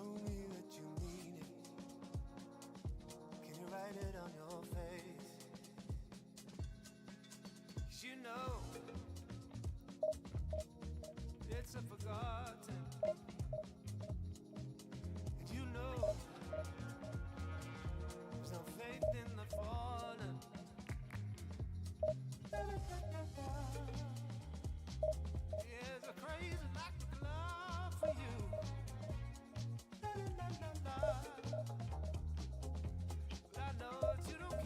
Show me that you mean it. Can you write it on your face? 'Cause you know it's a forgotten. And you know there's no faith in the fallen. There's a crazy lack of love for you. But I know that you don't care.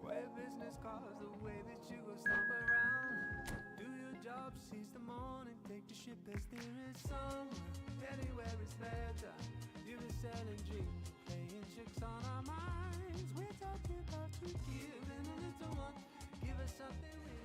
Way of business cause the way that you go stomp around. Do your job, seize the morning, take the ship as there is somewhere. Anywhere is better. You're selling dreams, playing tricks on our minds. We're talking about to give and a little one. Give us something real.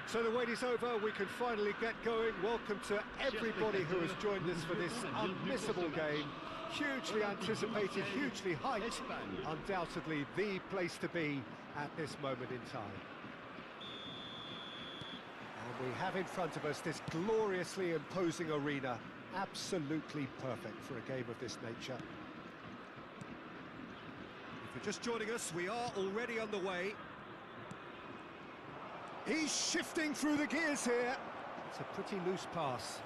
So the wait is over, we can finally get going. Welcome to everybody who has joined us for this unmissable game. Hugely anticipated, hugely hyped, undoubtedly the place to be at this moment in time. And we have in front of us this gloriously imposing arena, absolutely perfect for a game of this nature. If you're just joining us, we are already underway. He's shifting through the gears here. It's a pretty loose pass.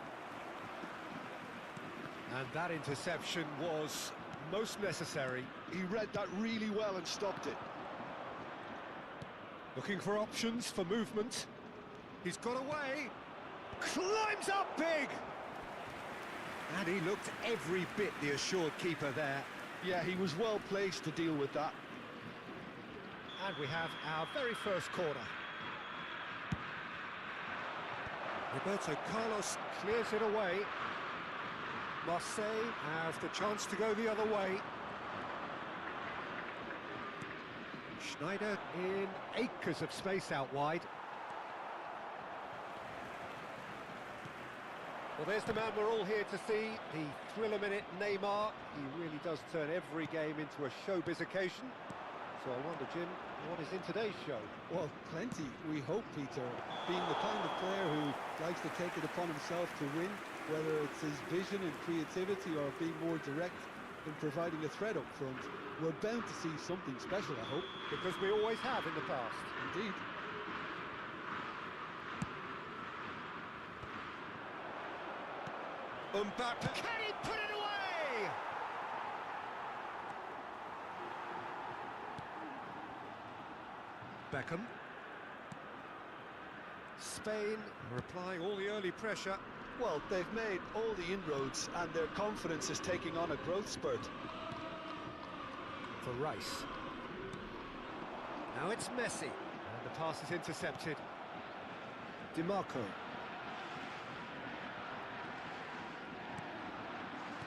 And that interception was most necessary. He read that really well and stopped it. Looking for options for movement. He's got away. Climbs up big. And he looked every bit the assured keeper there. Yeah, he was well placed to deal with that. And we have our very first corner. Roberto Carlos clears it away. Marseille has the chance to go the other way. Schneider in acres of space out wide. Well, there's the man we're all here to see, the thriller-minute Neymar. He really does turn every game into a showbiz occasion. So I wonder, Jim, what is in today's show? Well, plenty, we hope, Peter. Being the kind of player who likes to take it upon himself to win, whether it's his vision and creativity or being more direct in providing a threat up front, we're bound to see something special, I hope. Because we always have in the past. Indeed. Mbappe, can he put it away? Beckham. Spain are applying all the early pressure. Well, they've made all the inroads and their confidence is taking on a growth spurt. For Rice. Now it's Messi. And the pass is intercepted. DiMarco.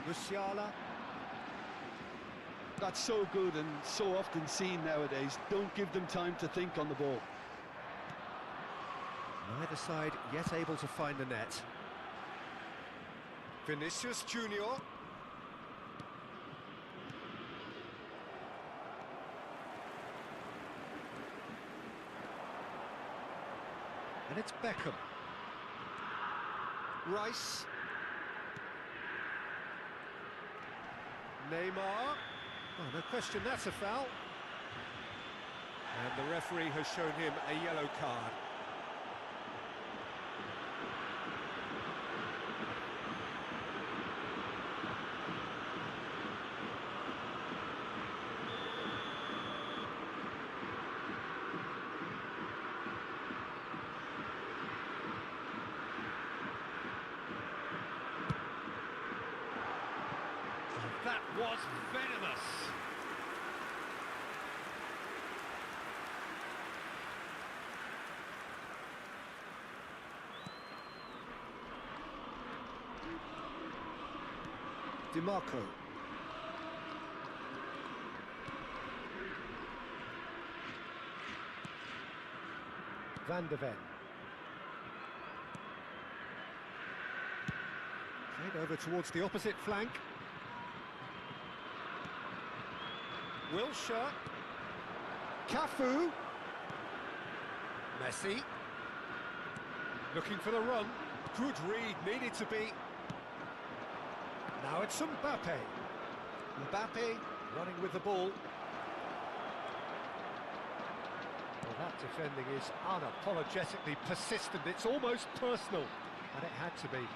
Musiala. That's so good and so often seen nowadays. Don't give them time to think on the ball. Neither side yet able to find the net. Vinicius Junior. And it's Beckham. Rice. Neymar. Oh, no question, that's a foul. And the referee has shown him a yellow card. That was venomous. DiMarco. Van de Ven. Played over towards the opposite flank. Wilshere. Cafu. Messi. Looking for the run. Good read, needed to be. Now it's Mbappe. Mbappe running with the ball. Well, that defending is unapologetically persistent. It's almost personal, and it had to be.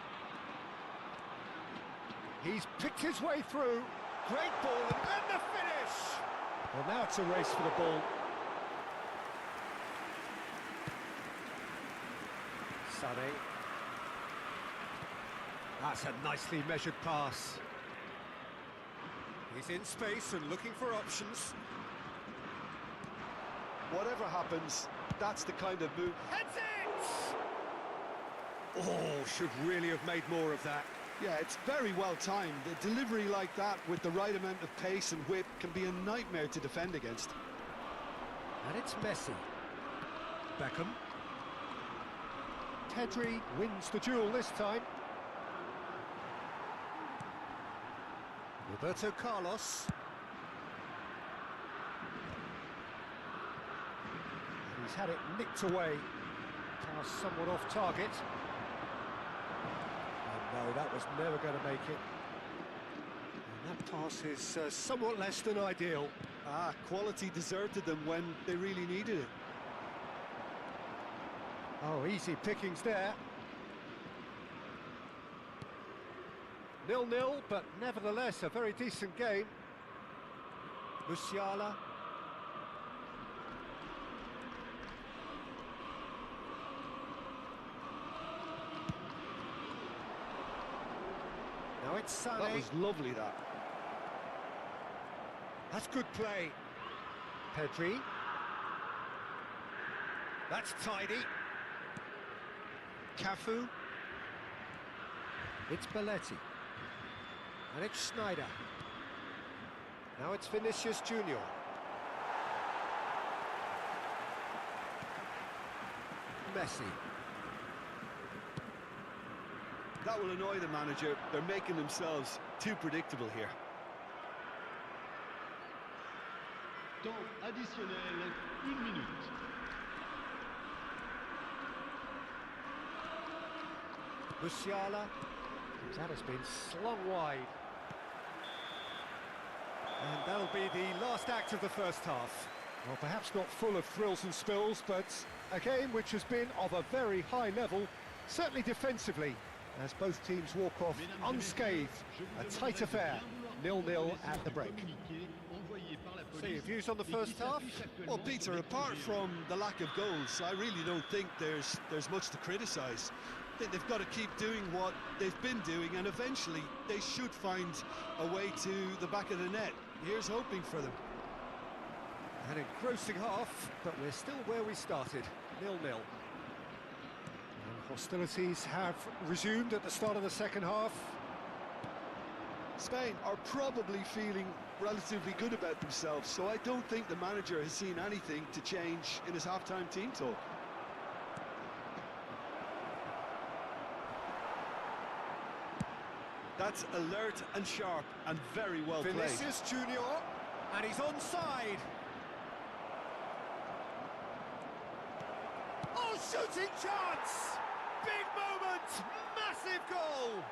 He's picked his way through. Great ball, and then the finish! Well, now it's a race for the ball. Sané. That's a nicely measured pass. He's in space and looking for options. Whatever happens, that's the kind of move. Heads it! Oh, should really have made more of that. Yeah, it's very well timed. A delivery like that with the right amount of pace and whip can be a nightmare to defend against. And it's Messi. Beckham. Pedri wins the duel this time. Roberto Carlos. He's had it nicked away. Pass somewhat off target. And no, that was never going to make it. And that pass is somewhat less than ideal. Quality deserted them when they really needed it. Oh, easy pickings there. 0-0, but nevertheless a very decent game. Musiala. Now it's Sané. That was lovely, that. That's good play. Pedri. That's tidy. Cafu. It's Belletti. And it's Schneider. Now it's Vinicius Junior. Messi. That will annoy the manager. They're making themselves too predictable here. Temps additionnel, 1 minute. Musiala. That has been slung wide. And that'll be the last act of the first half. Well, perhaps not full of thrills and spills, but a game which has been of a very high level, certainly defensively, as both teams walk off unscathed. A tight affair, 0-0 at the break. So your views on the first half? Well, Peter, apart from the lack of goals, I really don't think there's much to criticise. I think they've got to keep doing what they've been doing, and eventually they should find a way to the back of the net. Here's hoping for them. An engrossing half, but we're still where we started, 0-0. And hostilities have resumed at the start of the second half. Spain are probably feeling relatively good about themselves, so I don't think the manager has seen anything to change in his half-time team talk. That's alert and sharp and very well played. Vinicius Junior, and he's onside. Oh, shooting chance! Big moment! Massive goal!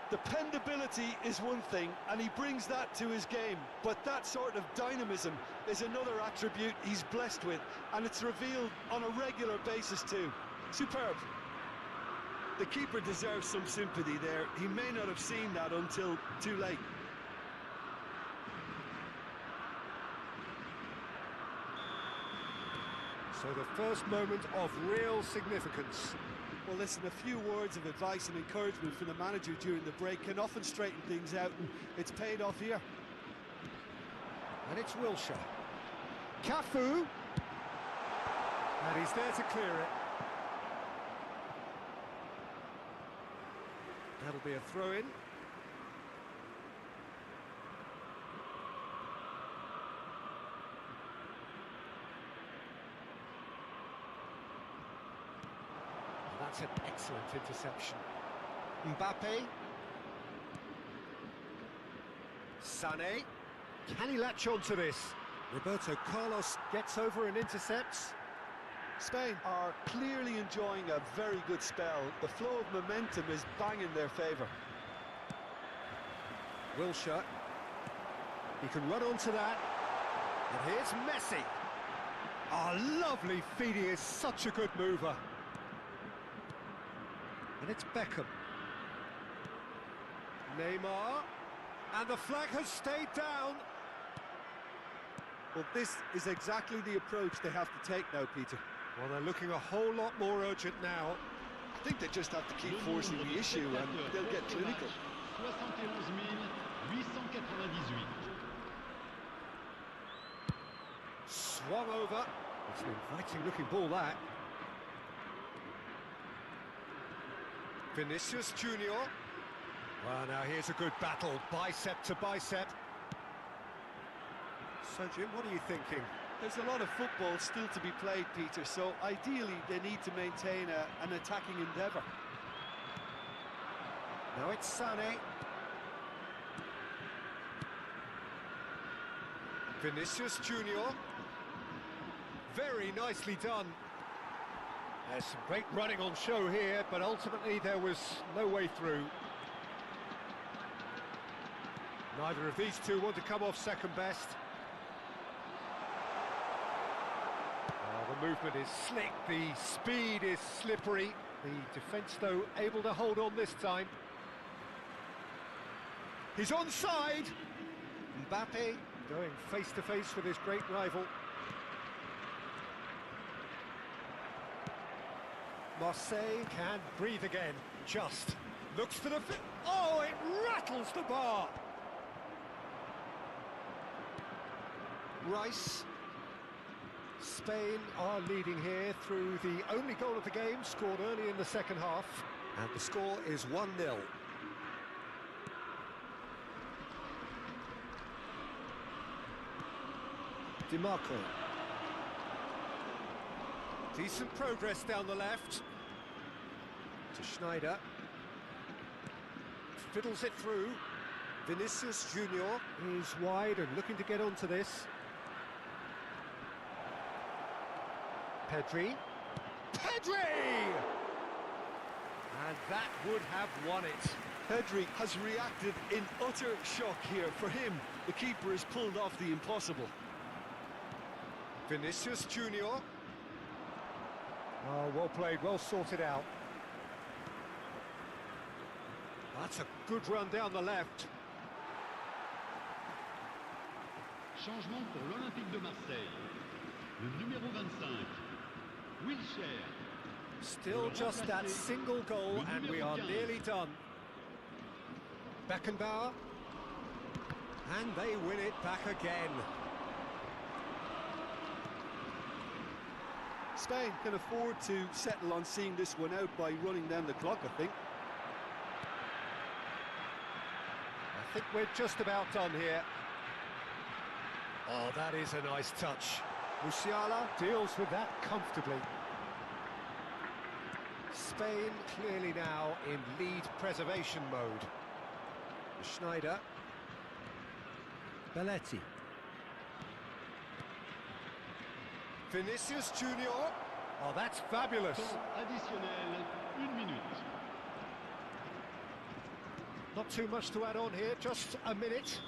Dependability is one thing, and he brings that to his game, but that sort of dynamism is another attribute he's blessed with, and it's revealed on a regular basis too. Superb. The keeper deserves some sympathy there. He may not have seen that until too late. So the first moment of real significance. Well, listen, a few words of advice and encouragement from the manager during the break can often straighten things out, and it's paid off here. And it's Wilshere. Cafu. And he's there to clear it. That'll be a throw-in. That's an excellent interception. Mbappe. Sané. Can he latch on to this? Roberto Carlos gets over and intercepts. Spain are clearly enjoying a very good spell. The flow of momentum is bang in their favour. Wilshere. He can run onto that. And here's Messi. Oh, lovely feed. He is such a good mover. And it's Beckham. Neymar. And the flag has stayed down. Well, this is exactly the approach they have to take now, Peter. Well, they're looking a whole lot more urgent now. I think they just have to keep forcing the issue and they'll get clinical. 71 Swung over. It's an inviting looking ball, that. Vinicius Junior. Well, now here's a good battle, bicep to bicep. So, Jim, what are you thinking? There's a lot of football still to be played, Peter, so ideally they need to maintain an attacking endeavour. Now it's Sané. Vinicius Junior. Very nicely done. There's some great running on show here, but ultimately there was no way through. Neither of these two want to come off second best. The movement is slick, the speed is slippery. The defence, though, able to hold on this time. He's onside. Mbappe going face-to-face with his great rival. Marseille can breathe again. Just looks for the... Oh, it rattles the bar. Rice. Spain are leading here through the only goal of the game, scored early in the second half. And the score is 1-0. DiMarco. Decent progress down the left. To Schneider. Fiddles it through. Vinicius Junior is wide and looking to get onto this. Pedri. And that would have won it. Pedri has reacted in utter shock here. For him, the keeper has pulled off the impossible. Vinicius Junior. Oh, well played, well sorted out. That's a good run down the left. Changement pour l'Olympique de Marseille. Le numéro 25, Wilshere. Still just that single goal and we are nearly done. Beckenbauer. And they win it back again. Spain can afford to settle on seeing this one out by running down the clock, I think. I think we're just about done here. Oh, that is a nice touch. Musiala deals with that comfortably. Spain clearly now in lead preservation mode. Schneider. Belletti. Vinicius Junior. Oh, that's fabulous. Temps additionnel, 1 minute. Not too much to add on here, just a minute.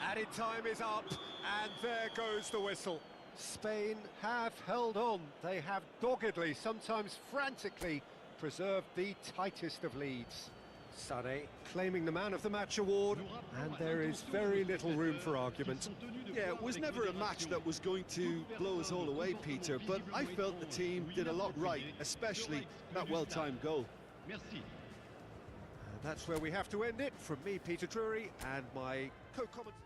Added time is up, and there goes the whistle. Spain have held on. They have doggedly, sometimes frantically, preserved the tightest of leads. Sané claiming the Man of the Match award, and there is very little room for argument. Yeah, it was never a match that was going to blow us all away, Peter, but I felt the team did a lot right, especially that well-timed goal. Merci. And that's where we have to end it. From me, Peter Drury, and my co-commentator.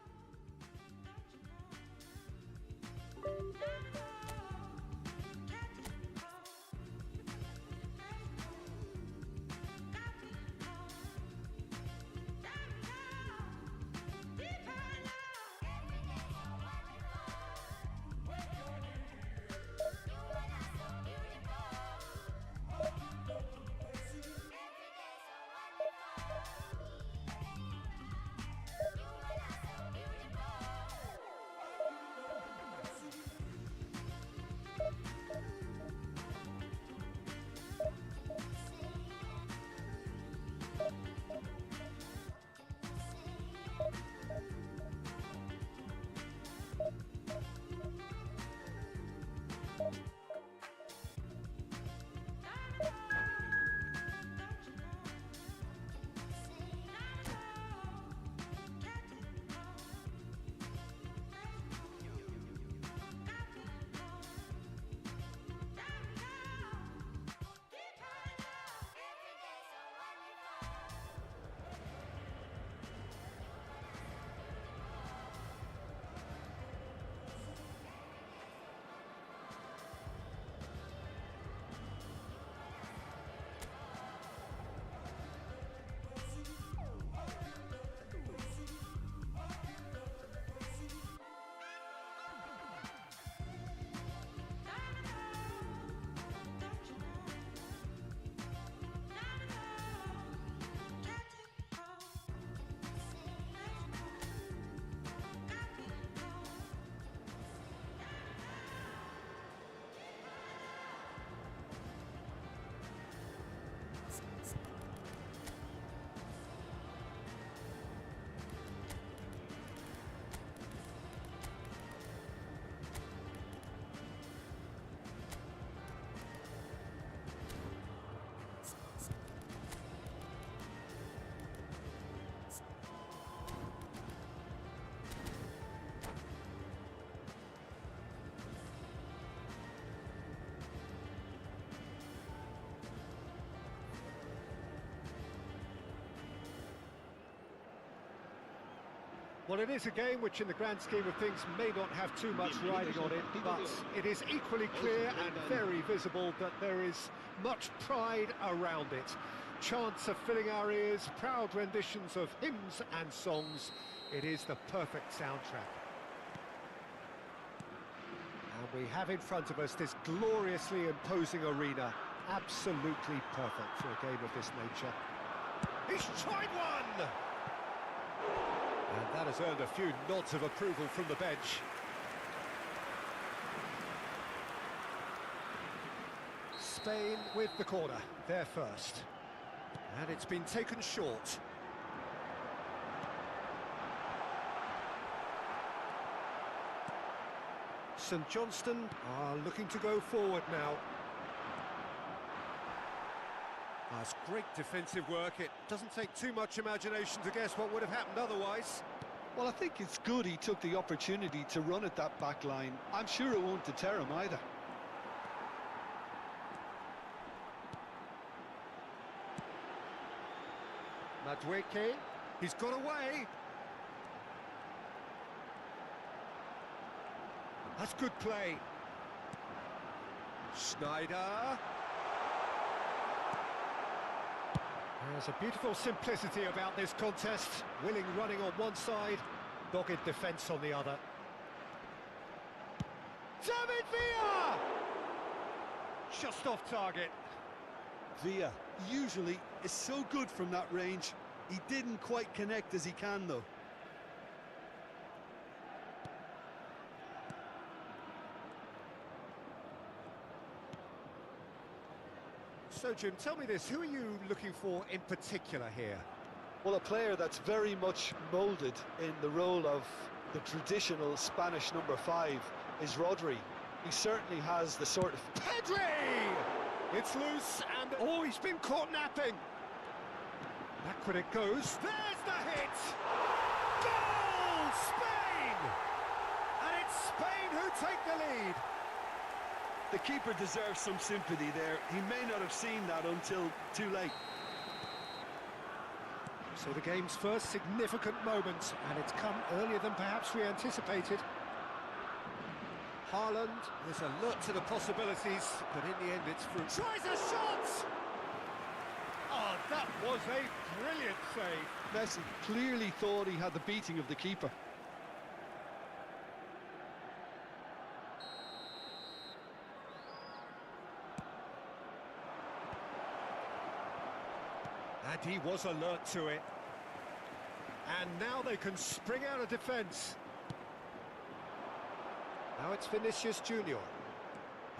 Well, it is a game which, in the grand scheme of things, may not have too much riding on it, but it is equally clear and very visible that there is much pride around it. Chants are filling our ears, proud renditions of hymns and songs. It is the perfect soundtrack. And we have in front of us this gloriously imposing arena, absolutely perfect for a game of this nature. He's tried one! And that has earned a few nods of approval from the bench. Spain with the corner, they're first. And it's been taken short. St Johnstone are looking to go forward now. That's great defensive work. It doesn't take too much imagination to guess what would have happened otherwise. Well, I think it's good he took the opportunity to run at that back line. I'm sure it won't deter him either. Madueke, he's got away. That's good play. Schneider. There's a beautiful simplicity about this contest. Willing running on one side, dogged defence on the other. David Villa! Just off target. Villa usually is so good from that range. He didn't quite connect as he can, though. So, Jim, tell me this, who are you looking for in particular here? Well, a player that's very much moulded in the role of the traditional Spanish number 5 is Rodri. He certainly has the sort of... Pedri! It's loose and... Oh, he's been caught napping! Backward it goes. There's the hit! Goal! Spain! And it's Spain who take the lead. The keeper deserves some sympathy there. He may not have seen that until too late. So the game's first significant moment, and it's come earlier than perhaps we anticipated. Haaland is alert to the possibilities, but in the end it's through. Tries a shot! Oh, that was a brilliant save. Messi clearly thought he had the beating of the keeper. And he was alert to it. And now they can spring out of defence. Now it's Vinicius Junior.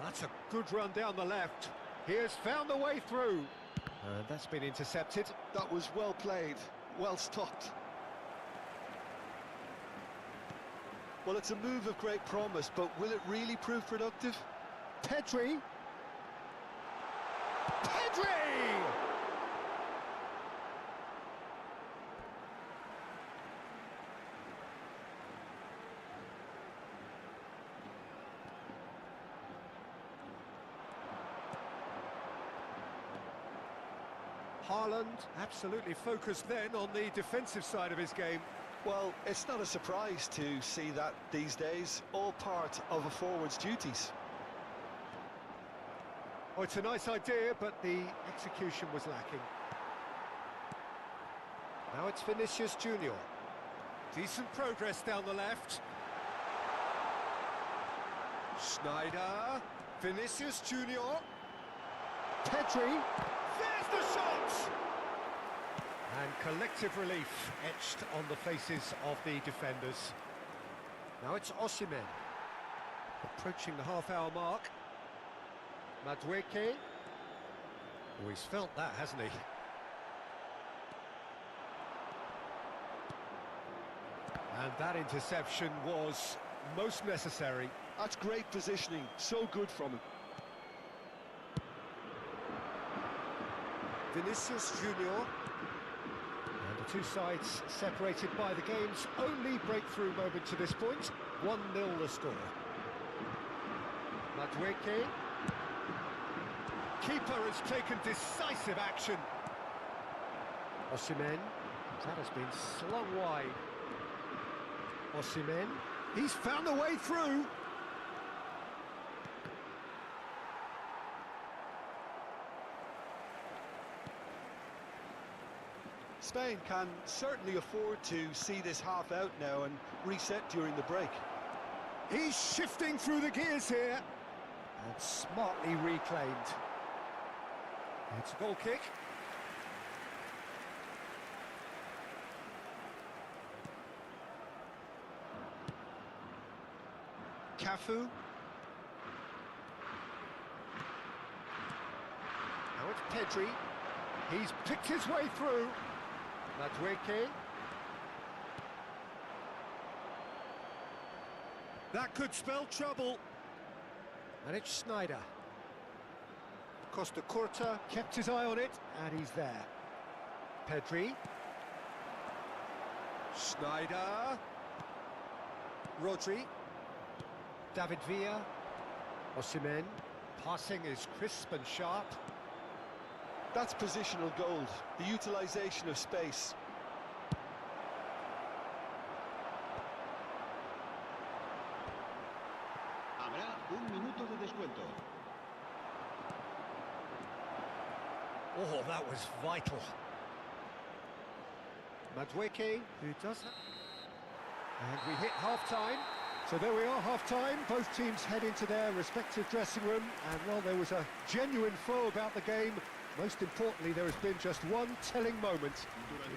That's a good run down the left. He has found the way through. And that's been intercepted. That was well played, well stopped. Well, it's a move of great promise, but will it really prove productive? Pedri. Pedri! Haaland absolutely focused then on the defensive side of his game. Well, it's not a surprise to see that these days, all part of a forward's duties. Oh, it's a nice idea, but the execution was lacking. Now it's Vinicius Junior. Decent progress down the left. Schneider. Vinicius Junior. Pedri. There's the shot! And collective relief etched on the faces of the defenders. Now it's Osimhen. Approaching the half-hour mark. Madueke. Oh, he's felt that, hasn't he? And that interception was most necessary. That's great positioning, so good from him. Vinicius Junior. And the two sides separated by the game's only breakthrough moment to this point. 1-0 the score. Madueke. Keeper has taken decisive action. Osimhen. That has been slung wide. Osimhen. He's found a way through. Spain can certainly afford to see this half out now and reset during the break. He's shifting through the gears here. And smartly reclaimed. It's a goal kick. Cafu. Now it's Pedri. He's picked his way through. Madueke. That could spell trouble. And it's Schneider. Costa Curta kept his eye on it, and he's there. Pedri. Schneider. Rodri. David Villa. Osimhen. Passing is crisp and sharp. That's positional gold, the utilisation of space. Habrá un minuto de descuento. Oh, that was vital. Madueke, who does that. And we hit half-time. So there we are, half-time. Both teams head into their respective dressing room. And, well, there was a genuine flow about the game. Most importantly, there has been just one telling moment.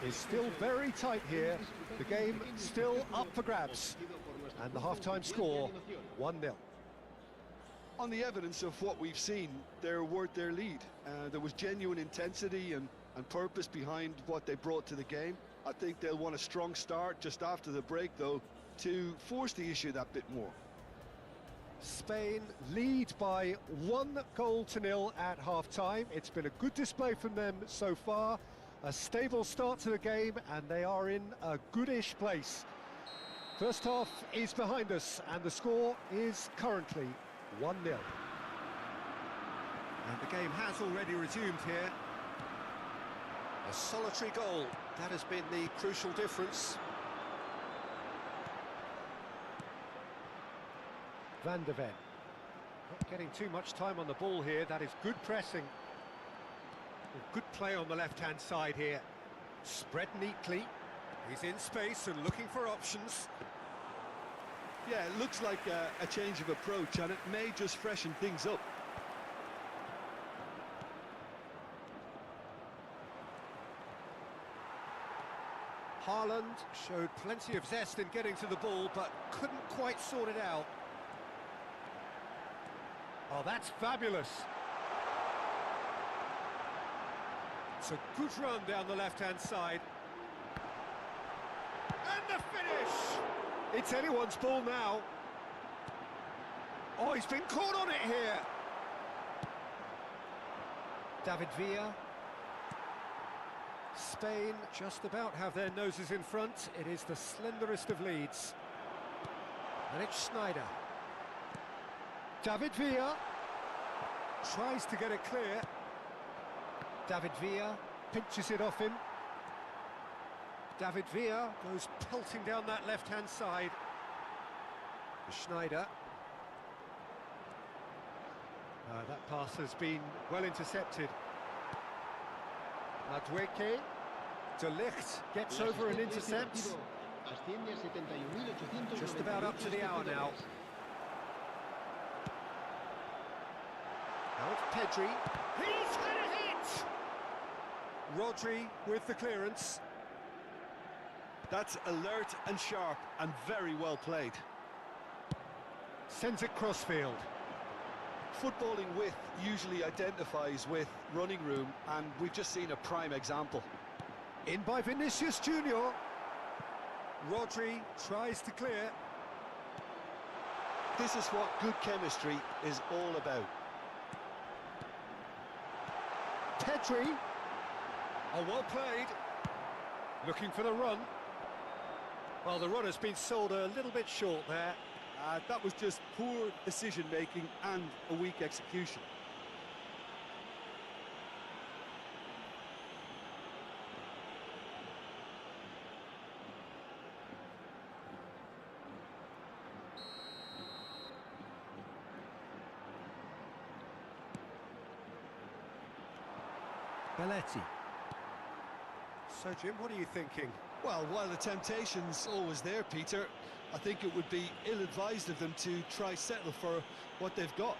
It is still very tight here. The game still up for grabs. And the half-time score, 1-0. On the evidence of what we've seen, they're worth their lead. There was genuine intensity and purpose behind what they brought to the game. I think they'll want a strong start just after the break, though, to force the issue that bit more. Spain lead by 1-0 at half-time. It's been a good display from them so far. A stable start to the game, and they are in a goodish place. First half is behind us, and the score is currently 1-0. And the game has already resumed here. A solitary goal, that has been the crucial difference. Van de Ven. Not getting too much time on the ball here, that is good pressing. Good play on the left-hand side here. Spread neatly. He's in space and looking for options. Yeah, it looks like a change of approach, and it may just freshen things up. Haaland showed plenty of zest in getting to the ball, but couldn't quite sort it out. Oh, that's fabulous. It's a good run down the left-hand side. And the finish! It's anyone's ball now. Oh, he's been caught on it here. David Villa. Spain just about have their noses in front. It is the slenderest of leads. And it's Schneider. David Villa tries to get it clear. David Villa pinches it off him. David Villa goes pelting down that left-hand side. Schneider. That pass has been well intercepted. Madueke. De Ligt gets over and intercepts. Just about up to the hour now. Now it's Pedri. He's had a hit! Rodri with the clearance. That's alert and sharp and very well played. Sends it crossfield. Footballing width usually identifies with running room, and we've just seen a prime example. In by Vinicius Junior. Rodri tries to clear. This is what good chemistry is all about. Pedri. Oh, well played. Looking for the run. Well, the run has been sold a little bit short there. That was just poor decision-making and a weak execution. Belletti. So, Jim, what are you thinking? Well, while the temptation's always there, Peter, I think it would be ill-advised of them to try settle for what they've got.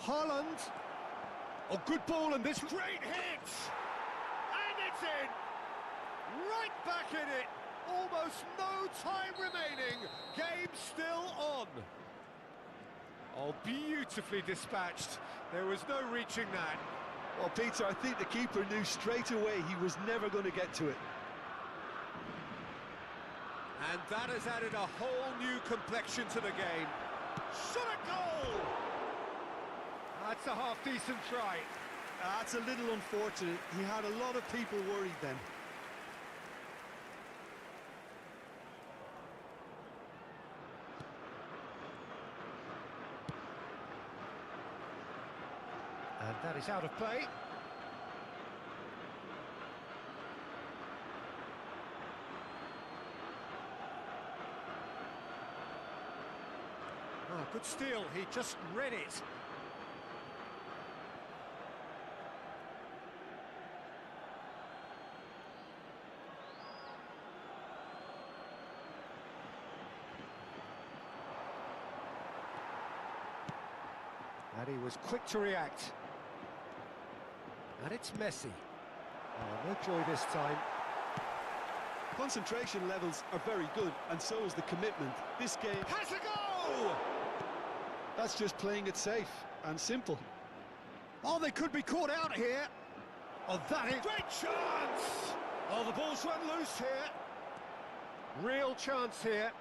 Haaland. Oh, good ball, and this great hit! And it's in! Right back in it! Almost no time remaining. Game still on. Oh, beautifully dispatched. There was no reaching that. Well, Peter, I think the keeper knew straight away he was never going to get to it. And that has added a whole new complexion to the game. Shot a goal! That's a half-decent try. That's a little unfortunate. He had a lot of people worried then. And that is out of play. Oh, good steal. He just read it. And he was quick to react. And it's Messi. Oh, no joy this time. Concentration levels are very good, and so is the commitment. This game Has a go! That's just playing it safe and simple. Oh, they could be caught out here. Oh, that is... Great chance! Oh, the ball's run loose here. Real chance here.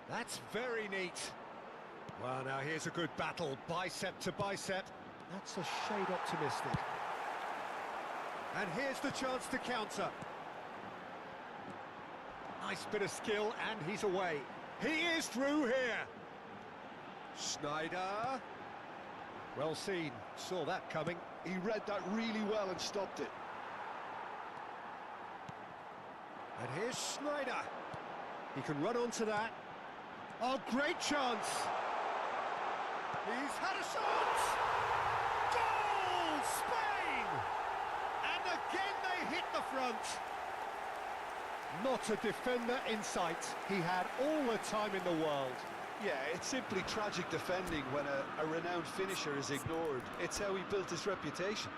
That's very neat. Well, now here's a good battle, bicep to bicep. That's a shade optimistic. And here's the chance to counter. Nice bit of skill, and he's away. He is through here. Schneider. Well seen, saw that coming. He read that really well and stopped it. And here's Schneider. He can run onto that. Oh, great chance. He's had a shot. Goal, Spain! And again they hit the front. Not a defender in sight. He had all the time in the world. Yeah, it's simply tragic defending when a renowned finisher is ignored. It's how he built his reputation.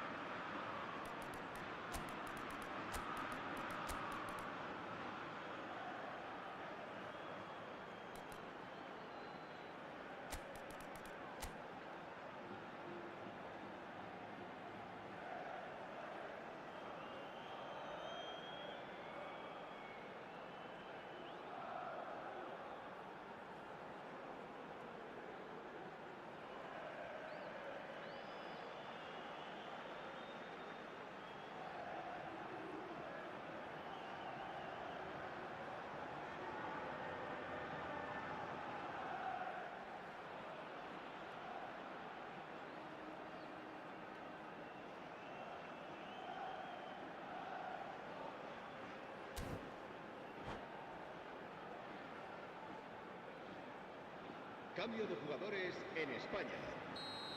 Cambio de jugadores en España.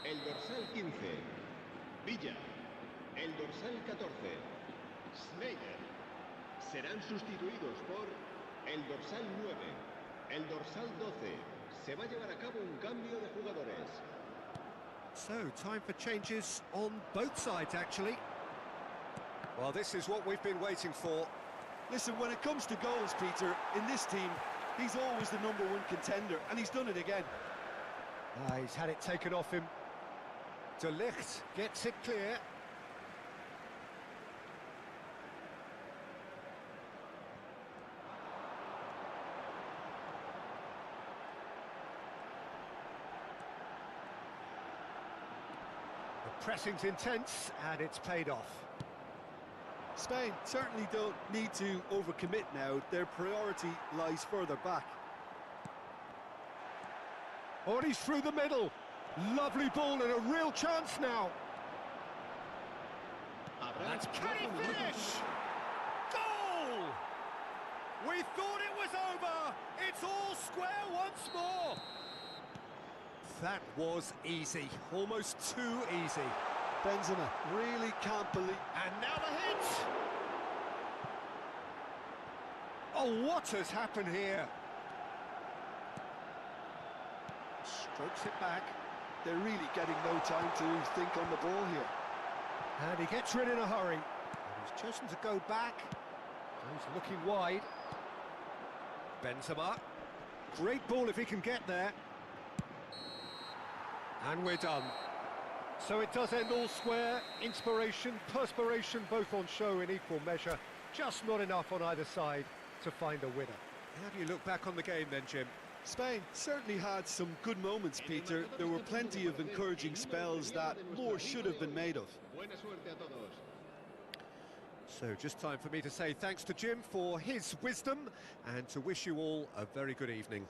El dorsal 15, Villa. El dorsal 14, Schneider. Serán sustituidos por el dorsal 9, el dorsal 12. Se va a llevar a cabo un cambio de jugadores. So, time for changes on both sides, actually. Well, this is what we've been waiting for. Listen, when it comes to goals, Peter, in this team, he's always the #1 contender, and he's done it again. He's had it taken off him. De Ligt gets it clear. The pressing's intense, and it's paid off. Spain certainly don't need to overcommit now. Their priority lies further back. Oh, and he's through the middle. Lovely ball and a real chance now. That's can he finish? Goal! We thought it was over. It's all square once more. That was easy, almost too easy. Benzema really can't believe... And now the hit! Oh, what has happened here? Strokes it back. They're really getting no time to think on the ball here. And he gets rid in a hurry. And he's chosen to go back. He's looking wide. Benzema. Great ball if he can get there. And we're done. So it does end all square. Inspiration, perspiration, both on show in equal measure. Just not enough on either side to find a winner. How do you look back on the game then, Jim? Spain certainly had some good moments, Peter. There were plenty of encouraging spells that more should have been made of. So just time for me to say thanks to Jim for his wisdom and to wish you all a very good evening.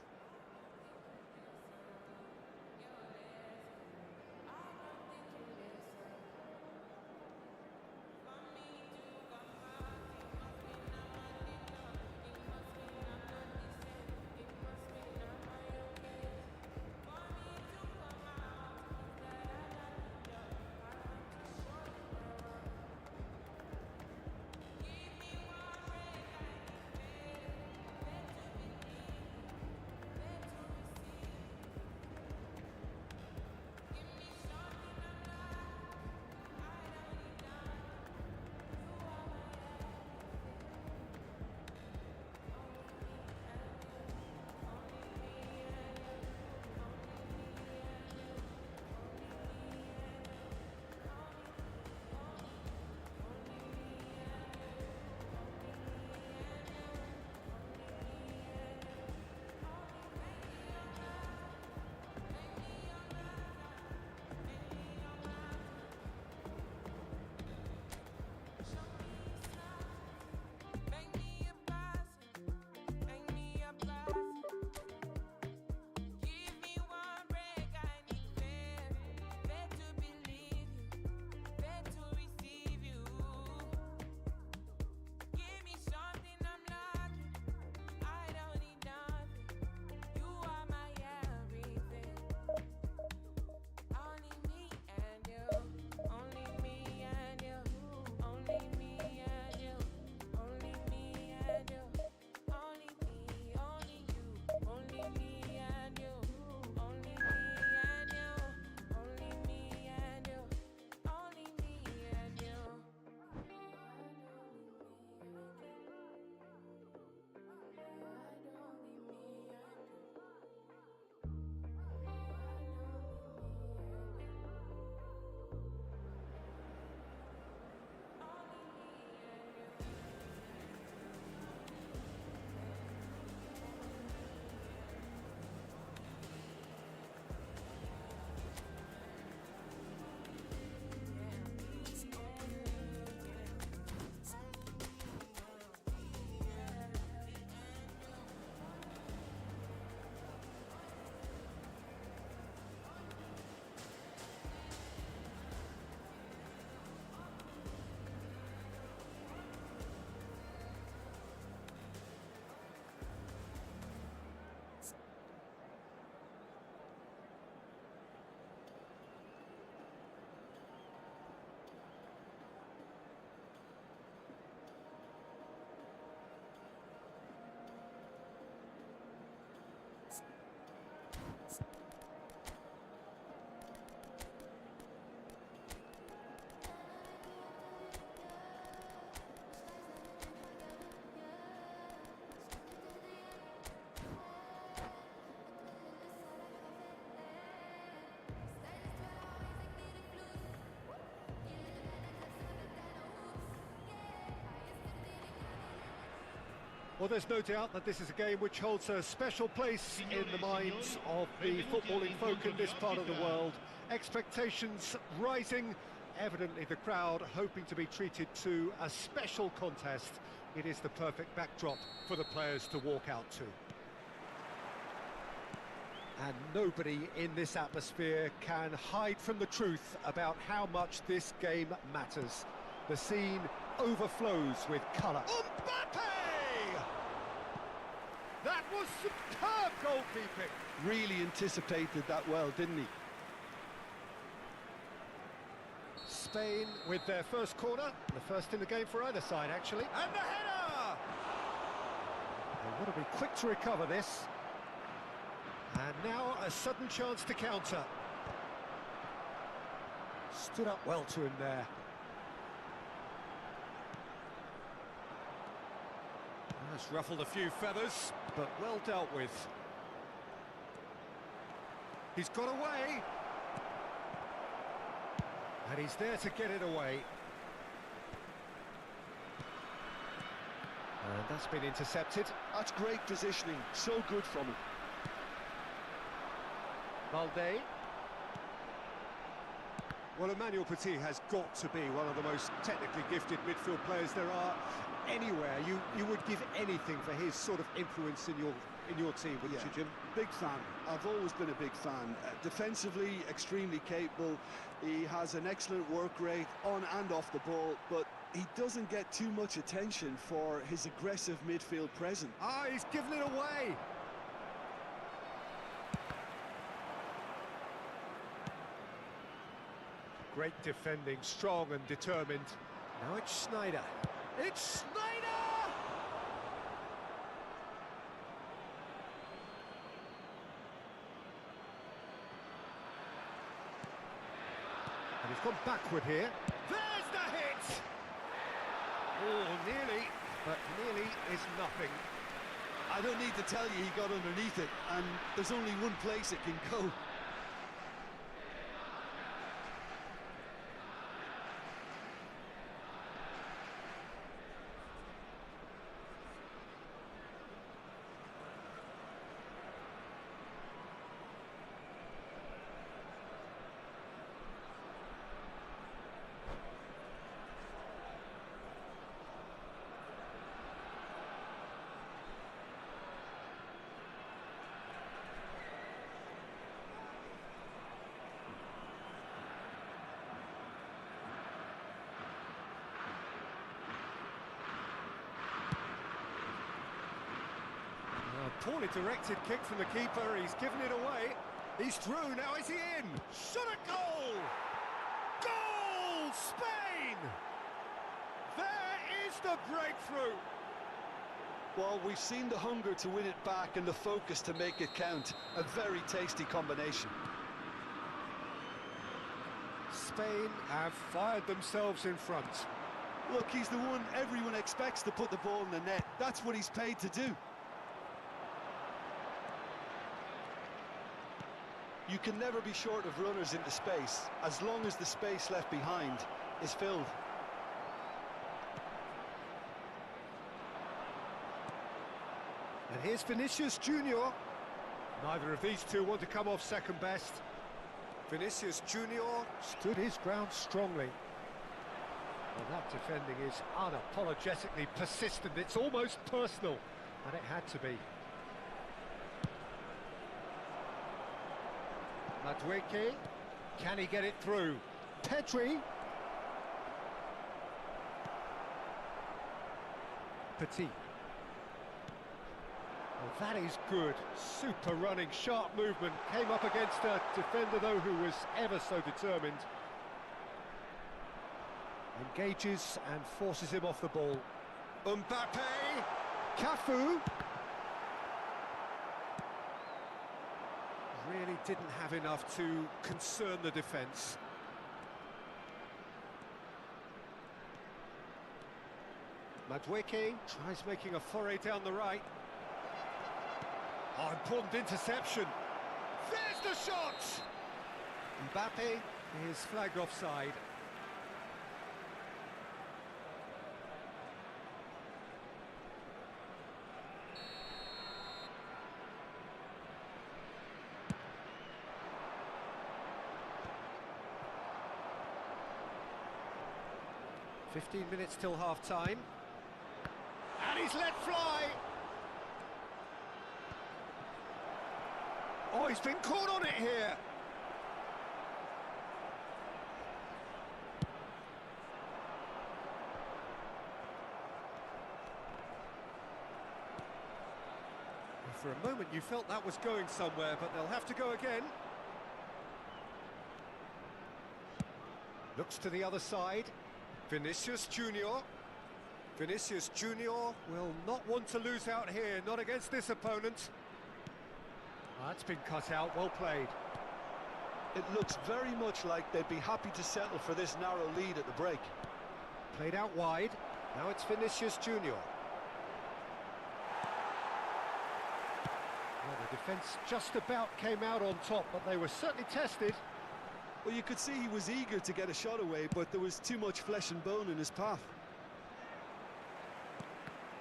Well, there's no doubt that this is a game which holds a special place in the minds of the footballing folk in this part of the world. Expectations rising, evidently the crowd hoping to be treated to a special contest. It is the perfect backdrop for the players to walk out to. And nobody in this atmosphere can hide from the truth about how much this game matters. The scene overflows with colour. Mbappe! That was superb goalkeeping. Really anticipated that well, didn't he? Spain with their first corner, the first in the game for either side, actually. And the header! They want to be quick to recover this. And now a sudden chance to counter. Stood up well to him there. That's ruffled a few feathers, but well dealt with. He's got away. And he's there to get it away. And that's been intercepted. That's great positioning, so good from him. Valde. Well, Emmanuel Petit has got to be one of the most technically gifted midfield players there are anywhere. You would give anything for his sort of influence in your team, wouldn't you, Jim? Big fan. I've always been a big fan. Defensively, extremely capable. He has an excellent work rate on and off the ball, but he doesn't get too much attention for his aggressive midfield presence. Ah, he's given it away. Great defending, strong and determined. Now it's Sneijder. It's Sneijder! And he's gone backward here. There's the hit! Oh, nearly, but nearly is nothing. I don't need to tell you he got underneath it, and there's only one place it can go. Poorly directed kick from the keeper, he's given it away. He's through, now is he in? Shot a goal! Goal! Spain! There is the breakthrough! Well, we've seen the hunger to win it back and the focus to make it count. A very tasty combination. Spain have fired themselves in front. Look, he's the one everyone expects to put the ball in the net. That's what he's paid to do. You can never be short of runners into space, as long as the space left behind is filled. And here's Vinicius Junior. Neither of these two want to come off second best. Vinicius Junior stood his ground strongly. Well, that defending is unapologetically persistent. It's almost personal, and it had to be. Madueke, can he get it through? Pedri. Petit. Well, that is good. Super running, sharp movement. Came up against a defender, though, who was ever so determined. Engages and forces him off the ball. Mbappe! Cafu! Really didn't have enough to concern the defence. Madueke tries making a foray down the right. Oh, important interception. There's the shot! Mbappe is flagged offside. 15 minutes till half-time. And he's let fly! Oh, he's been caught on it here! For a moment you felt that was going somewhere, but they'll have to go again. Looks to the other side. Vinicius Junior. Vinicius Junior will not want to lose out here, not against this opponent. That's been cut out, well played. It looks very much like they'd be happy to settle for this narrow lead at the break. Played out wide. Now it's Vinicius Junior. Well, the defence just about came out on top, but they were certainly tested. Well, you could see he was eager to get a shot away, but there was too much flesh and bone in his path.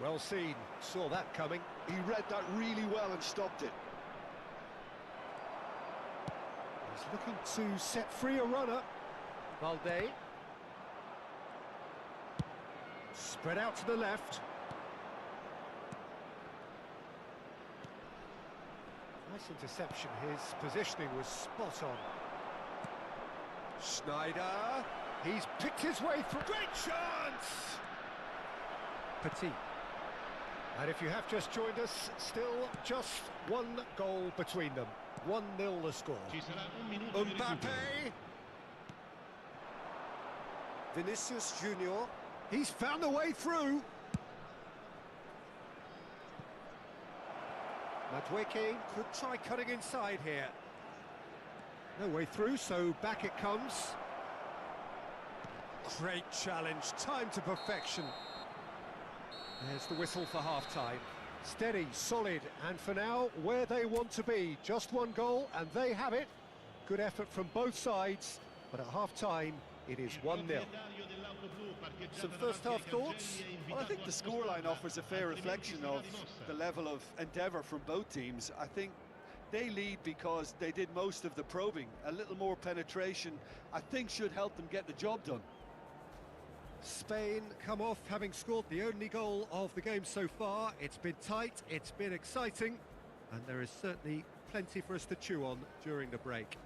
Well seen, saw that coming. He read that really well and stopped it. He's looking to set free a runner. Valde. Spread out to the left. Nice interception, his positioning was spot on. Schneider, he's picked his way through. Great chance! Petit. And if you have just joined us, still just one goal between them. 1-0 the score. Mbappe. Vinicius Junior. He's found a way through. Madueke could try cutting inside here. No way through, so back it comes. Great challenge, time to perfection. There's the whistle for half-time. Steady, solid, and for now, where they want to be. Just one goal, and they have it. Good effort from both sides, but at half-time, it is 1-0. Some first-half thoughts? Well, I think the scoreline offers a fair reflection of the level of endeavour from both teams. I think they lead because they did most of the probing. A little more penetration, I think, should help them get the job done. Spain come off having scored the only goal of the game so far. It's been tight, it's been exciting, and there is certainly plenty for us to chew on during the break.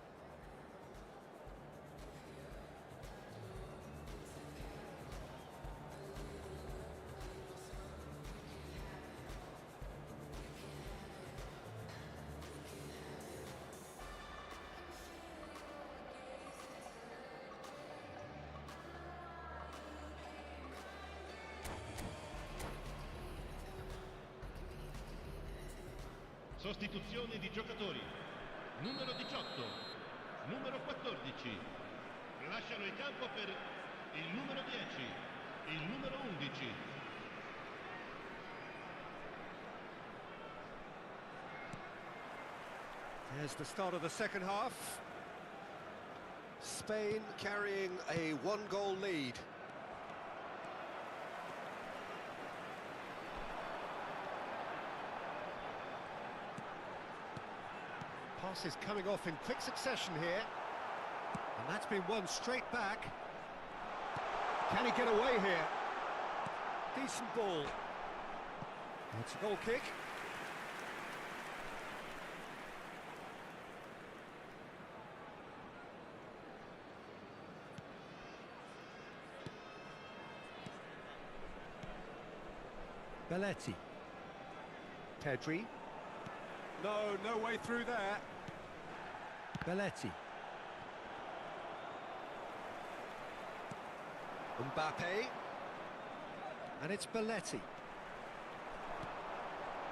Sostituzione di giocatori. Numero 18, numero 14. Lasciano il campo per il numero 10, il numero 11. There's the start of the second half. Spain carrying a one-goal lead. Pass is coming off in quick succession here. And that's been won straight back. Can he get away here? Decent ball. It's a goal kick. Belletti. Pedri. No way through there. Belletti. Mbappe. And it's Belletti.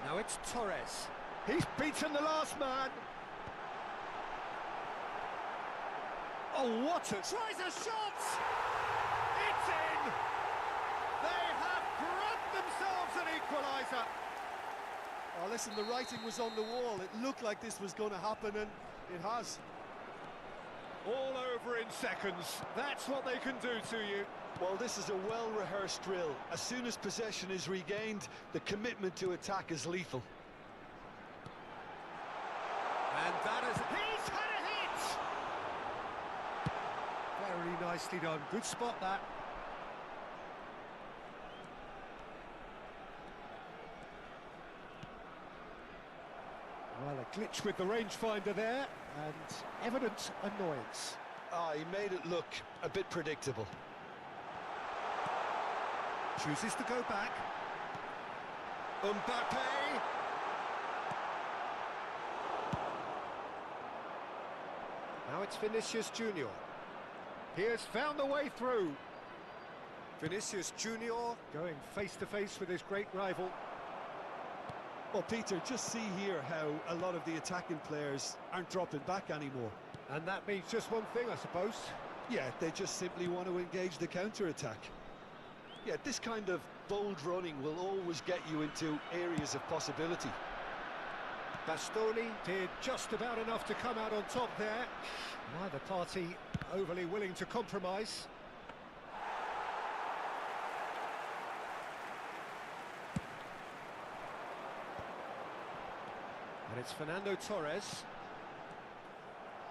Now it's Torres. He's beaten the last man. Oh, what a... Tries a shot! It's in! They have grabbed themselves an equaliser. Oh, listen, the writing was on the wall. It looked like this was going to happen, and it has. All over in seconds. That's what they can do to you. Well, this is a well-rehearsed drill. As soon as possession is regained, the commitment to attack is lethal. And that is... He's had a hit! Very nicely done. Good spot, that. Glitch with the rangefinder there, and evident annoyance. Ah, he made it look a bit predictable. Chooses to go back. Mbappe! Now it's Vinicius Junior. He has found the way through. Vinicius Junior going face-to-face with his great rival. Well, Peter, just see here how a lot of the attacking players aren't dropping back anymore. And that means just one thing, I suppose. Yeah, they just simply want to engage the counter-attack. Yeah, this kind of bold running will always get you into areas of possibility. Bastoni did just about enough to come out on top there. Neither party overly willing to compromise. And it's Fernando Torres.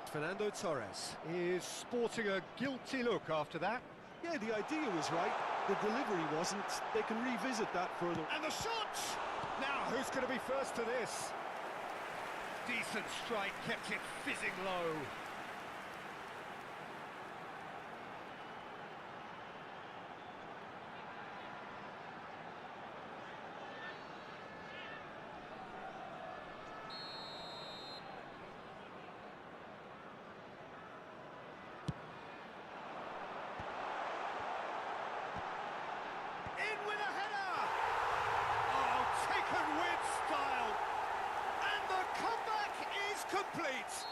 Fernando Torres is sporting a guilty look after that. Yeah, the idea was right. The delivery wasn't. They can revisit that further. And the shot! Now, who's going to be first to this? Decent strike, kept it fizzing low. Complete.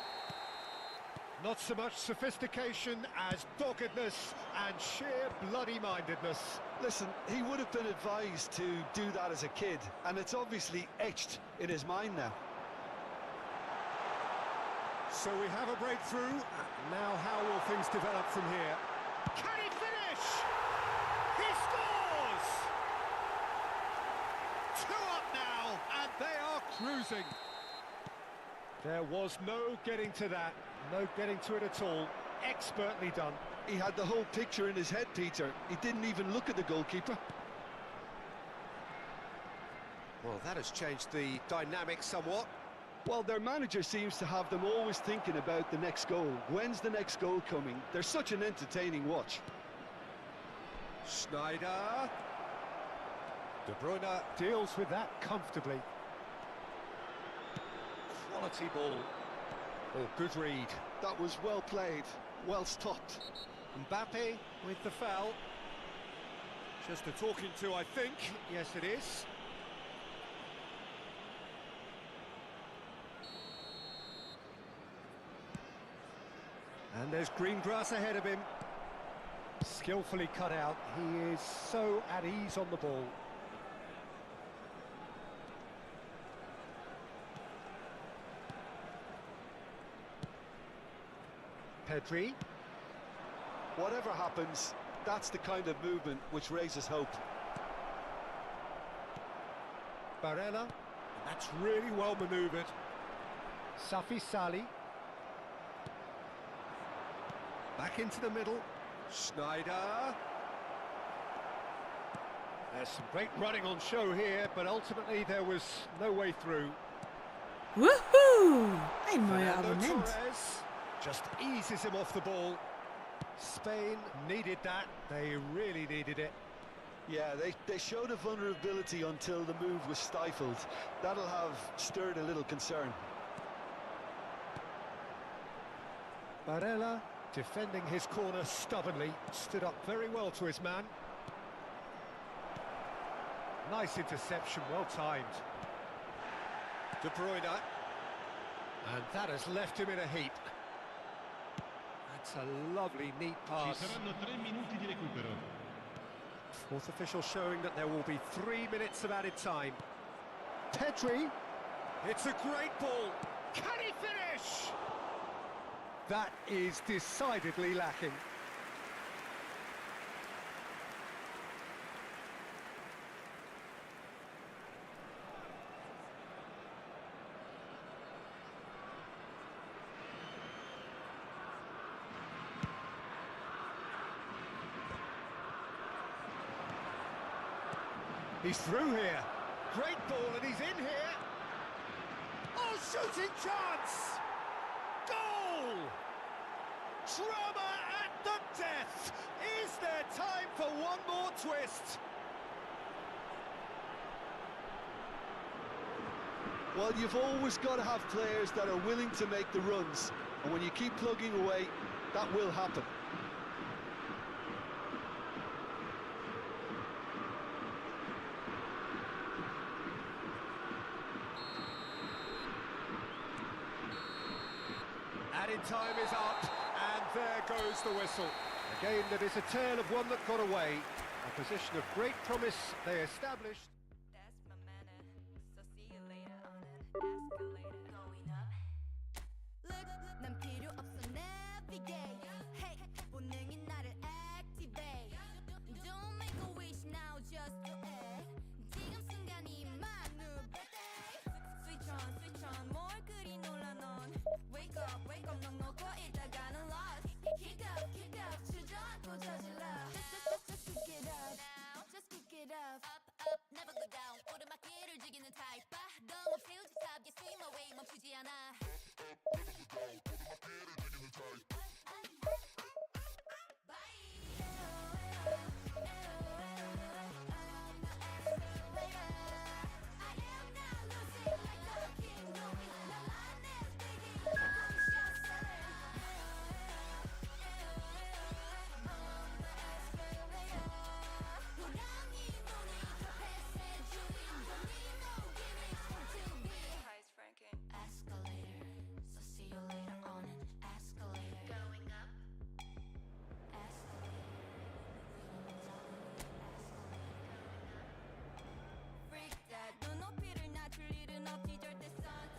Not so much sophistication as doggedness and sheer bloody-mindedness. Listen, he would have been advised to do that as a kid, and it's obviously etched in his mind now. So we have a breakthrough. Now how will things develop from here? Can he finish? He scores! 2 up now, and they are cruising. There was no getting to that, no getting to it at all. Expertly done. He had the whole picture in his head, Peter. He didn't even look at the goalkeeper. Well, that has changed the dynamic somewhat. Well, their manager seems to have them always thinking about the next goal. When's the next goal coming? They're such an entertaining watch. Schneider. De Bruyne deals with that comfortably. Quality ball. Oh, good read. That was well played, well stopped. Mbappe with the foul. Just a talking to, I think. Yes, it is. And there's green grass ahead of him. Skillfully cut out. He is so at ease on the ball. Pedri. Whatever happens, that's the kind of movement which raises hope. Barella. That's really well manoeuvred. Safi Sali. Back into the middle. Schneider. There's some great running on show here, but ultimately there was no way through. Woohoo! Ein neuer Abonnent. Torres just eases him off the ball. Spain needed that. They really needed it. Yeah, they showed a vulnerability until the move was stifled. That'll have stirred a little concern. Barella defending his corner stubbornly, stood up very well to his man. Nice interception, well timed. De Bruyne. And that has left him in a heap. That's a lovely, neat pass. Ci saranno 3 minuti di recupero. Fourth official showing that there will be 3 minutes of added time. Pedri. It's a great ball. Can he finish? That is decidedly lacking. He's through here. Great ball, and he's in here. Oh, shooting chance! Goal! Drama at the death! Is there time for one more twist? Well, you've always got to have players that are willing to make the runs, and when you keep plugging away, that will happen. Added time is up, and there goes the whistle. A game that is a tale of one that got away. A position of great promise they established. That's my manner. So see you later on an escalator going up. Look, 난 필요 없어 navigate. Hey, 본능이 나를 activate. Don't make a wish now, just do it. 지금 순간이 my new birthday. Switch on, 뭘 그리 놀라 넌. Wake up, 넌 놓고 있다가는 lost. Kick up, 주저앉고 저질러. Just kick it up, just kick it up. Up, never go down. 오르막길을 즐기는 타입. 너무 feel the top, you swim away, 멈추지 않아. Escalator, so see you later on an escalator. Going up. Escalator. Freak that. 너 높이를 낮출 일은 없지 절대 sunset.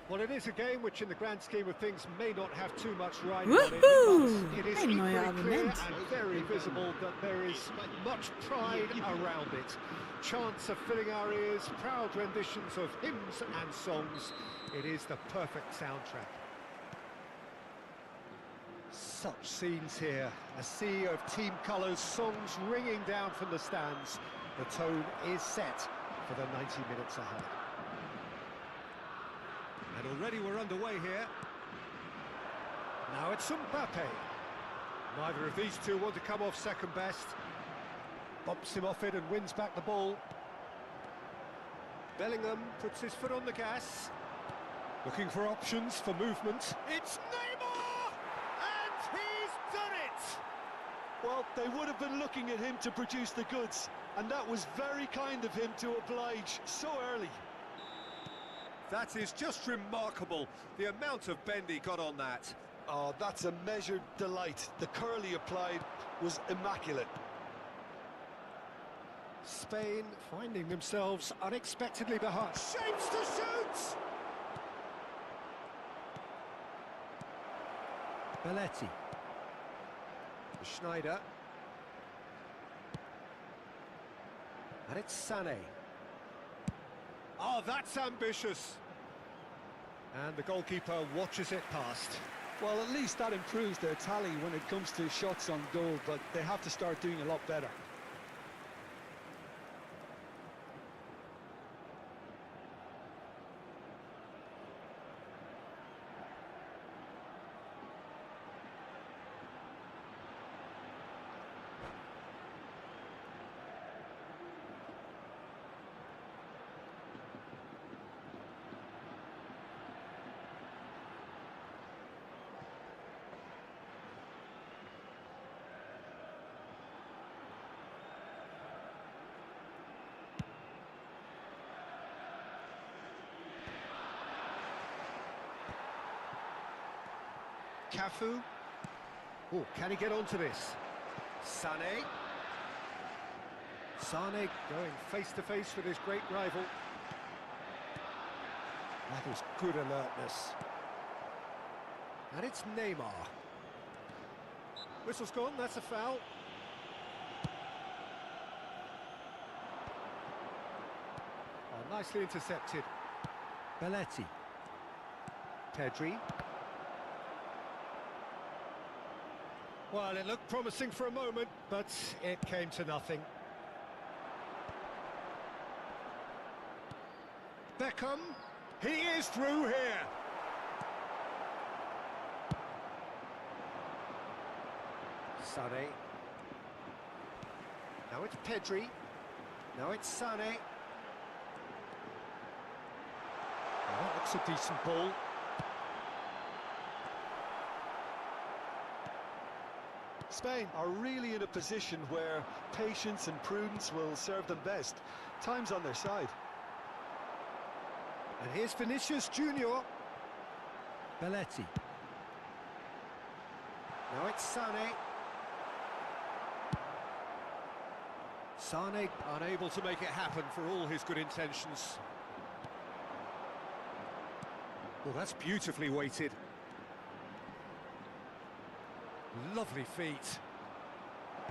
Well, it is a game which, in the grand scheme of things, may not have too much riding Woohoo! on it, but it is Ein neuer equally clear Argument. and very visible that there is much pride around it. Chants are filling our ears, proud renditions of hymns and songs. It is the perfect soundtrack. Such scenes here, a sea of team colours, songs ringing down from the stands. The tone is set for the 90 minutes ahead. And already we're underway here. Now it's Mbappe. Neither of these two want to come off second best. Bumps him off it and wins back the ball. Bellingham puts his foot on the gas. Looking for options for movement. It's Neymar! And he's done it! Well, they would have been looking at him to produce the goods, and that was very kind of him to oblige so early. That is just remarkable, the amount of bend he got on that. Oh, that's a measured delight. The curl he applied was immaculate. Spain finding themselves unexpectedly behind. Shapes to shoot! Belletti. Schneider. And it's Sané. Oh, that's ambitious. And the goalkeeper watches it past. Well, at least that improves their tally when it comes to shots on goal, but they have to start doing a lot better. Cafu. Oh, can he get onto this? Sané. Sané going face-to-face with his great rival. That is good alertness. And it's Neymar. Whistle's gone, that's a foul. Oh, nicely intercepted. Belletti. Pedri. Well, it looked promising for a moment, but it came to nothing. Beckham, he is through here. Sané. Now it's Pedri. Now it's Sané. Oh, that looks a decent ball. Spain are really in a position where patience and prudence will serve them best. Time's on their side. And here's Vinicius Junior. Belletti. Now it's Sané. Sané unable to make it happen for all his good intentions. Well, that's beautifully weighted. Lovely feet.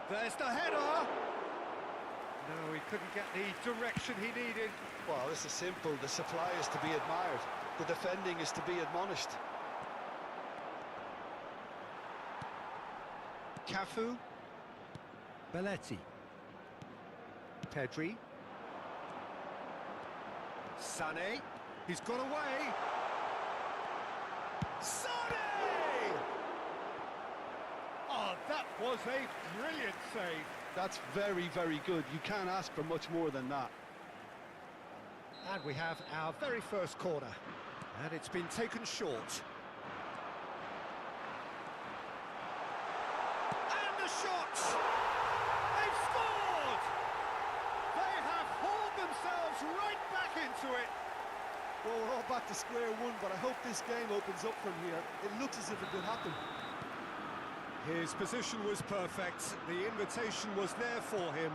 There's the header! No, he couldn't get the direction he needed. Well, this is simple. The supply is to be admired. The defending is to be admonished. Cafu. Belletti. Pedri. Sané. He's got away. Sané! Oh, that was a brilliant save. That's very, very good. You can't ask for much more than that. And we have our very first corner. And it's been taken short. And the shot! They've scored! They have hauled themselves right back into it. Well, we're all back to square one, but I hope this game opens up from here. It looks as if it could happen. His position was perfect, the invitation was there for him,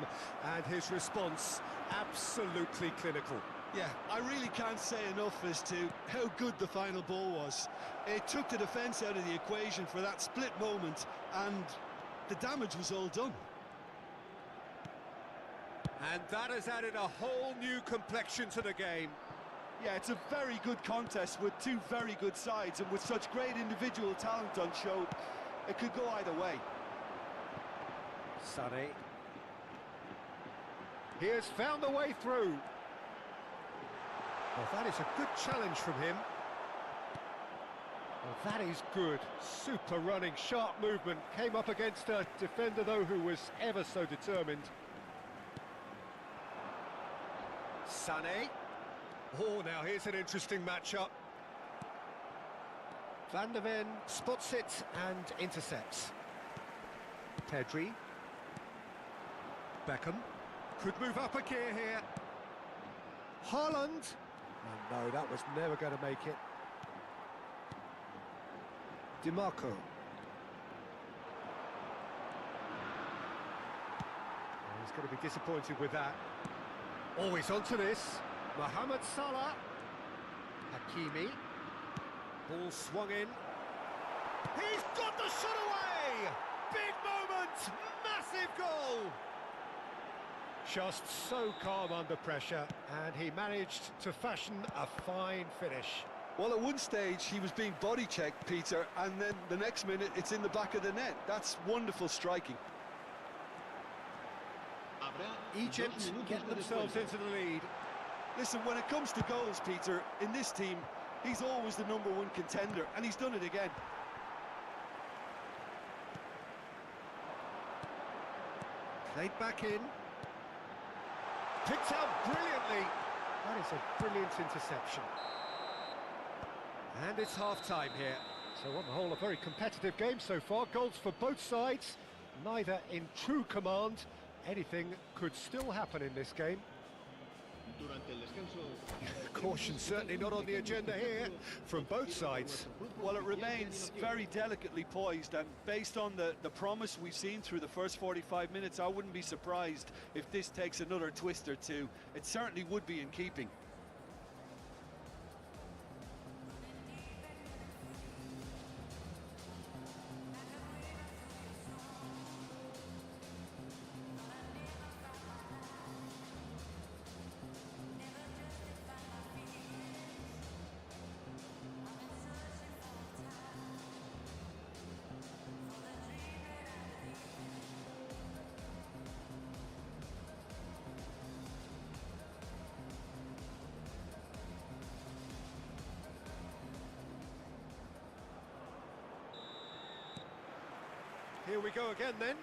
and his response absolutely clinical. Yeah, I really can't say enough as to how good the final ball was. It took the defence out of the equation for that split moment, and the damage was all done. And that has added a whole new complexion to the game. Yeah, it's a very good contest with two very good sides, and with such great individual talent on show, it could go either way. Sané. He has found a way through. Well, that is a good challenge from him. Well, that is good. Super running, sharp movement. Came up against a defender, though, who was ever so determined. Sané. Oh, now here's an interesting matchup. Van der Ven spots it and intercepts. Pedri. Beckham. Could move up a gear here. Haaland. Oh, no, that was never going to make it. DiMarco. He's going to be disappointed with that. Always onto this. Mohamed Salah. Hakimi. Ball swung in. He's got the shot away! Big moment! Massive goal! Just so calm under pressure, and he managed to fashion a fine finish. Well, at one stage he was being body checked, Peter, and then the next minute it's in the back of the net. That's wonderful striking. Egypt get themselves into the lead. Listen, when it comes to goals, Peter, in this team, he's always the #1 contender, and he's done it again. Played back in. Picked out brilliantly. That is a brilliant interception. And it's half-time here. So on the whole, a very competitive game so far. Goals for both sides, neither in true command. Anything could still happen in this game. Caution certainly not on the agenda here from both sides. Well, it remains very delicately poised, and based on the promise we've seen through the first 45 minutes, I wouldn't be surprised if this takes another twist or two. It certainly would be in keeping. Here we go again then.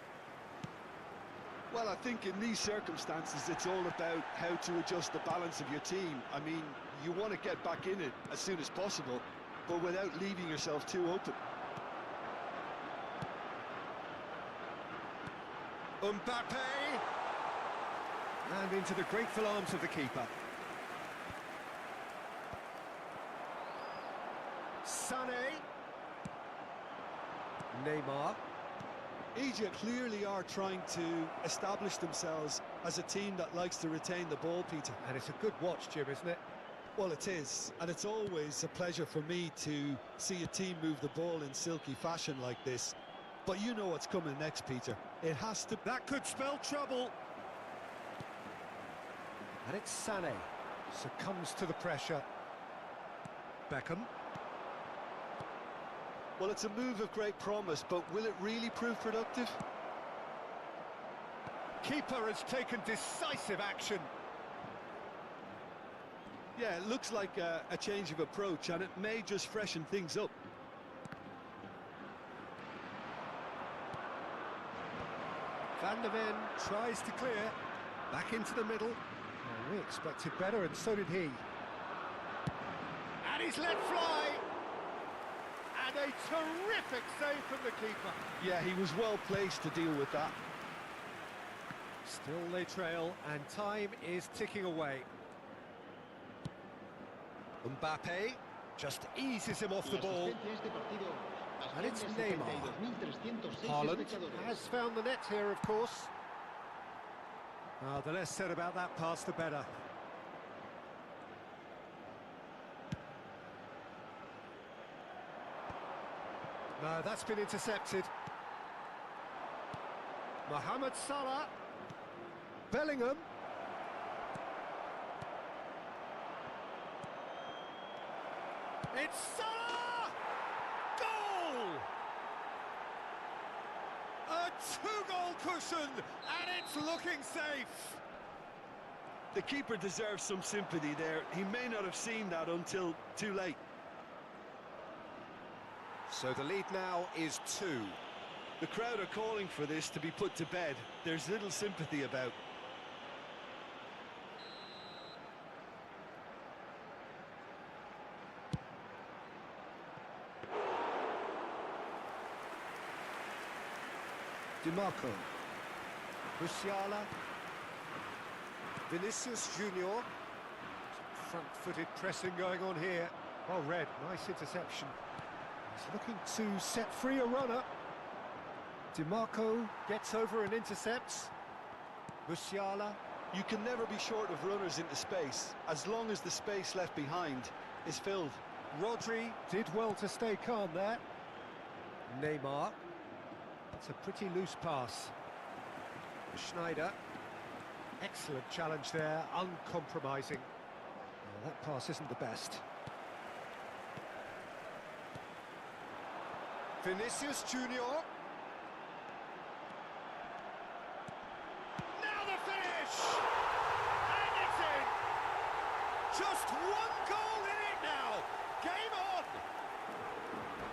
Well, I think in these circumstances, it's all about how to adjust the balance of your team. I mean, you want to get back in it as soon as possible, but without leaving yourself too open. Mbappe! And into the grateful arms of the keeper. Sané. Neymar. Egypt clearly are trying to establish themselves as a team that likes to retain the ball, Peter. And it's a good watch, Jim, isn't it? Well, it is, and it's always a pleasure for me to see a team move the ball in silky fashion like this. But you know what's coming next, Peter. It has to... That could spell trouble. And it's Sané. Succumbs to the pressure. Beckham. Well, it's a move of great promise, but will it really prove productive? Keeper has taken decisive action. Yeah, it looks like a change of approach, and it may just freshen things up. Van der Ven tries to clear. Back into the middle. Well, we expected better, and so did he. And he's let fly! And a terrific save from the keeper. Yeah, he was well placed to deal with that. Still they trail, and time is ticking away. Mbappe just eases him off the ball. And it's Neymar. Haaland has found the net here, of course. The less said about that pass, the better. No, that's been intercepted. Mohamed Salah. Bellingham. It's Salah! Goal! A two-goal cushion, and it's looking safe. The keeper deserves some sympathy there. He may not have seen that until too late. So the lead now is 2. The crowd are calling for this to be put to bed. There's little sympathy about. DiMarco. Musiala. Vinicius Junior. Front-footed pressing going on here. Well read, nice interception. He's looking to set free a runner. DiMarco gets over and intercepts. Musiala. You can never be short of runners into space, as long as the space left behind is filled. Rodri did well to stay calm there. Neymar. That's a pretty loose pass. Schneider. Excellent challenge there, uncompromising. Well, that pass isn't the best. Vinicius Junior. Now the finish! And it's in! Just one goal in it now! Game on!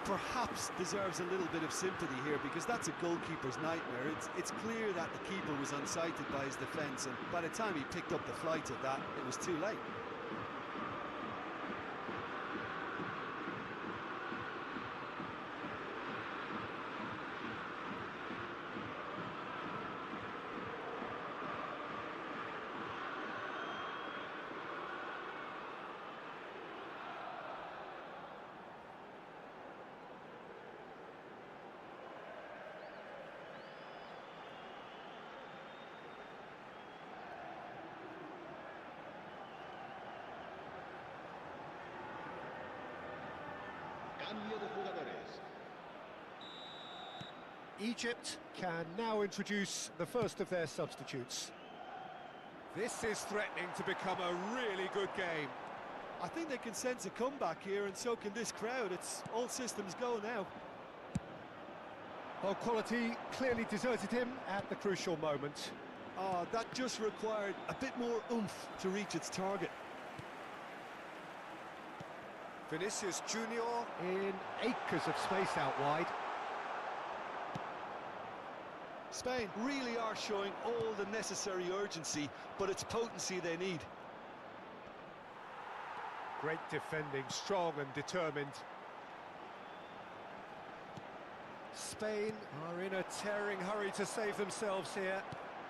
Perhaps deserves a little bit of sympathy here, because that's a goalkeeper's nightmare. It's clear that the keeper was unsighted by his defence, and by the time he picked up the flight of that, it was too late. Cambio de jugadores. Egypt can now introduce the first of their substitutes. This is threatening to become a really good game. I think they can sense a comeback here, and so can this crowd. It's all systems go now. Well, quality clearly deserted him at the crucial moment. Oh, that just required a bit more oomph to reach its target. Vinicius Junior in acres of space out wide. Spain really are showing all the necessary urgency, but it's potency they need. Great defending, strong and determined. Spain are in a tearing hurry to save themselves here.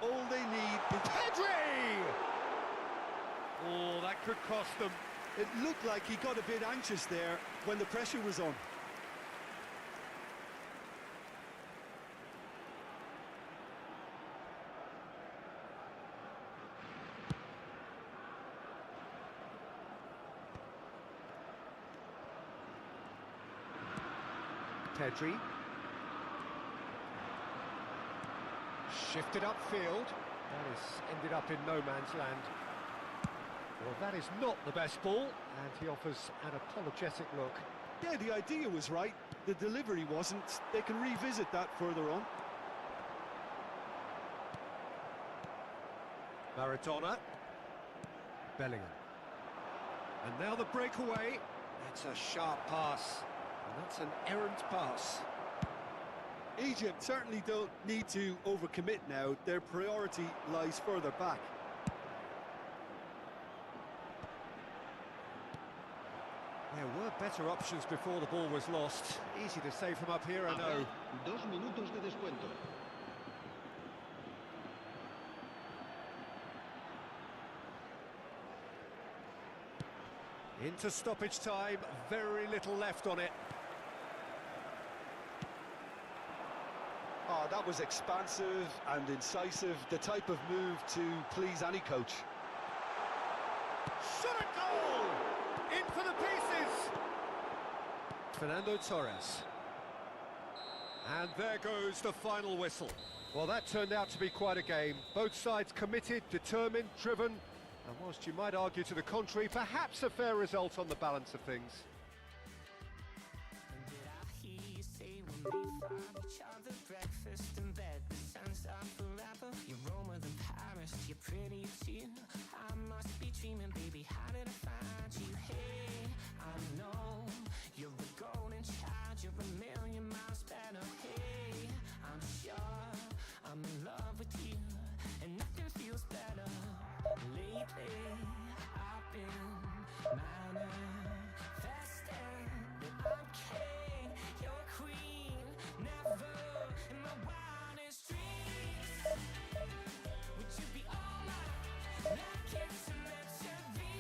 All they need is... Pedri! Oh, that could cost them. It looked like he got a bit anxious there when the pressure was on. Pedri. Shifted upfield. That has ended up in no man's land. Well, that is not the best ball, and he offers an apologetic look. Yeah, the idea was right. The delivery wasn't. They can revisit that further on. Maradona. Bellingham. And now the breakaway. That's a sharp pass. And that's an errant pass. Egypt certainly don't need to overcommit now. Their priority lies further back. There were better options before the ball was lost. Easy to say from up here, I know. 2 minutos de descuento. Into stoppage time, very little left on it. Oh, that was expansive and incisive, the type of move to please any coach. Shot a goal! In for the pieces! Fernando Torres. And there goes the final whistle. Well, that turned out to be quite a game. Both sides committed, determined, driven, and whilst you might argue to the contrary, perhaps a fair result on the balance of things. Breakfast in bed, the sun's up forever. You're warmer than Paris, you're pretty too. I must be dreaming, baby, how did I find you? Hey, I know you're a golden child, you're a million miles better. Hey, I'm sure I'm in love with you, and nothing feels better. Lately, I've been manifesting that I'm king, you're a queen, never in my wildest dreams would you be all mine, not kiss and meant to be.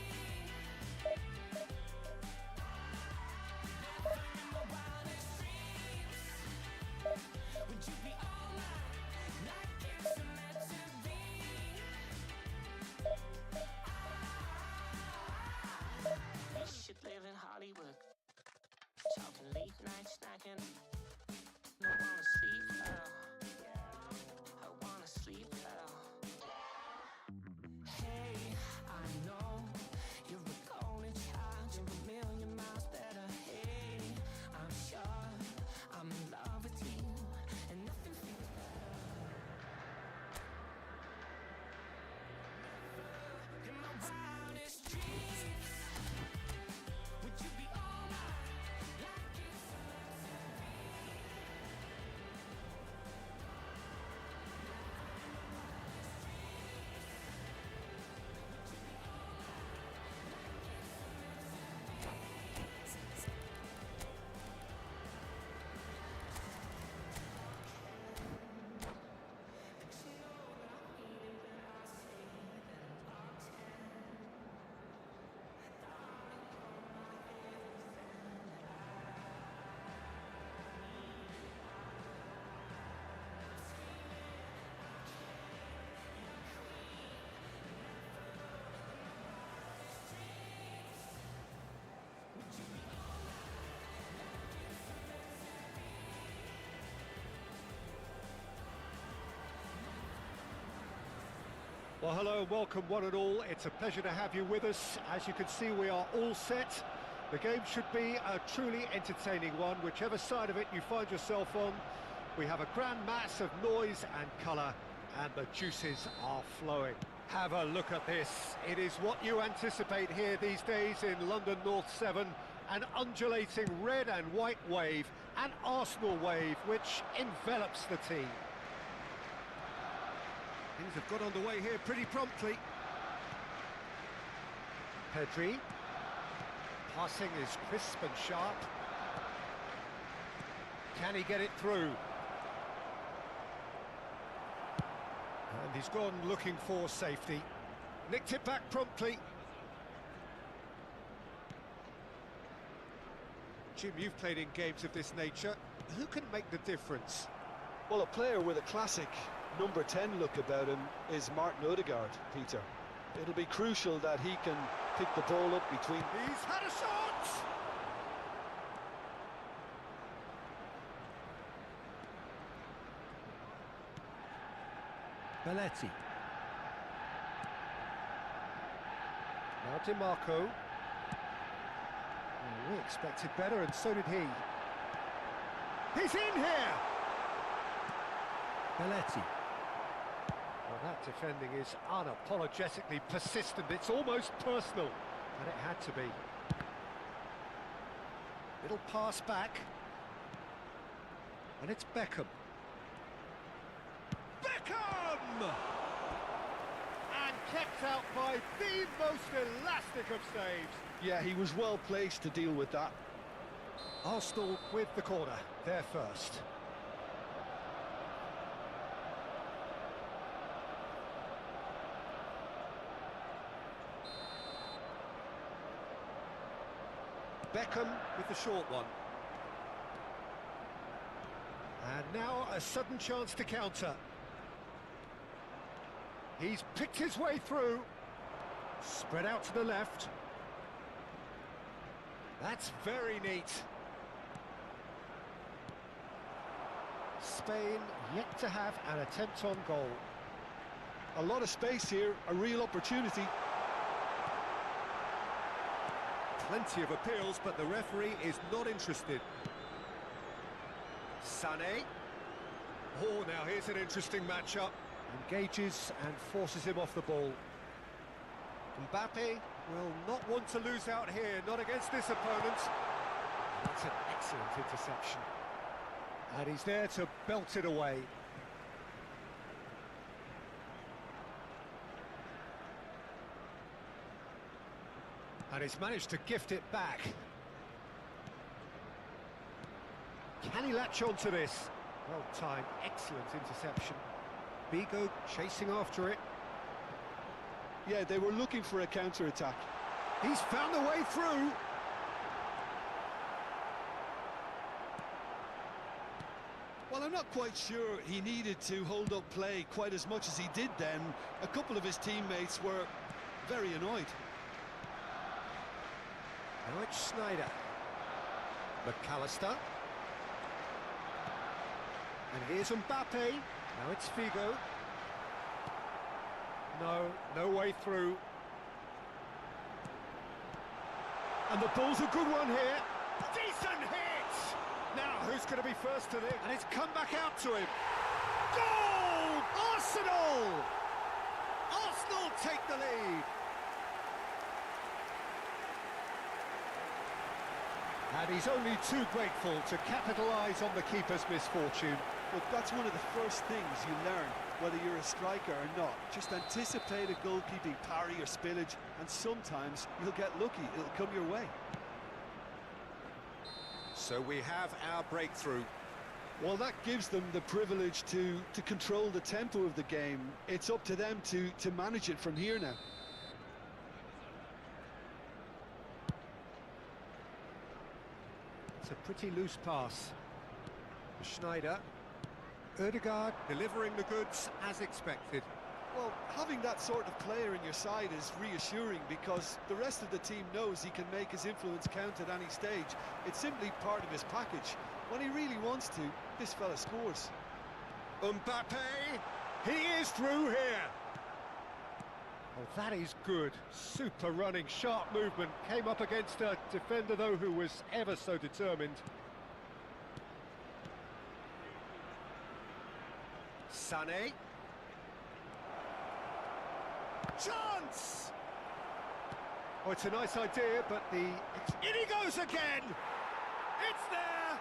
Well, hello and welcome one and all. It's a pleasure to have you with us. As you can see, we are all set. The game should be a truly entertaining one, whichever side of it you find yourself on. We have a grand mass of noise and colour, and the juices are flowing. Have a look at this. It is what you anticipate here these days in London North 7. An undulating red and white wave, an Arsenal wave, which envelops the team. Things have got underway here pretty promptly. Pedri. Passing is crisp and sharp. Can he get it through? And he's gone looking for safety. Nicked it back promptly. Jim, you've played in games of this nature. Who can make the difference? Well, a player with a classic number 10 look about him is Martin Odegaard, Peter. It'll be crucial that he can pick the ball up between... He's had a shot! Belletti. Now DiMarco. We expected better, and so did he. He's in here! Belletti. Well, that defending is unapologetically persistent. It's almost personal, and it had to be. Little pass back. And it's Beckham. Beckham! And kept out by the most elastic of saves. Yeah, he was well placed to deal with that. Arsenal with the corner, they're first. Beckham with the short one. And now a sudden chance to counter. He's picked his way through. Spread out to the left. That's very neat. Spain yet to have an attempt on goal. A lot of space here, a real opportunity. Plenty of appeals, but the referee is not interested. Sané. Oh, now here's an interesting matchup. Engages and forces him off the ball. Mbappe will not want to lose out here, not against this opponent. That's an excellent interception. And he's there to belt it away. And he's managed to gift it back. Can he latch on to this? Well timed, excellent interception. Bigo chasing after it. Yeah, they were looking for a counter-attack. He's found a way through. Well, I'm not quite sure he needed to hold up play quite as much as he did then. A couple of his teammates were very annoyed. Now it's Snyder. McAllister. And here's Mbappe. Now it's Figo. No way through. And the ball's a good one here. Decent hit! Now, who's going to be first to this? And it's come back out to him. Goal! Arsenal! Arsenal take the lead. And he's only too grateful to capitalise on the keeper's misfortune. Look, that's one of the first things you learn, whether you're a striker or not. Just anticipate a goalkeeping parry or spillage, and sometimes you'll get lucky. It'll come your way. So we have our breakthrough. Well, that gives them the privilege to control the tempo of the game. It's up to them to manage it from here now. It's a pretty loose pass. Schneider. Odegaard delivering the goods as expected. Well, having that sort of player in your side is reassuring because the rest of the team knows he can make his influence count at any stage. It's simply part of his package. When he really wants to, this fella scores. Mbappe, he is through here. Oh, that is good. Super running, sharp movement. Came up against a defender, though, who was ever so determined. Sané. Chance! Oh, it's a nice idea, but in he goes again! It's there!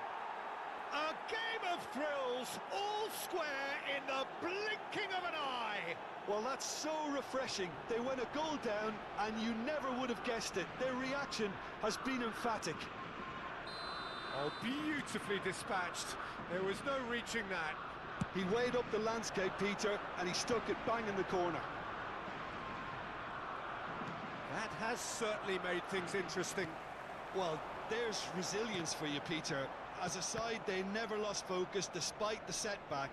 A game of thrills, all square in the blinking of an eye! Well, that's so refreshing. They went a goal down, and you never would have guessed it. Their reaction has been emphatic. Oh, beautifully dispatched. There was no reaching that. He weighed up the landscape, Peter, and he stuck it bang in the corner. That has certainly made things interesting. Well, there's resilience for you, Peter. As a side, they never lost focus despite the setback,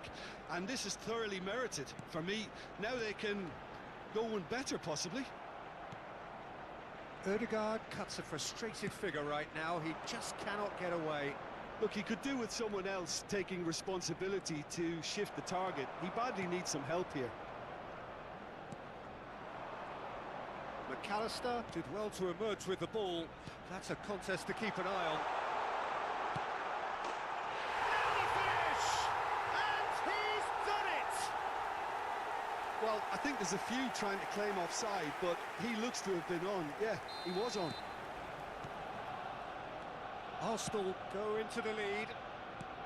and this is thoroughly merited. For me, now they can go one better, possibly. Ødegaard cuts a frustrated figure right now. He just cannot get away. Look, he could do with someone else taking responsibility to shift the target. He badly needs some help here. McAllister did well to emerge with the ball. That's a contest to keep an eye on. Now the finish! And he's done it! Well, I think there's a few trying to claim offside, but he looks to have been on. Yeah, he was on. Arsenal go into the lead.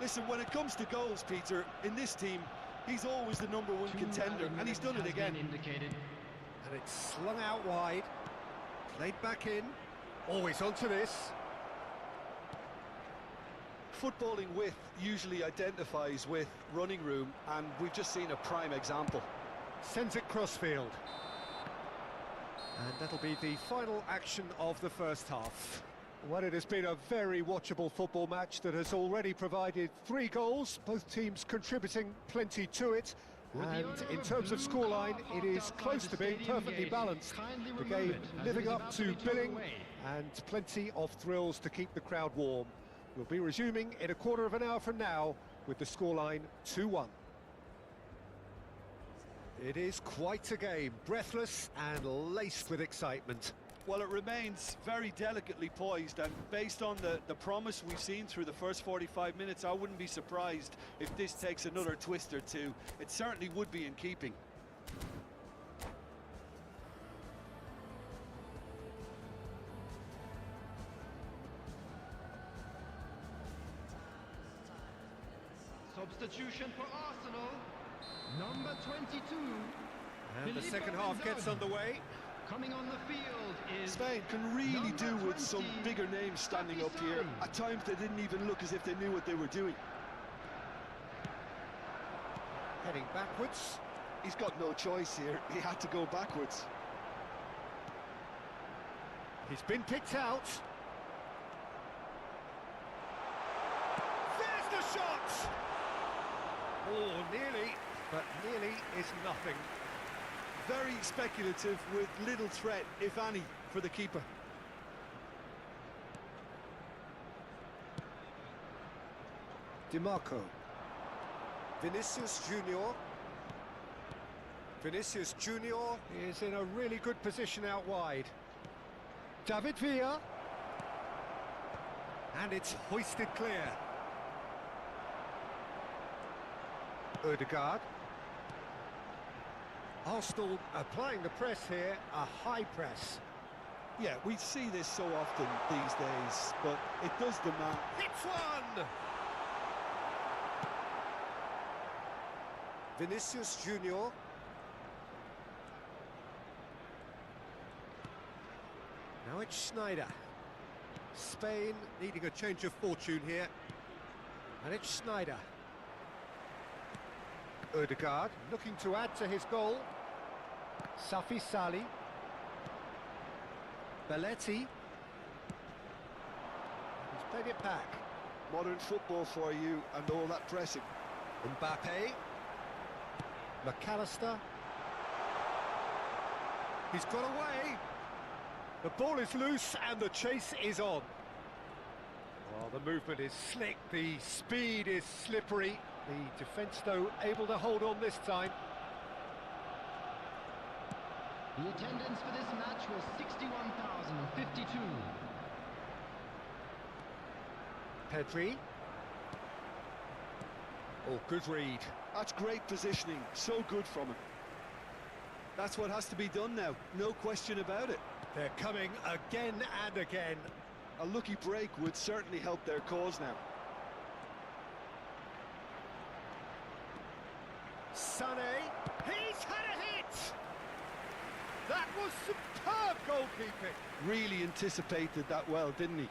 Listen, when it comes to goals, Peter, in this team, he's always the #1 contender, and he's done it again. And it's slung out wide, played back in, always onto this. Footballing width usually identifies with running room, and we've just seen a prime example. Sends it crossfield. And that'll be the final action of the first half. Well, it has been a very watchable football match that has already provided 3 goals, both teams contributing plenty to it. And in terms of scoreline, it is close to being perfectly balanced. The game living up to billing and plenty of thrills to keep the crowd warm. We'll be resuming in a quarter of an hour from now with the scoreline 2-1. It is quite a game, breathless and laced with excitement. Well, it remains very delicately poised, and based on the promise we've seen through the first 45 minutes, I wouldn't be surprised if this takes another twist or two. It certainly would be in keeping. Substitution for Arsenal, number 22. And the second half gets underway. Coming on the field is Spain can really do with some bigger names standing up here. At times they didn't even look as if they knew what they were doing. Heading backwards. He's got no choice here. He had to go backwards. He's been picked out. There's the shot! Oh, nearly, but nearly is nothing. Very speculative with little threat, if any, for the keeper. DiMarco. Vinicius Junior. Vinicius Junior is in a really good position out wide. David Villa. And it's hoisted clear. Ødegaard. Arsenal applying the press here, a high press. Yeah, we see this so often these days, but it does demand... Hits one! Vinicius Junior. Now it's Schneider. Spain needing a change of fortune here. And it's Schneider. Ødegaard looking to add to his goal. Safi Sali. Belletti. He's played it back. Modern football for you and all that pressing. Mbappe. McAllister. He's got away. The ball is loose and the chase is on. Well, the movement is slick, the speed is slippery. The defence, though, able to hold on this time. The attendance for this match was 61,052. Pedri. Oh, good read. That's great positioning, so good from him. That's what has to be done now, no question about it. They're coming again and again. A lucky break would certainly help their cause now. Sané, he's had a hit! That was superb goalkeeping. Really anticipated that well, didn't he?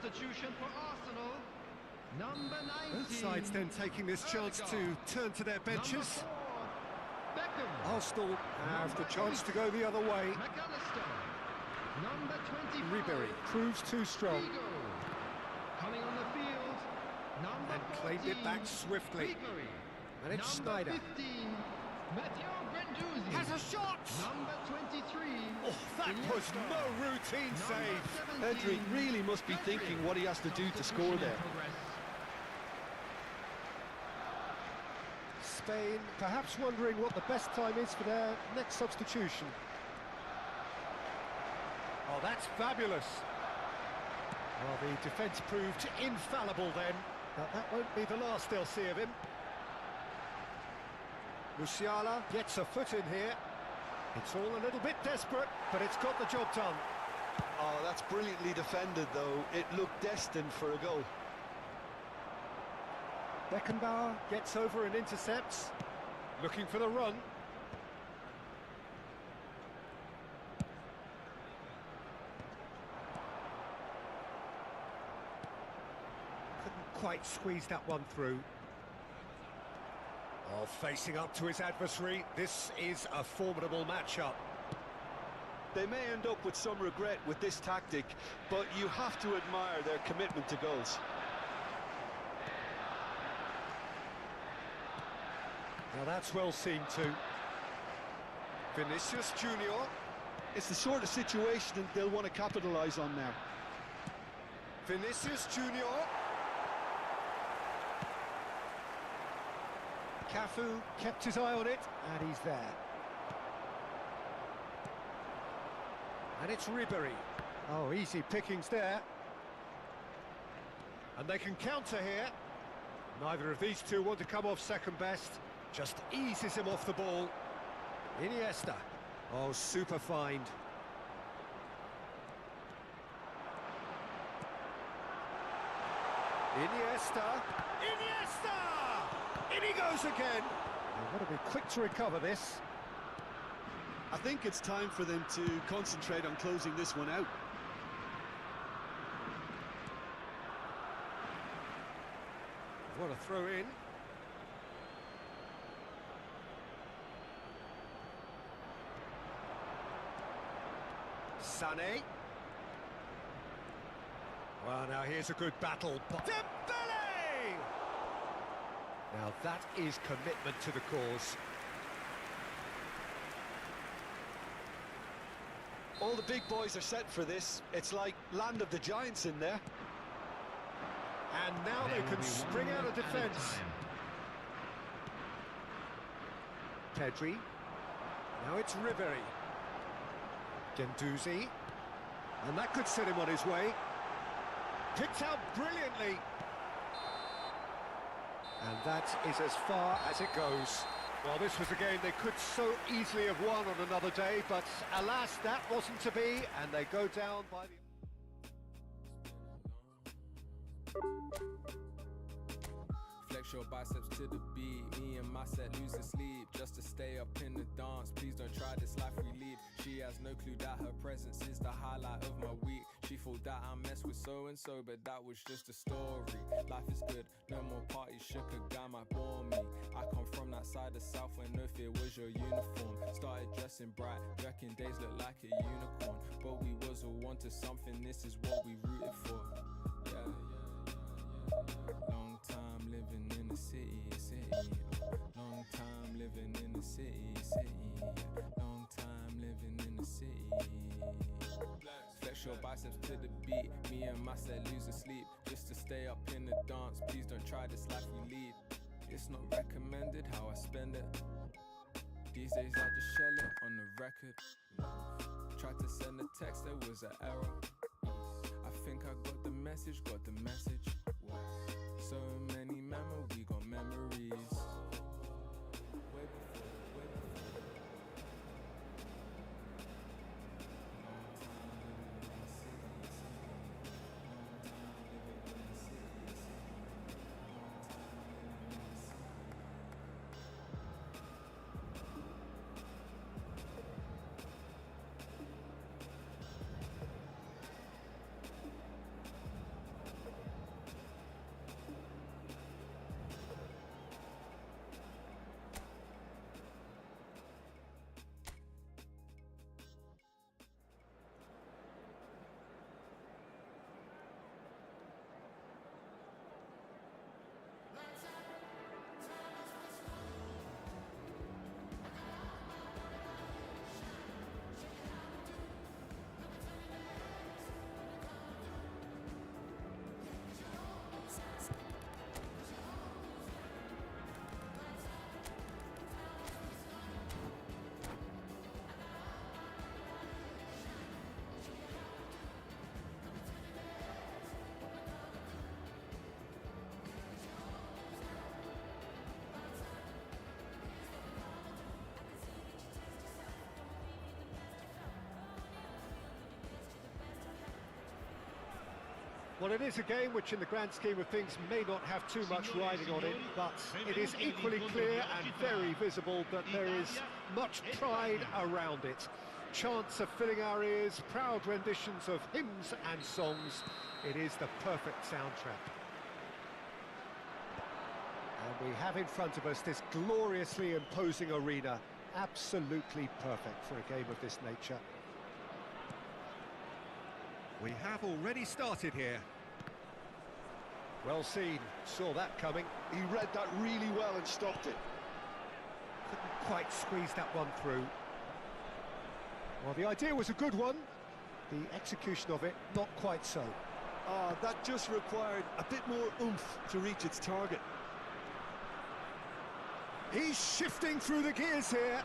Substitution for Arsenal, number 19. Both sides then taking this chance to turn to their benches. Beckham. Arsenal have the chance to go the other way. McAllister, number 25. Ribery proves too strong. Figo. Coming on the field, number And 14. claimed it back swiftly. Ribery. And it's Number Snyder. 15, Matteo Guendouzi. Has a shot! Number 23. Oh, that was no routine save. Pedri really must be thinking what he has to do to score there. Spain perhaps wondering what the best time is for their next substitution. Oh, that's fabulous. Well, the defence proved infallible then, but that won't be the last they'll see of him. Musiala gets a foot in here. It's all a little bit desperate, but it's got the job done. Oh, that's brilliantly defended, though. It looked destined for a goal. Beckenbauer gets over and intercepts. Looking for the run. Couldn't quite squeeze that one through. Oh, facing up to his adversary, this is a formidable matchup. They may end up with some regret with this tactic, but you have to admire their commitment to goals. Now that's well seen too. Vinicius Junior. It's the sort of situation they'll want to capitalise on now. Vinicius Junior. Cafu kept his eye on it, and he's there. And it's Ribery. Oh, easy pickings there. And they can counter here. Neither of these two want to come off second best. Just eases him off the ball. Iniesta. Oh, super find. Iniesta. Iniesta! In he goes again. They've got to be quick to recover this. I think it's time for them to concentrate on closing this one out. What a throw in. Sané. Well, now here's a good battle. Dembele! Now that is commitment to the cause. All the big boys are set for this. It's like land of the giants in there. And now they can spring out of defence. Pedri. Now it's Ribery. Guendouzi. And that could set him on his way. Picked out brilliantly. And that is as far as it goes. Well, this was a game they could so easily have won on another day, but alas, that wasn't to be, and they go down by the... Flex your biceps to the beat. Me and my set losing sleep just to stay up in the dance. Please don't try this life we lead. She has no clue that her presence is the highlight of my week. She thought that I messed with so-and-so, but that was just a story. Life is good, no more parties, shook a guy might bore me. I come from that side of South when no fear was your uniform. Started dressing bright, reckon days look like a unicorn. But we was all on to something, this is what we rooted for. Yeah. Long time living in the city. Long time living in the city. Long time living in the city. Flex your biceps to the beat. Me and my set lose asleep just to stay up in the dance. Please don't try this life we lead. It's not recommended how I spend it. These days I just shell it on the record. Tried to send a text, there was an error. I think I got the message. So many memories, we got memories. Well, it is a game which in the grand scheme of things may not have too much riding on it, but it is equally clear and very visible that there is much pride around it. Chants are filling our ears, proud renditions of hymns and songs. It is the perfect soundtrack. And we have in front of us this gloriously imposing arena, absolutely perfect for a game of this nature. We have already started here. Well seen, saw that coming. He read that really well and stopped it. Couldn't quite squeeze that one through. Well, the idea was a good one. The execution of it, not quite so. That just required a bit more oomph to reach its target. He's shifting through the gears here.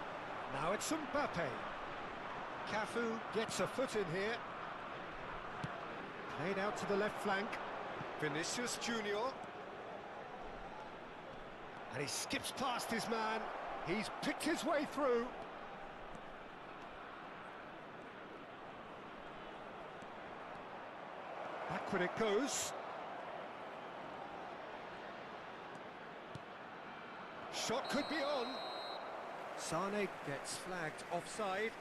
Now it's Mbappe. Cafu gets a foot in here. Played out to the left flank. Vinicius Junior. And he skips past his man. He's picked his way through. Backward it goes. Shot could be on. Sane gets flagged offside.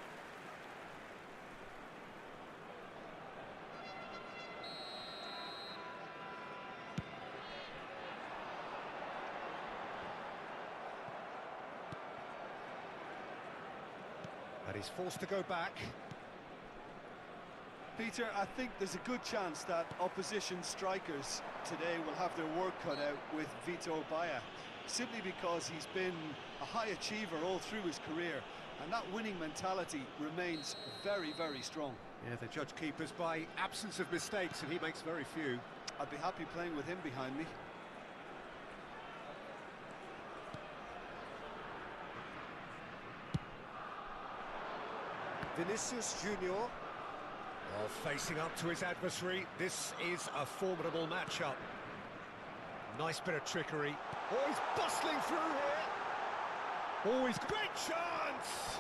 But he's forced to go back. Peter, I think there's a good chance that opposition strikers today will have their work cut out with Vitor Baia, simply because he's been a high achiever all through his career, and that winning mentality remains very, very strong. Yeah, they judge keepers by absence of mistakes, and he makes very few. I'd be happy playing with him behind me. Vinicius Junior. Oh, facing up to his adversary. This is a formidable matchup. Nice bit of trickery. Oh, he's bustling through here. Oh, he's great chance.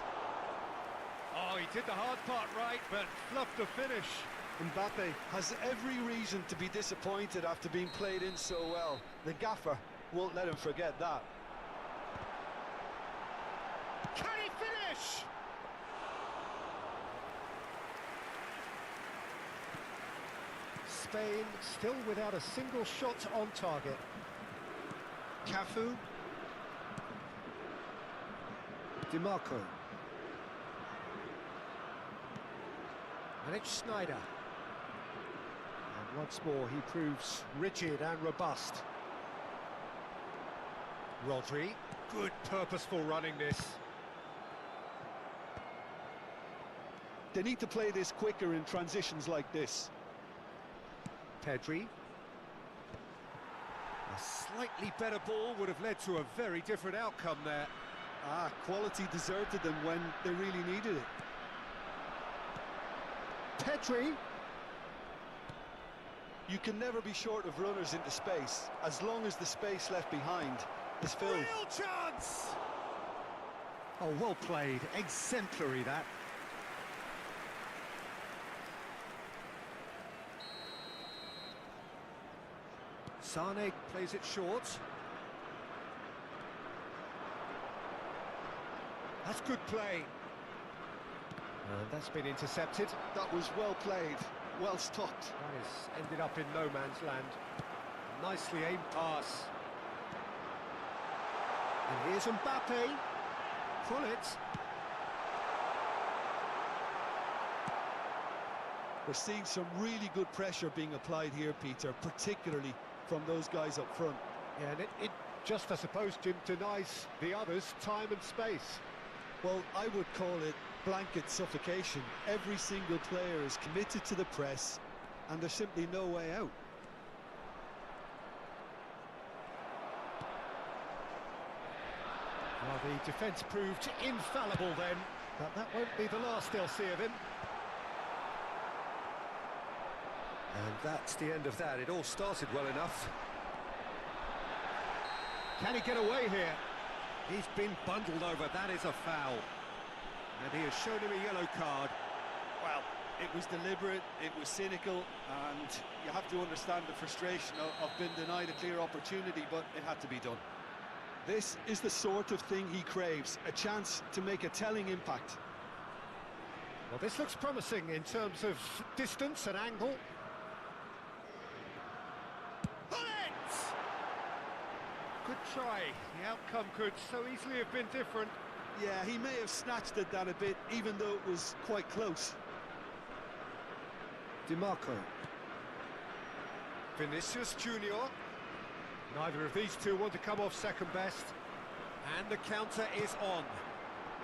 Oh, he did the hard part right, but fluffed the finish. Mbappe has every reason to be disappointed after being played in so well. The gaffer won't let him forget that. Can he finish? Spain still without a single shot on target. Cafu. DiMarco. And it's Sneijder. And once more he proves rigid and robust. Rodri. Good purposeful running this. They need to play this quicker in transitions like this. Pedri. A slightly better ball would have led to a very different outcome there. Quality deserted them when they really needed it. Pedri. You can never be short of runners into space, as long as the space left behind is filled. Real chance! Oh, well played. Exemplary, that. Sane plays it short. That's good play. And that's been intercepted. That was well played, well stopped. That has ended up in no man's land. Nicely aimed pass. And here's Mbappe. Pull it. We're seeing some really good pressure being applied here, Peter, particularly from those guys up front. Yeah, and it just, I suppose, Jim, denies the others time and space. Well, I would call it blanket suffocation. Every single player is committed to the press, and there's simply no way out. Well, the defence proved infallible then, but that won't be the last they'll see of him. And that's the end of that. It all started well enough. Can he get away here? He's been bundled over. That is a foul. And he has shown him a yellow card. Well, it was deliberate, it was cynical, and you have to understand the frustration of being denied a clear opportunity, but it had to be done. This is the sort of thing he craves, a chance to make a telling impact. Well, this looks promising in terms of distance and angle. Good try. The outcome could so easily have been different. Yeah, he may have snatched at that a bit, even though it was quite close. DiMarco. Vinicius Junior. Neither of these two want to come off second best. And the counter is on.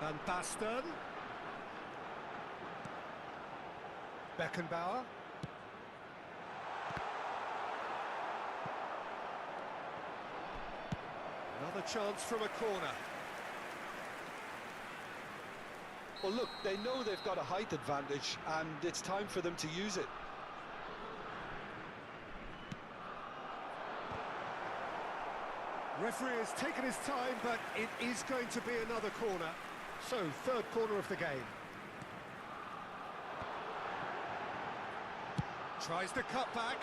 Van Basten. Beckenbauer. Another chance from a corner. Well, look, they know they've got a height advantage, and it's time for them to use it. Referee has taken his time, but it is going to be another corner. So, third corner of the game. Tries the cut back.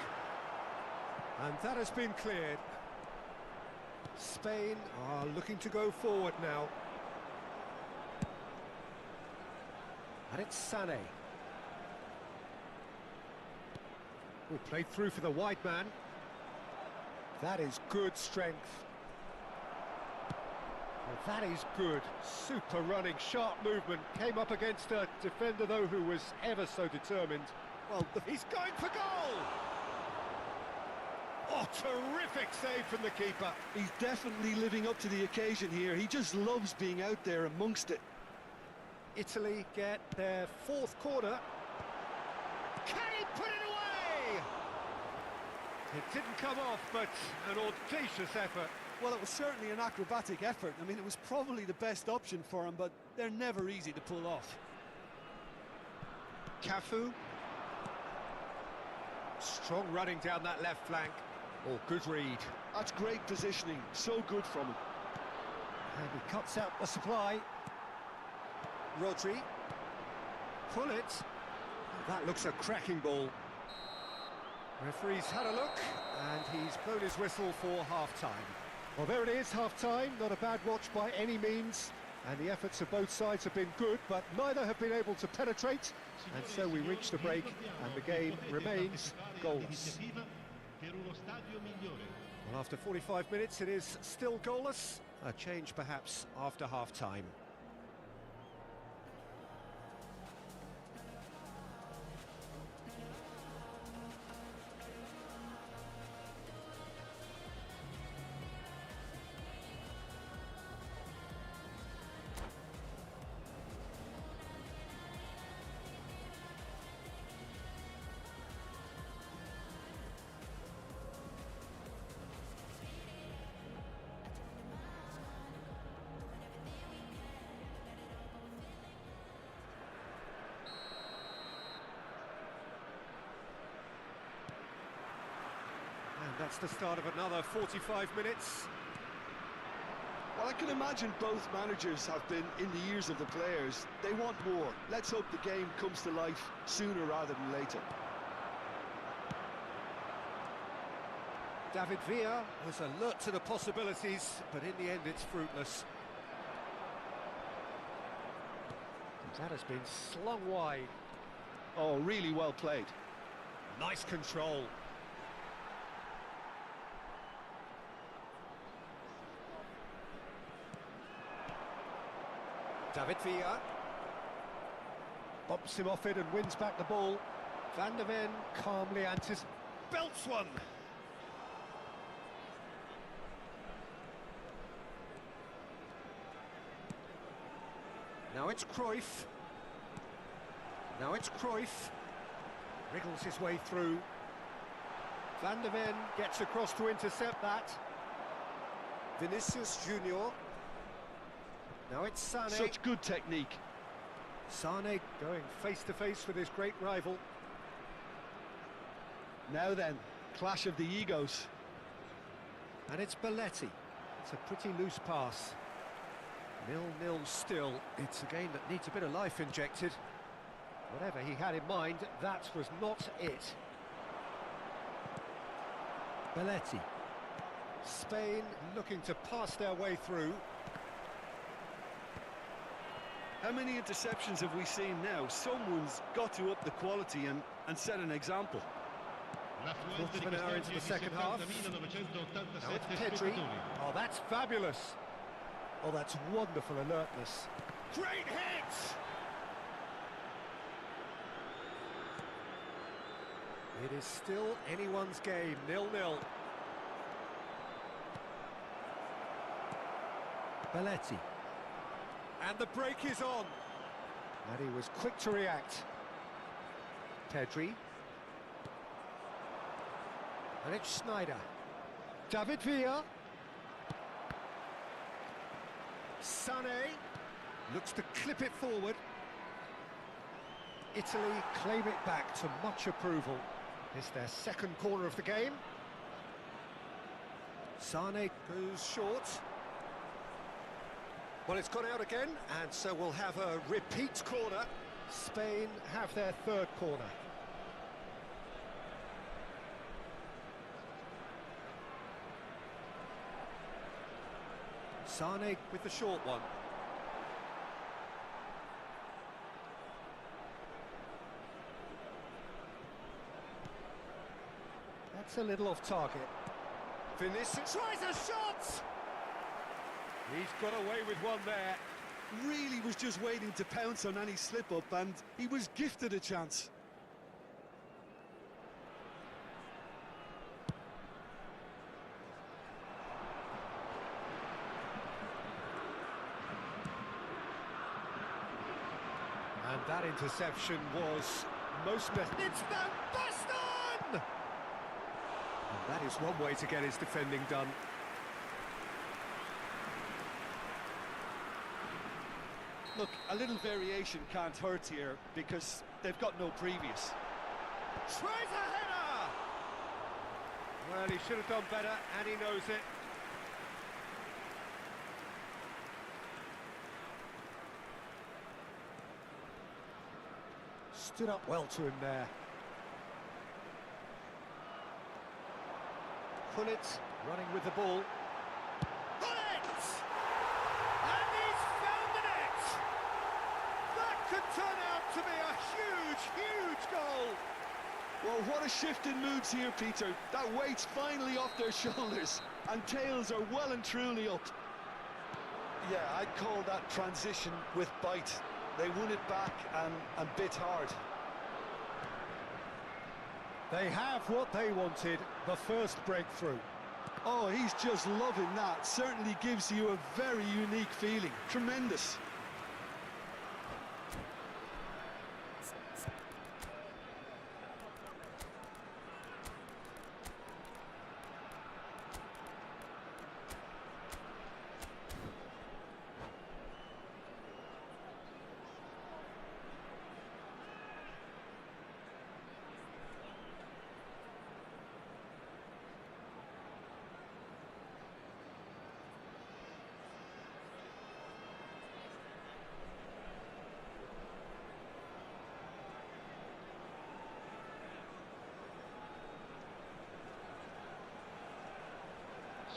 And that has been cleared. Spain are looking to go forward now. And it's Sané. Oh, played through for the wide man. That is good strength. Well, that is good. Super running, sharp movement. Came up against a defender, though, who was ever so determined. Well, he's going for goal! Oh, terrific save from the keeper. He's definitely living up to the occasion here. He just loves being out there amongst it. Italy get their fourth corner. Can he put it away? It didn't come off, but an audacious effort. Well, it was certainly an acrobatic effort. I mean, it was probably the best option for him, but they're never easy to pull off. Cafu. Strong running down that left flank. Oh, good read. That's great positioning. So good from him. And he cuts out the supply. Rodri. Pull it. That looks a cracking ball. Referee's had a look, and he's blown his whistle for half-time. Well, there it is, half-time. Not a bad watch by any means. And the efforts of both sides have been good, but neither have been able to penetrate. And so we reach the break, and the game remains goalless. Well, after 45 minutes, it is still goalless. A change perhaps after half-time. That's the start of another 45 minutes. Well, I can imagine both managers have been in the ears of the players. They want more. Let's hope the game comes to life sooner rather than later. David Villa was alert to the possibilities, but in the end it's fruitless. That has been slung wide. Oh, really well played. Nice control. David Villa bumps him off it and wins back the ball. Van der Ven calmly belts one. Now it's Cruyff. Now it's Cruyff. Wriggles his way through. Van der Ven gets across to intercept that. Vinicius Junior. Now it's Sané. Such good technique. Sané going face-to-face with his great rival. Now then, clash of the egos. And it's Belletti. It's a pretty loose pass. 0-0 still. It's a game that needs a bit of life injected. Whatever he had in mind, that was not it. Belletti. Spain looking to pass their way through. How many interceptions have we seen now? Someone's got to up the quality and set an example. Quarter of an hour into the second half. Now it's Pedri. Oh, that's fabulous. Oh, that's wonderful alertness. Great hit! It is still anyone's game, 0-0. Belletti. And the break is on. And he was quick to react. Pedri. And it's Schneider. David Villa. Sané looks to clip it forward. Italy claim it back to much approval. It's their second corner of the game. Sané goes short. Well, it's gone out again, and so we'll have a repeat corner. Spain have their third corner. Sané with the short one. That's a little off target. Vinicius tries a shot! He's got away with one there. Really was just waiting to pounce on any slip-up, and he was gifted a chance. And that interception was most... It's Van Basten! And that is one way to get his defending done. Look, a little variation can't hurt here because they've got no previous. Tries a header! Well, he should have done better, and he knows it. Stood up well to him there. Gullit running with the ball. Gullit! And he's found an turn out to be a huge, huge goal. Well, what a shift in moods here, Peter. That weight's finally off their shoulders, and tails are well and truly up. Yeah, I'd call that transition with bite. They won it back and bit hard. They have what they wanted, the first breakthrough. Oh, he's just loving that. Certainly gives you a very unique feeling. Tremendous.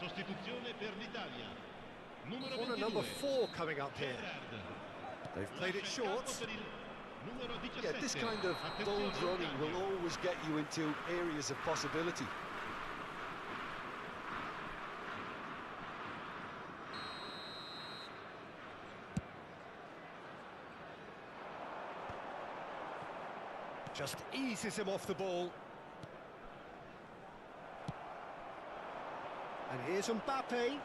Sostituzione per l'Italia. Numero Corner 22. number 4 coming up here. Gerrard. They've played it Lascia il campo short. per il numero 17. Yeah, this kind of bold Attenzione, running will cambio. always get you into areas of possibility. Just eases him off the ball. And here's Mbappe.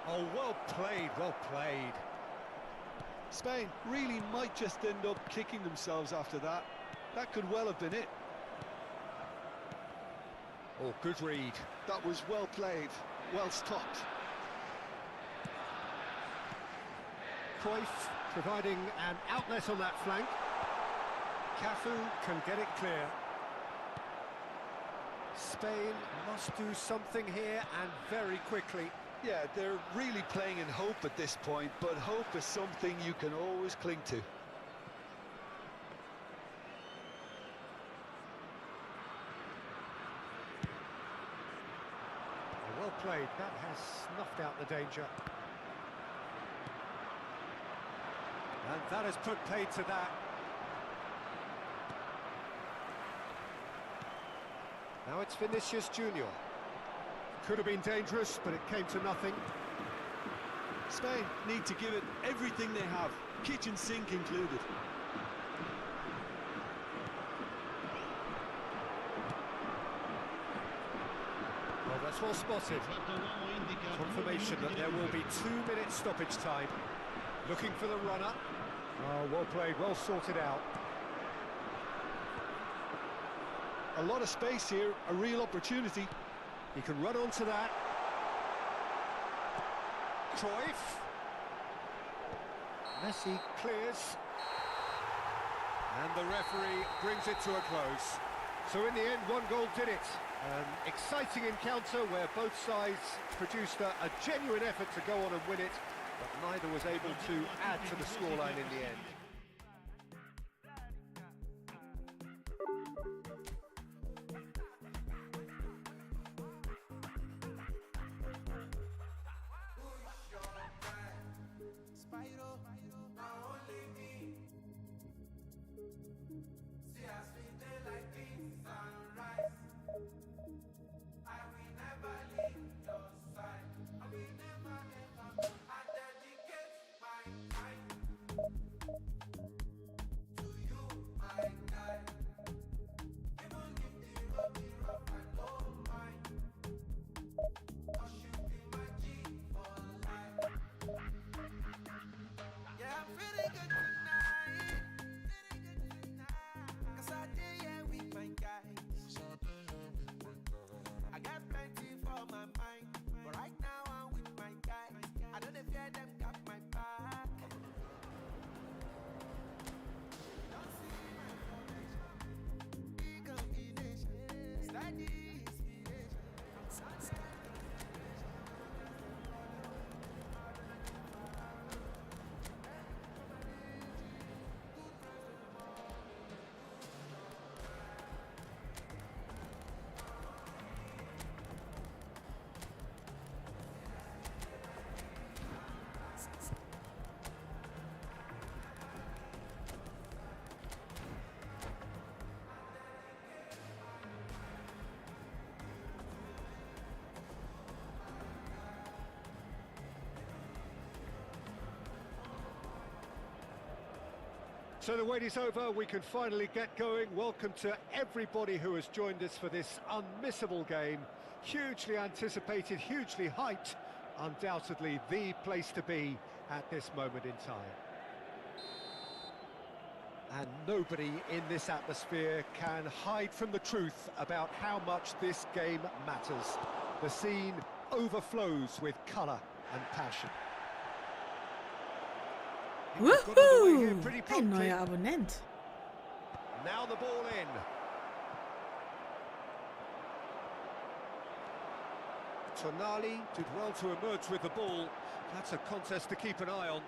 Oh, well played, well played. Spain really might just end up kicking themselves after that. That could well have been it. Oh, good read. That was well played, well stopped. Cruyff providing an outlet on that flank. Cafu can get it clear. Spain must do something here, and very quickly. Yeah, they're really playing in hope at this point, but hope is something you can always cling to. Well played, that has snuffed out the danger. And that has put paid to that. Now it's Vinicius Junior. Could have been dangerous, but it came to nothing. Spain need to give it everything they have, kitchen sink included. Well, that's well spotted. Confirmation that there will be 2 minutes stoppage time. Looking for the runner. Oh, well played, well sorted out. A lot of space here, a real opportunity. He can run onto that. Cruyff. Messi clears. And the referee brings it to a close. So in the end, one goal did it. An exciting encounter where both sides produced a genuine effort to go on and win it, but neither was able to add to the scoreline in the end. So the wait is over, we can finally get going. Welcome to everybody who has joined us for this unmissable game. Hugely anticipated, hugely hyped. Undoubtedly the place to be at this moment in time. And nobody in this atmosphere can hide from the truth about how much this game matters. The scene overflows with colour and passion. Woohoo! Ein neuer Abonnent. Now the ball in. Tonali did well to emerge with the ball. That's a contest to keep an eye on.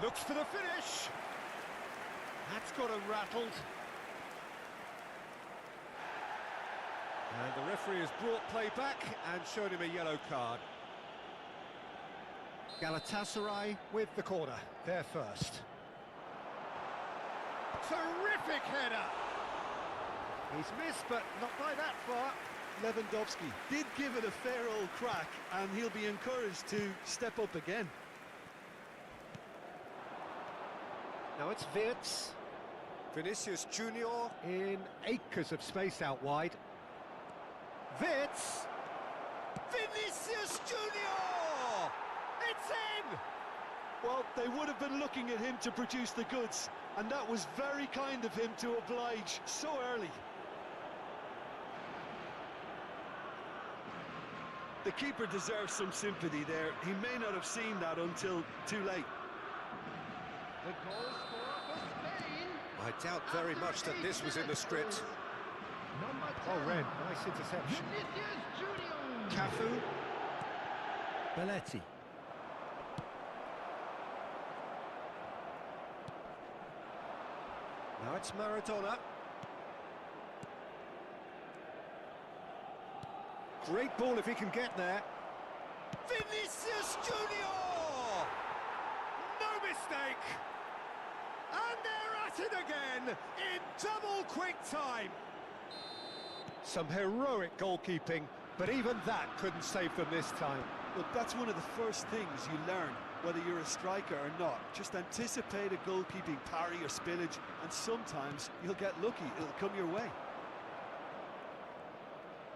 Looks for the finish. That's got him rattled. And the referee has brought play back and shown him a yellow card. Galatasaray with the corner, they're first. Terrific header! He's missed, but not by that far. Lewandowski did give it a fair old crack, and he'll be encouraged to step up again. Now it's Wirtz. Vinicius Junior in acres of space out wide. Wirtz! Vinicius Junior! It's in! Well, they would have been looking at him to produce the goods, and that was very kind of him to oblige so early. The keeper deserves some sympathy there. He may not have seen that until too late. The goal scorer for Spain. I doubt very much that this was in the script. Number 10. Oh, Ren, nice interception. Vinicius Junior. Cafu. Belletti. Now it's Maradona. Great ball if he can get there. Vinicius Junior! No mistake! And they're at it again in double quick time. Some heroic goalkeeping, but even that couldn't save them this time. Look, that's one of the first things you learn, whether you're a striker or not. Just anticipate a goalkeeping parry or spillage, and sometimes you'll get lucky, it'll come your way.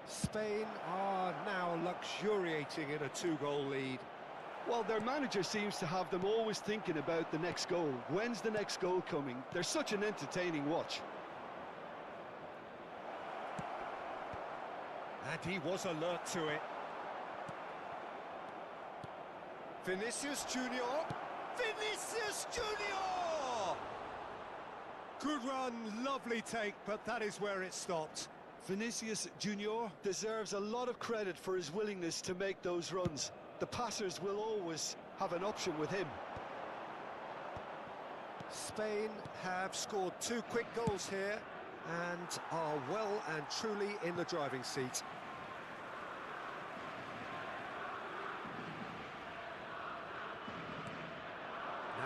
Spain are now luxuriating in a two-goal lead. Well, their manager seems to have them always thinking about the next goal. When's the next goal coming? They're such an entertaining watch. And he was alert to it. Vinicius Junior! Vinicius Junior! Good run, lovely take, but that is where it stopped. Vinicius Junior deserves a lot of credit for his willingness to make those runs. The passers will always have an option with him. Spain have scored 2 quick goals here and are well and truly in the driving seat.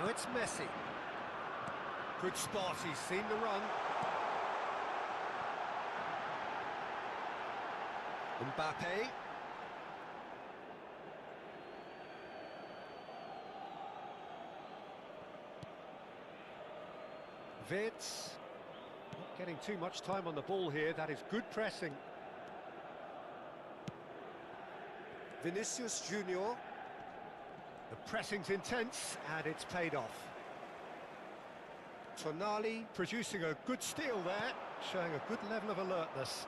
Now it's Messi. Good spot, he's seen the run. Mbappe. Wirtz. Not getting too much time on the ball here, that is good pressing. Vinicius Junior. The pressing's intense and it's paid off. Tonali producing a good steal there, showing a good level of alertness.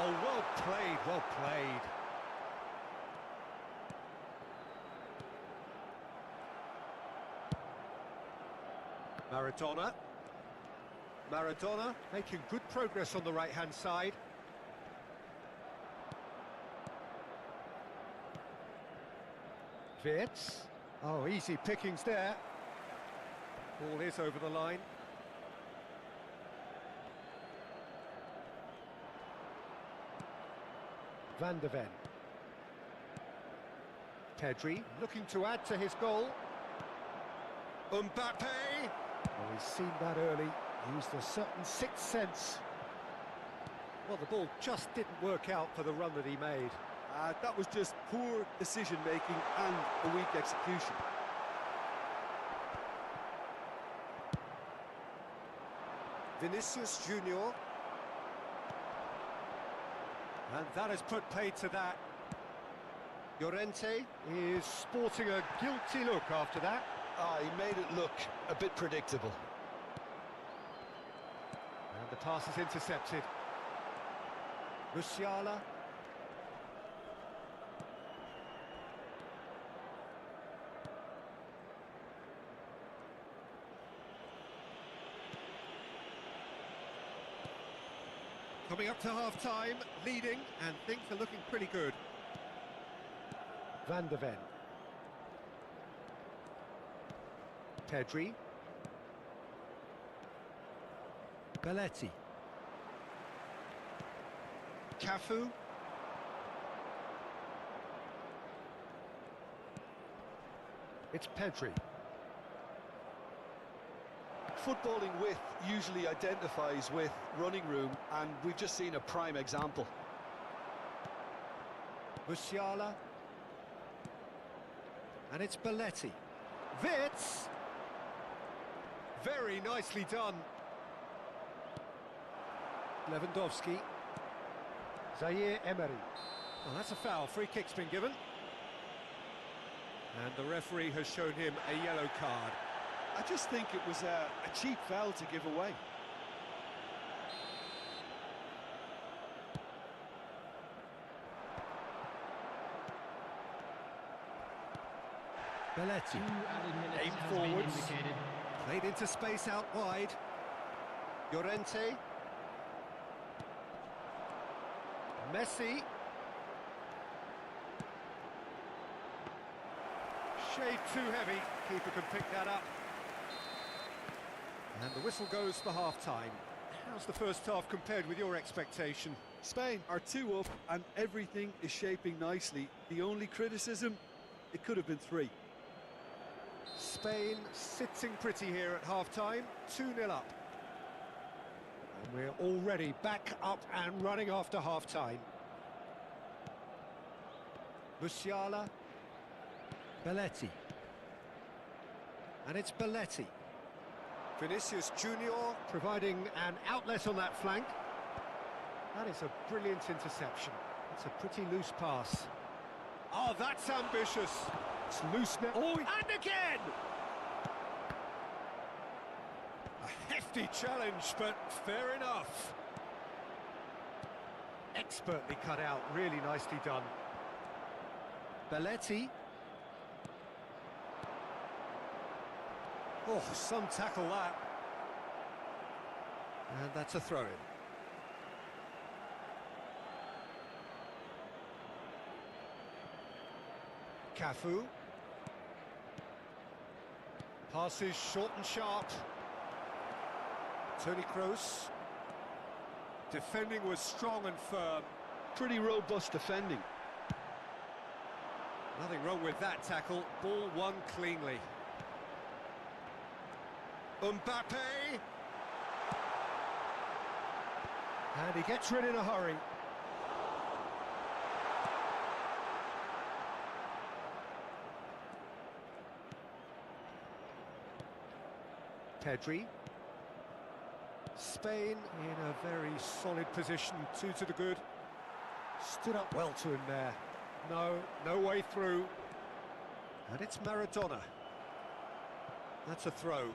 Oh, well played, well played. Maradona. Maradona making good progress on the right-hand side. Wirtz. Oh, easy pickings there. Ball is over the line. Van de Ven. Pedri looking to add to his goal. Mbappe! Oh, he's seen that early, used a certain sixth sense. Well, the ball just didn't work out for the run that he made. That was just poor decision-making and a weak execution. Vinicius Junior. And that has put paid to that. Llorente is sporting a guilty look after that. He made it look a bit predictable. And the pass is intercepted. Musiala. Coming up to half-time, leading, and things are looking pretty good. Van de Ven. Pedri. Belletti. Cafu. It's Pedri. Footballing width usually identifies with running room, and we've just seen a prime example. Musiala. And it's Belletti. Wits! Very nicely done. Lewandowski. Zaire Emery. Well, that's a foul. Free kick's been given. And the referee has shown him a yellow card. I just think it was a cheap foul to give away. Belletti. Aim forwards. Played into space out wide. Llorente. Messi. Shade too heavy. Keeper can pick that up. And the whistle goes for half-time. How's the first half compared with your expectation? Spain are 2 up and everything is shaping nicely. The only criticism, it could have been 3. Spain sitting pretty here at half-time, 2-0 up. And we're already back up and running after half-time. Musiala. Belletti. And it's Belletti. Vinicius Junior providing an outlet on that flank. That is a brilliant interception. It's a pretty loose pass. Oh, that's ambitious. It's loose now. Oh, and again! A hefty challenge, but fair enough. Expertly cut out, really nicely done. Belletti. Oh, some tackle that. And that's a throw-in. Cafu. Passes short and sharp. Toni Kroos. Defending was strong and firm. Pretty robust defending. Nothing wrong with that tackle. Ball won cleanly. Mbappe. And he gets rid in a hurry. Pedri. Spain in a very solid position, 2 to the good. Stood up well to him there. No way through. And it's Maradona. That's a throw.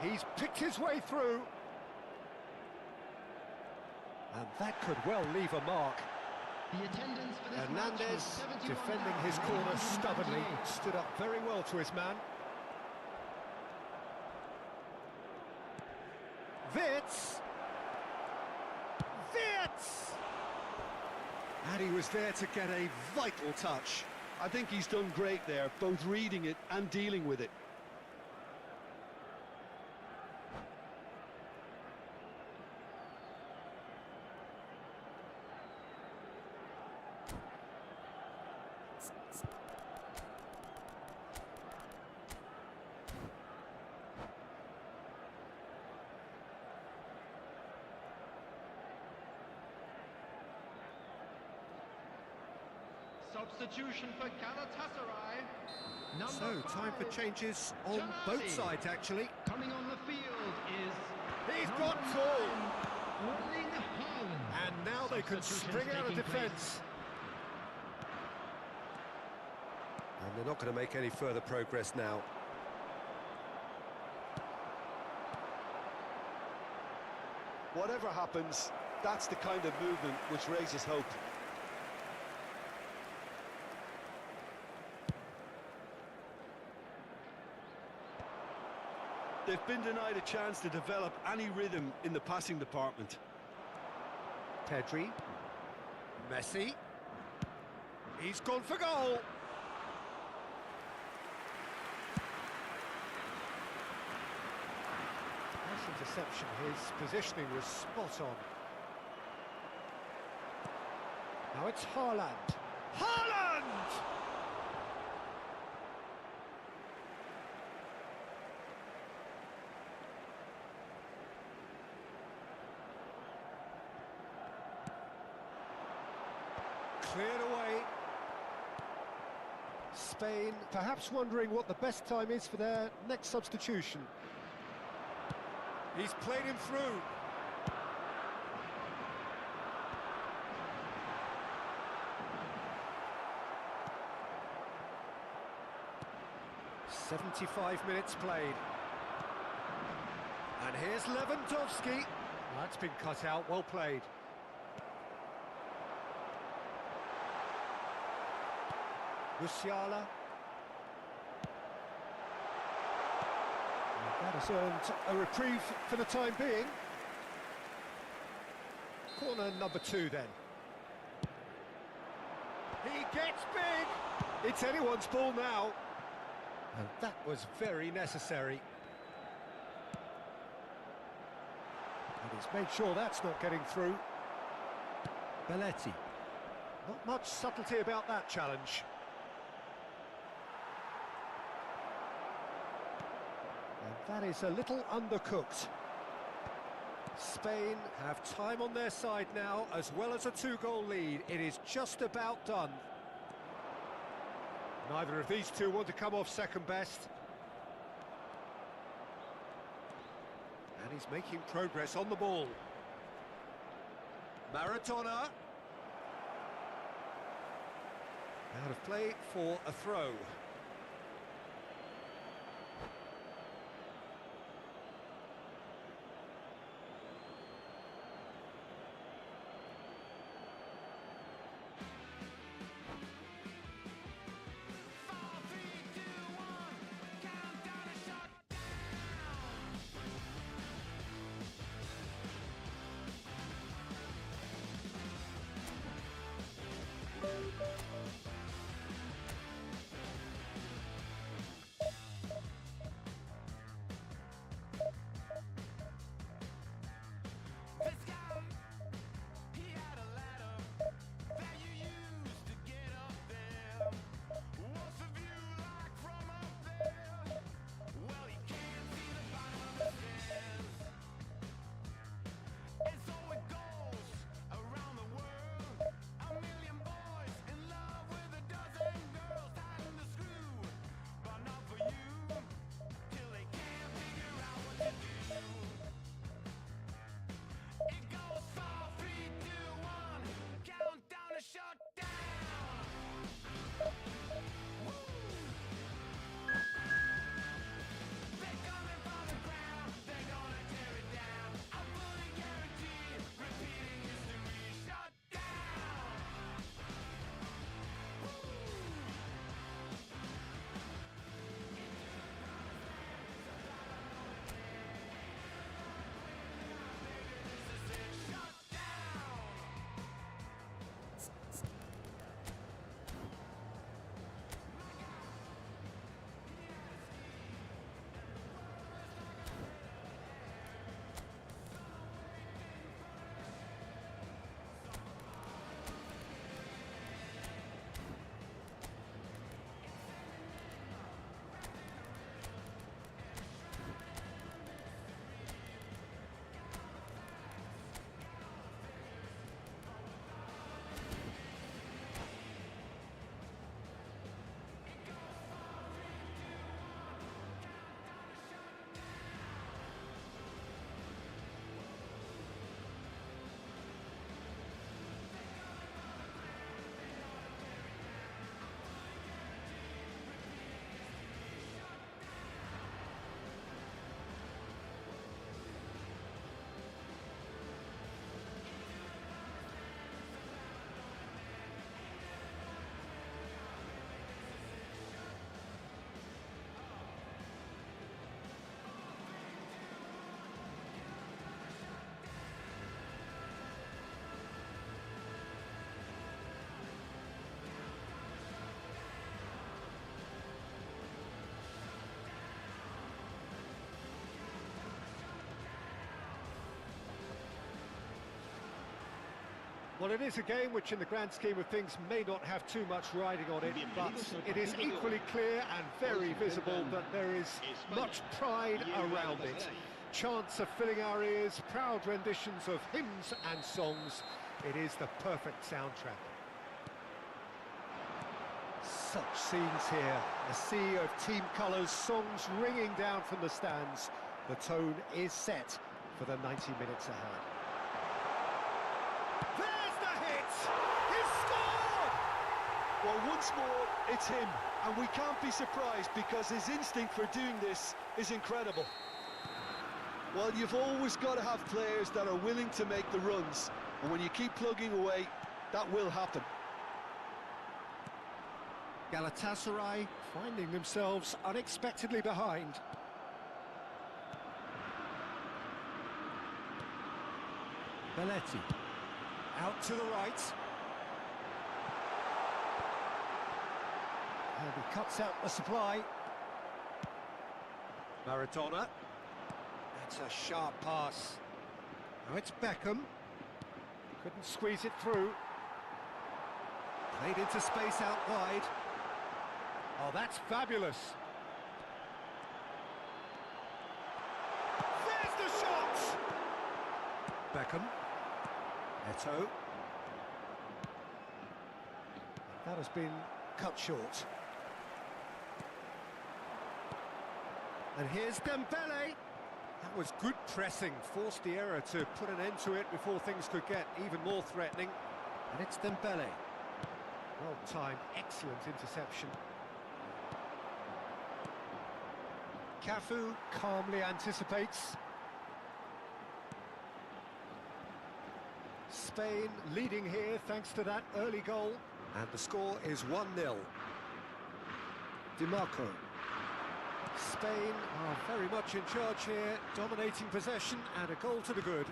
He's picked his way through. And that could well leave a mark. The attendance for this Hernandez, defending his corner stubbornly, stood up very well to his man. Wits! Wits! And he was there to get a vital touch. I think he's done great there, both reading it and dealing with it. Substitution for Galatasaray. So, time for changes on both sides, actually. Coming on the field is... He's got full! Erling Haaland. And now they can spring out of defence. And they're not going to make any further progress now. Whatever happens, that's the kind of movement which raises hope. They've been denied a chance to develop any rhythm in the passing department. Pedri. Messi. He's gone for goal. Nice interception. His positioning was spot on. Now it's Haaland. Haaland! Cleared away. Spain perhaps wondering what the best time is for their next substitution. He's played him through. "75 minutes played. And here's Lewandowski. That's been cut out, well played. Musiala. That has earned a reprieve for the time being. Corner number 2 then. He gets big! It's anyone's ball now. And that was very necessary. And he's made sure that's not getting through. Belletti. Not much subtlety about that challenge. And that is a little undercooked. Spain have time on their side now, as well as a 2-goal lead. It is just about done. Neither of these two want to come off second best. And he's making progress on the ball. Maradona. Out of play for a throw. Well, it is a game which in the grand scheme of things may not have too much riding on it, but it is equally clear and very visible that there is much pride around it. Chants are filling our ears, proud renditions of hymns and songs. It is the perfect soundtrack. Such scenes here, a sea of team colours, songs ringing down from the stands. The tone is set for the 90 minutes ahead. There's the hit! He's scored! Well, once more, it's him, and we can't be surprised because his instinct for doing this is incredible. Well, you've always got to have players that are willing to make the runs, and when you keep plugging away, that will happen. Galatasaray finding themselves unexpectedly behind. Belletti out to the right. And he cuts out the supply. Maradona. That's a sharp pass. Now it's Beckham. Couldn't squeeze it through. Played into space out wide. Oh, that's fabulous. There's the shot! Beckham. Eto'o. That has been cut short. And here's Dembele. That was good pressing, forced the error to put an end to it before things could get even more threatening. And it's Dembele. Well timed, excellent interception. Cafu calmly anticipates. Spain leading here thanks to that early goal. And the score is 1-0. DiMarco. Spain are very much in charge here, dominating possession and a goal to the good.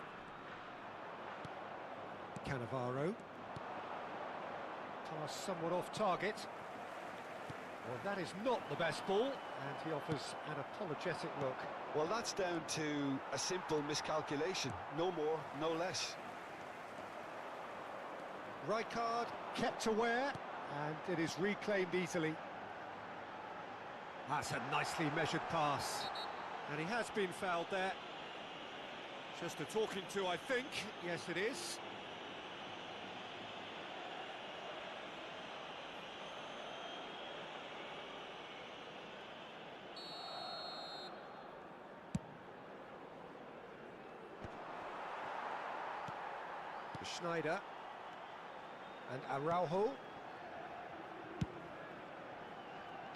Cannavaro. Pass somewhat off target. Well, that is not the best ball, and he offers an apologetic look. Well, that's down to a simple miscalculation. No more, no less. Rijkaard kept aware, and it is reclaimed easily. That's a nicely measured pass. And he has been fouled there. Just a talking to, I think. Yes, it is. Schneider. And Araujo.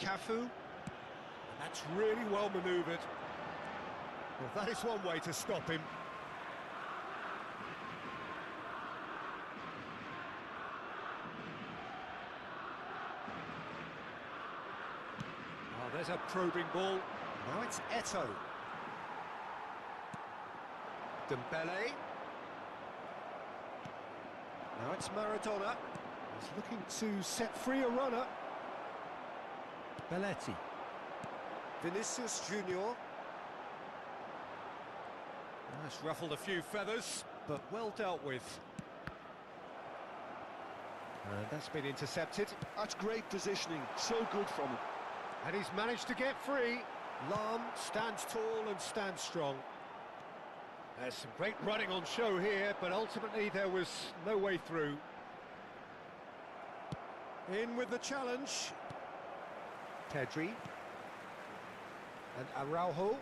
Cafu. And that's really well manoeuvred. Well, that is one way to stop him. Oh, there's a probing ball. Now it's Eto'o. Dembele. Now it's Maradona. He's looking to set free a runner. Belletti. Vinicius Junior. That's ruffled a few feathers, but well dealt with. And that's been intercepted. That's great positioning, so good from him. And he's managed to get free. Lahm stands tall and stands strong. There's some great running on show here, but ultimately there was no way through. In with the challenge. Pedri. And Araujo.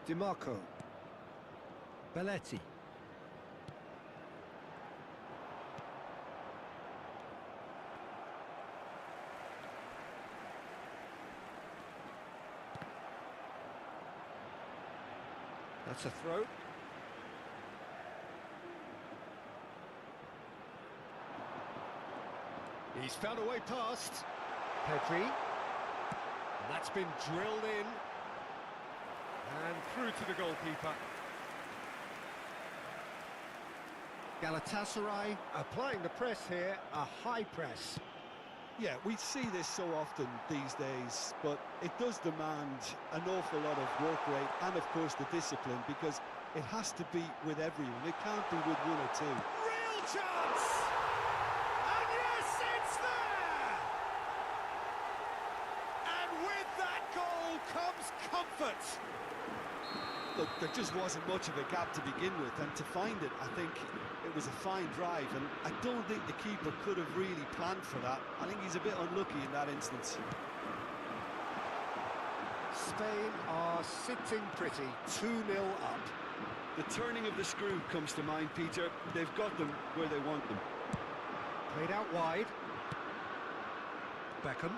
DiMarco. Belletti. That's a throw. He's found a way past. Pedri. And that's been drilled in. And through to the goalkeeper. Galatasaray applying the press here, a high press. Yeah, we see this so often these days, but it does demand an awful lot of work rate and, of course, the discipline, because it has to be with everyone. It can't be with one or two. Real chance! And yes, it's there! And with that goal comes comfort. Look, there just wasn't much of a gap to begin with, and to find it, I think it was a fine drive, and I don't think the keeper could have really planned for that. I think he's a bit unlucky in that instance. Spain are sitting pretty, 2-0 up. The turning of the screw comes to mind, Peter. They've got them where they want them. Played out wide. Beckham.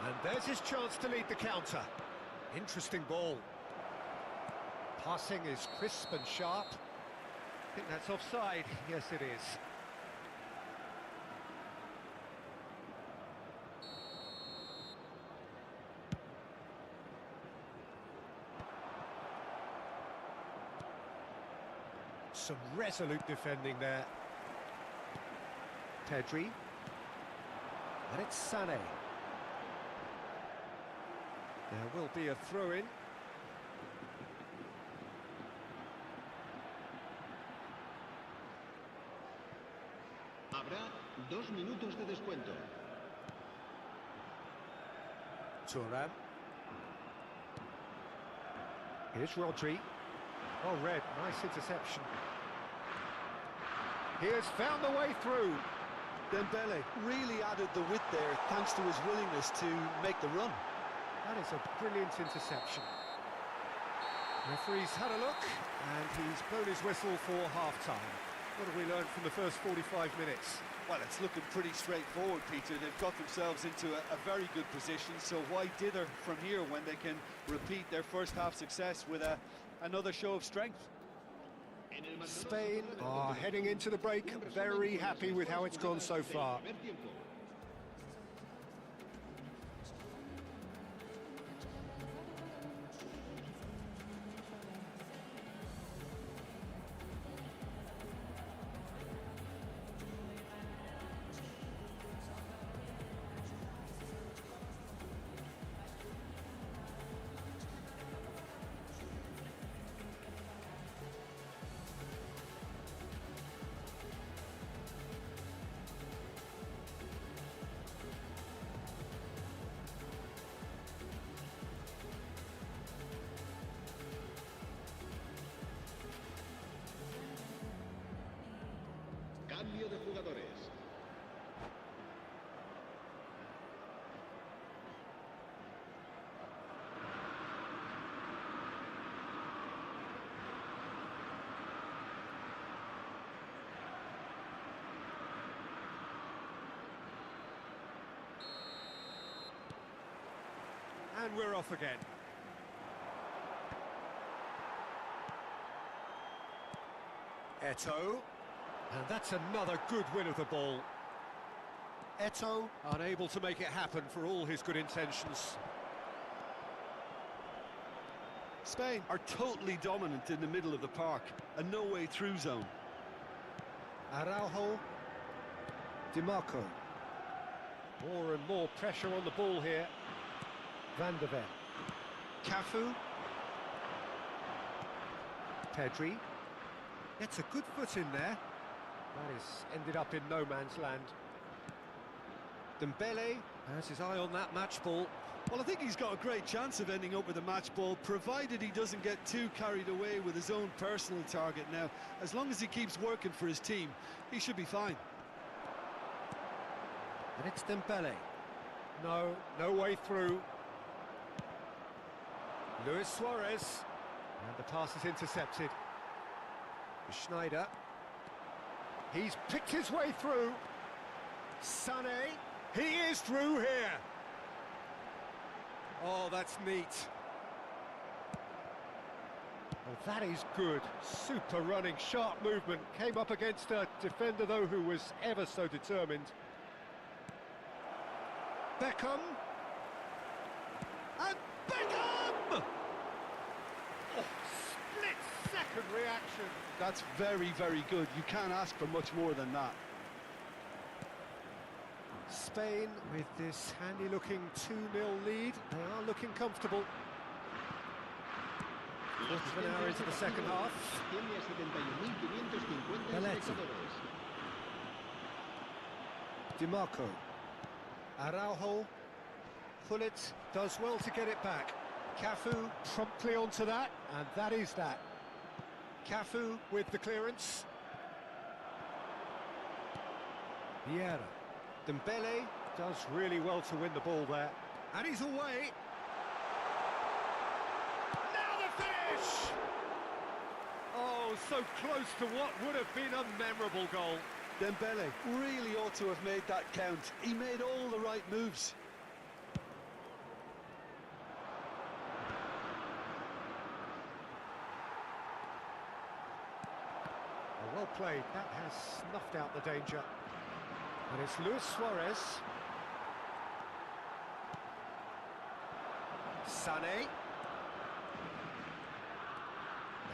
And there's his chance to lead the counter. Interesting ball. Passing is crisp and sharp. I think that's offside. Yes, it is. Some resolute defending there. Pedri. And it's Sané. There will be a throw-in. Habrá 2 minutos de descuento. Thuram. Here's Rodri. Oh, red, nice interception. He has found the way through. Dembele really added the width there thanks to his willingness to make the run. That is a brilliant interception. Referee's had a look, and he's blown his whistle for half-time. What have we learned from the first 45 minutes? Well, it's looking pretty straightforward, Peter. They've got themselves into a very good position, so why dither from here when they can repeat their first half success with another show of strength? Spain are heading into the break, very happy with how it's gone so far. Cambio de jugadores. And we're off again. Eto'o. And that's another good win of the ball. Eto'o unable to make it happen for all his good intentions. Spain are totally dominant in the middle of the park, a no-way-through zone. Araujo. Di Marco. More and more pressure on the ball here. Van der Ven. Cafu. Pedri. Gets a good foot in there. That is ended up in no man's land. Dembele has his eye on that match ball. Well, I think he's got a great chance of ending up with a match ball, provided he doesn't get too carried away with his own personal target now. As long as he keeps working for his team, he should be fine. And it's Dembele. No way through. Luis Suarez. And the pass is intercepted. Schneider. He's picked his way through. Sané. He is through here. Oh, that's neat. Well, that is good. Super running, sharp movement. Came up against a defender, though, who was ever so determined. Beckham. And Beckham! Oh, split-second reaction. That's very, very good. You can't ask for much more than that. Spain Spain, with this handy-looking 2-0 lead, they are looking comfortable. Quarter of an hour into the second half. Belletti. DiMarco. Araujo. Pullet does well to get it back. Cafu promptly onto that, and that is that. Cafu with the clearance. Vieira. Dembele does really well to win the ball there. And he's away. Now the finish! Oh, so close to what would have been a memorable goal. Dembele really ought to have made that count. He made all the right moves. Well played. That has snuffed out the danger. And it's Luis Suarez. Sané.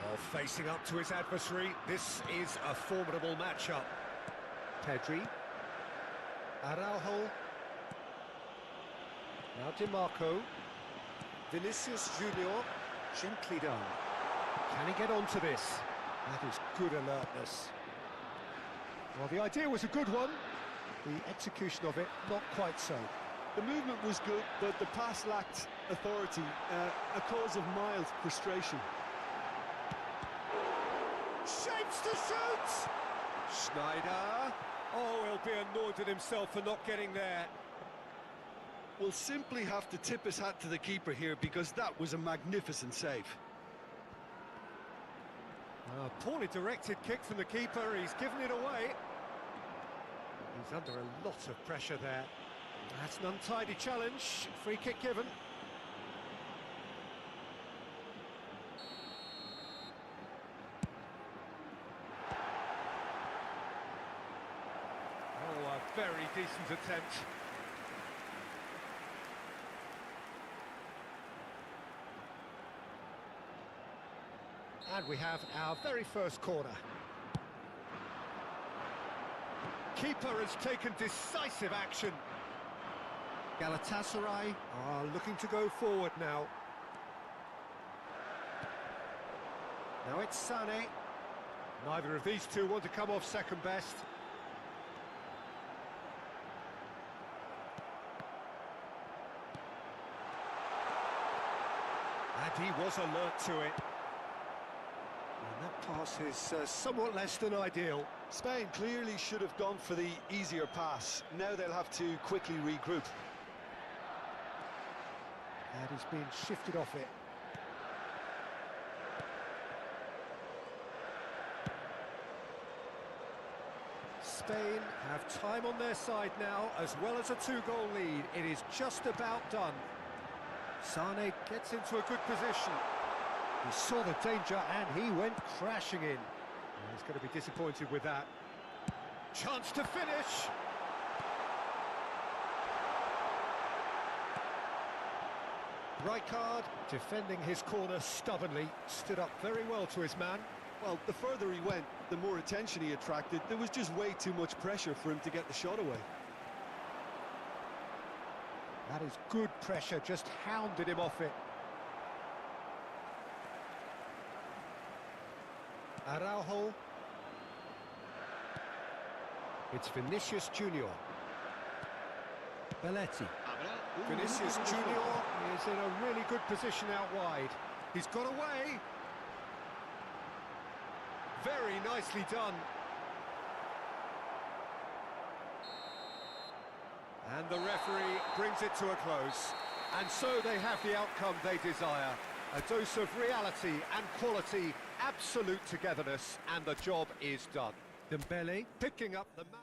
Oh, facing up to his adversary. This is a formidable matchup. Pedri. Araujo. Now DiMarco. Vinicius Junior. Gently done. Can he get onto this? That is good alertness. Well, the idea was a good one. The execution of it, not quite so. The movement was good, but the pass lacked authority, a cause of mild frustration. Shapes to shoot! Schneider. Oh, he'll be annoyed at himself for not getting there. We'll simply have to tip his hat to the keeper here, because that was a magnificent save. A poorly directed kick from the keeper, he's given it away. He's under a lot of pressure there. That's an untidy challenge, free kick given. Oh, a very decent attempt. And we have our very first corner. Keeper has taken decisive action. Galatasaray are looking to go forward now. Now it's Sané. Neither of these two want to come off second best. And he was alert to it. And that pass is somewhat less than ideal. Spain clearly should have gone for the easier pass. Now they'll have to quickly regroup. And he's been shifted off it. Spain have time on their side now, as well as a 2-goal lead. It is just about done. Sané gets into a good position. He saw the danger and he went crashing in. And he's going to be disappointed with that. Chance to finish! Rijkaard, defending his corner stubbornly, stood up very well to his man. Well, the further he went, the more attention he attracted. There was just way too much pressure for him to get the shot away. That is good pressure, just hounded him off it. Araujo. It's Vinicius Junior. Belletti. Vinicius Junior is in a really good position out wide. He's got away. Very nicely done. And the referee brings it to a close. And so they have the outcome they desire. A dose of reality and quality, absolute togetherness, and the job is done. Dembele picking up the match.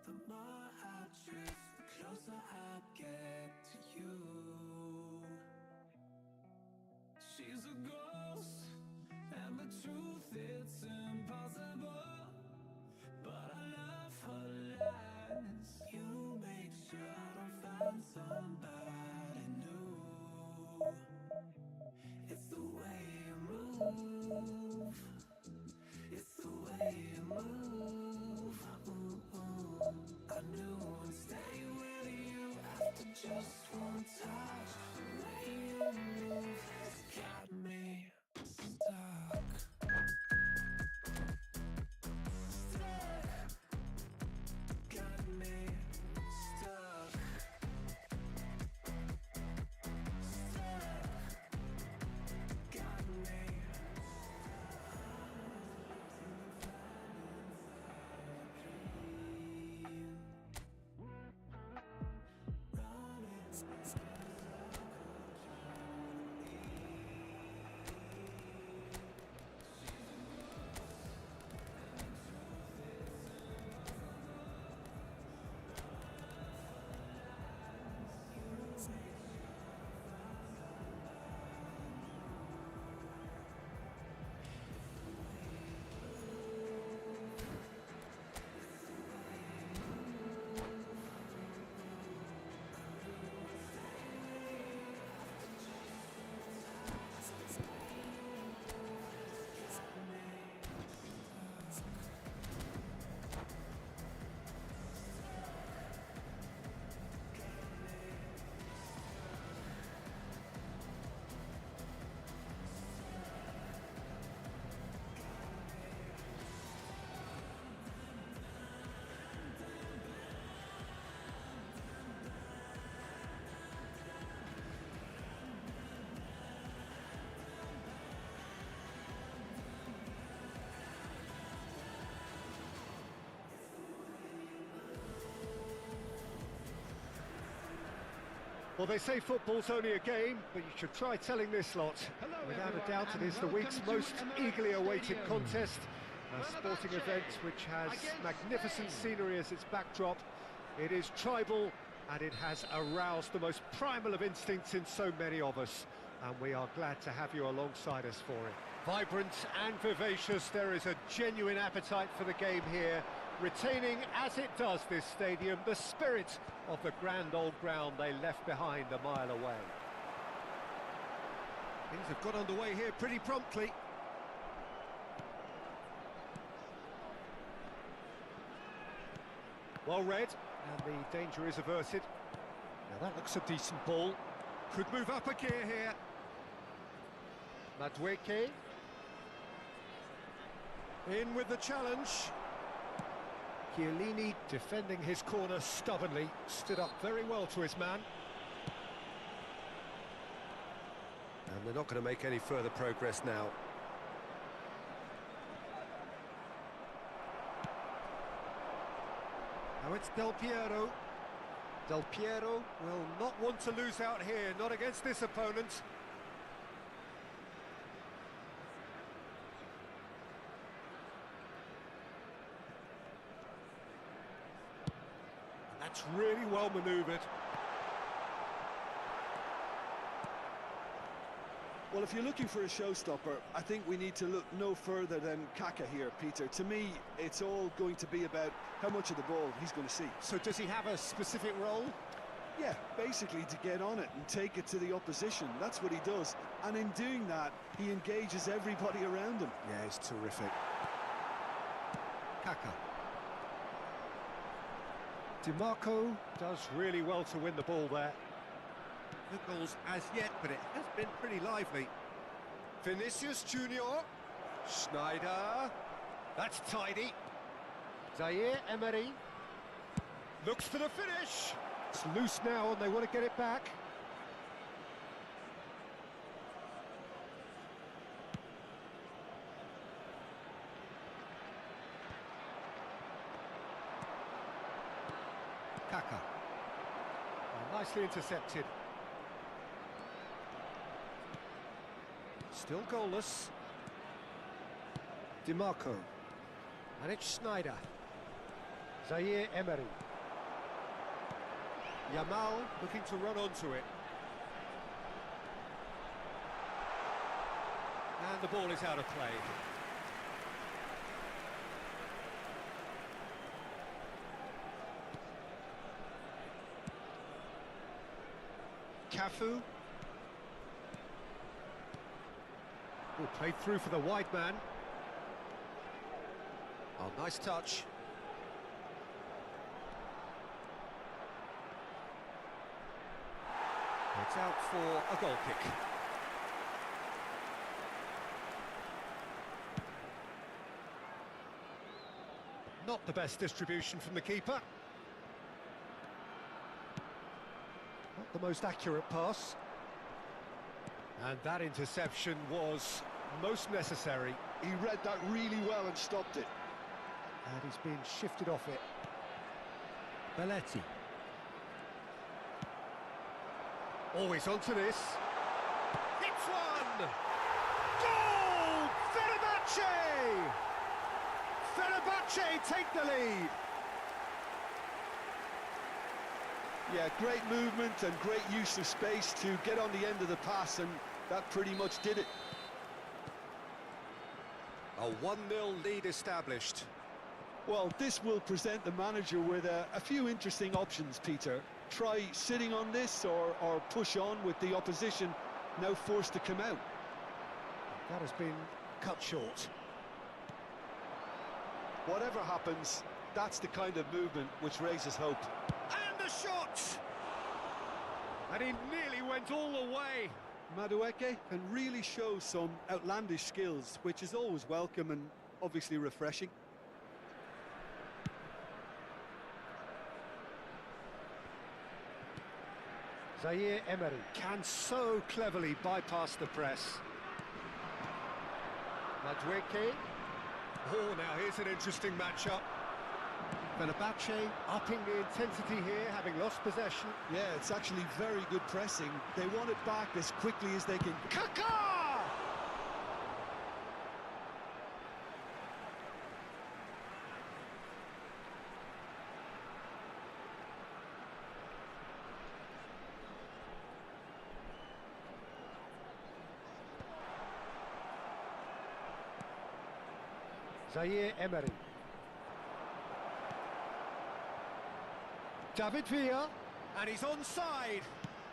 The more I drift, the closer I get to you. She's a ghost, and the truth, it's impossible. But I love her lies. You make sure I find somebody new. It's the way you move. It's the way you move. touch, the way you move has got me stuck. Got me stuck. Got me. Well, they say football's only a game, but you should try telling this lot. Without a doubt, it is the week's most eagerly awaited contest, a sporting event which has magnificent scenery as its backdrop. It is tribal, and it has aroused the most primal of instincts in so many of us, and we are glad to have you alongside us for it. Vibrant and vivacious, there is a genuine appetite for the game here, retaining, as it does this stadium, the spirit of the grand old ground they left behind a mile away. Things have got underway here pretty promptly. Well read, and the danger is averted. Now that looks a decent ball. Could move up a gear here. Madueke. In with the challenge. Chiellini defending his corner stubbornly, stood up very well to his man. And they're not going to make any further progress now. Now it's Del Piero. Del Piero will not want to lose out here, not against this opponent. That's really well manoeuvred. Well, if you're looking for a showstopper, I think we need to look no further than Kaka here, Peter. To me, it's all going to be about how much of the ball he's going to see. So does he have a specific role? Yeah, basically to get on it and take it to the opposition. That's what he does. And in doing that, he engages everybody around him. Yeah, it's terrific. Kaka. DiMarco does really well to win the ball there. No goals as yet, but it has been pretty lively. Vinicius Junior. Schneider. That's tidy. Zaire Emery. Looks for the finish. It's loose now and they want to get it back. Kaka. Oh, nicely intercepted. Still goalless. DiMarco. And it's Schneider. Zaire Emery. Yamal looking to run onto it. And the ball is out of play. Cafu. Oh, played through for the wide man. Oh, nice touch. It's out for a goal kick. Not the best distribution from the keeper. Not the most accurate pass. And that interception was most necessary. He read that really well and stopped it. And he's been shifted off it. Belletti. Always onto this. It's one! Goal! Fenerbahce! Fenerbahce take the lead. Yeah, great movement and great use of space to get on the end of the pass, and that pretty much did it. A 1-0 lead established. Well, this will present the manager with a few interesting options, Peter. Try sitting on this or push on with the opposition now forced to come out. That has been cut short. Whatever happens, that's the kind of movement which raises hope. And the shot! And he nearly went all the way. Madueke can really show some outlandish skills, which is always welcome and obviously refreshing. Zaire Emery can so cleverly bypass the press. Madueke. Oh, now here's an interesting matchup. Fenerbahce upping the intensity here, having lost possession. Yeah, it's actually very good pressing. They want it back as quickly as they can. Kaká! Zaire Emery. David Villa, and he's onside.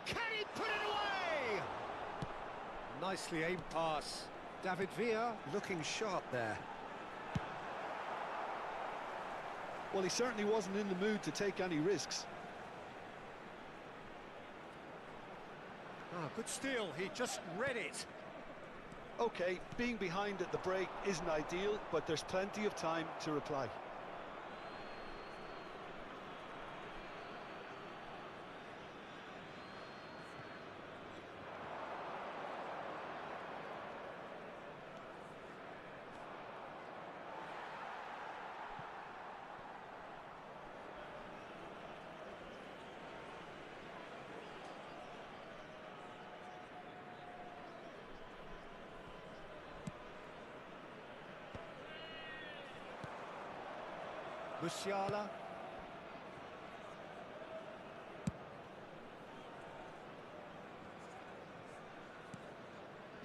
Can he put it away? Nicely aimed pass. David Villa looking sharp there. Well, he certainly wasn't in the mood to take any risks. Ah, good steal. He just read it. Okay, being behind at the break isn't ideal, but there's plenty of time to reply. Musiala.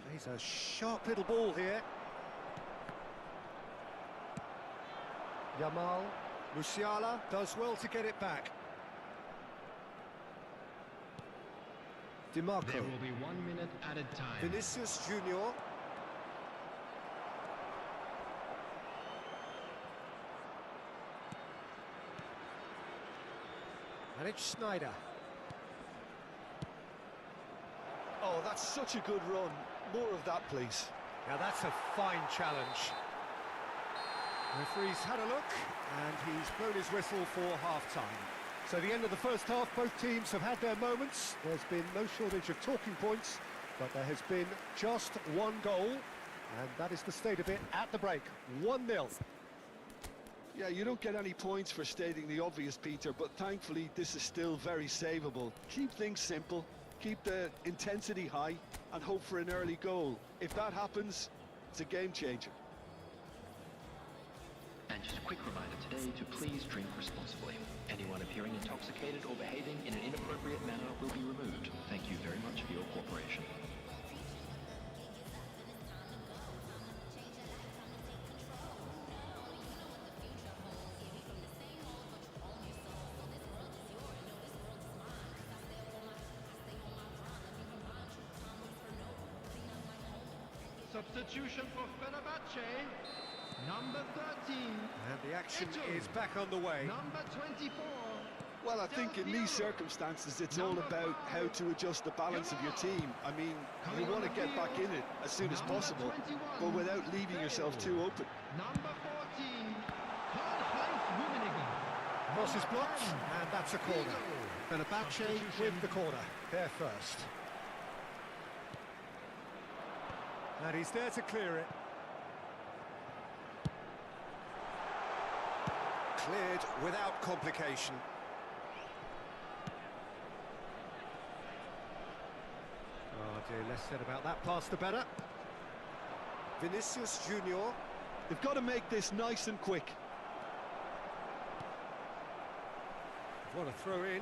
Plays a sharp little ball here. Yamal. Musiala does well to get it back. DiMarco. There will be 1 minute added time. Vinicius Junior. And it's Snyder. Oh, that's such a good run. More of that, please. Now that's a fine challenge. Referee's had a look, and he's blown his whistle for half-time. So the end of the first half, both teams have had their moments. There's been no shortage of talking points, but there has been just one goal, and that is the state of it at the break. 1-0. Yeah, you don't get any points for stating the obvious, Peter, but thankfully this is still very savable. Keep things simple, keep the intensity high, and hope for an early goal. If that happens, it's a game changer. And just a quick reminder today to please drink responsibly. Anyone appearing intoxicated or behaving in an inappropriate manner will be removed. Thank you very much for your cooperation. Substitution for Fenerbahce, number 13. And the action is back on the way. Number 24, Well, I think in these circumstances, it's all about how to adjust the balance of your team. I mean, you want to get back in it as soon as possible, but without leaving yourself too open. Number 14, Karl-Heinz Rummenigge. Cross is blocked, and that's a corner. Fenerbahce with the corner, there first. And he's there to clear it. Cleared without complication. Oh dear, less said about that pass the better. Vinicius Junior. They've got to make this nice and quick. What a throw in.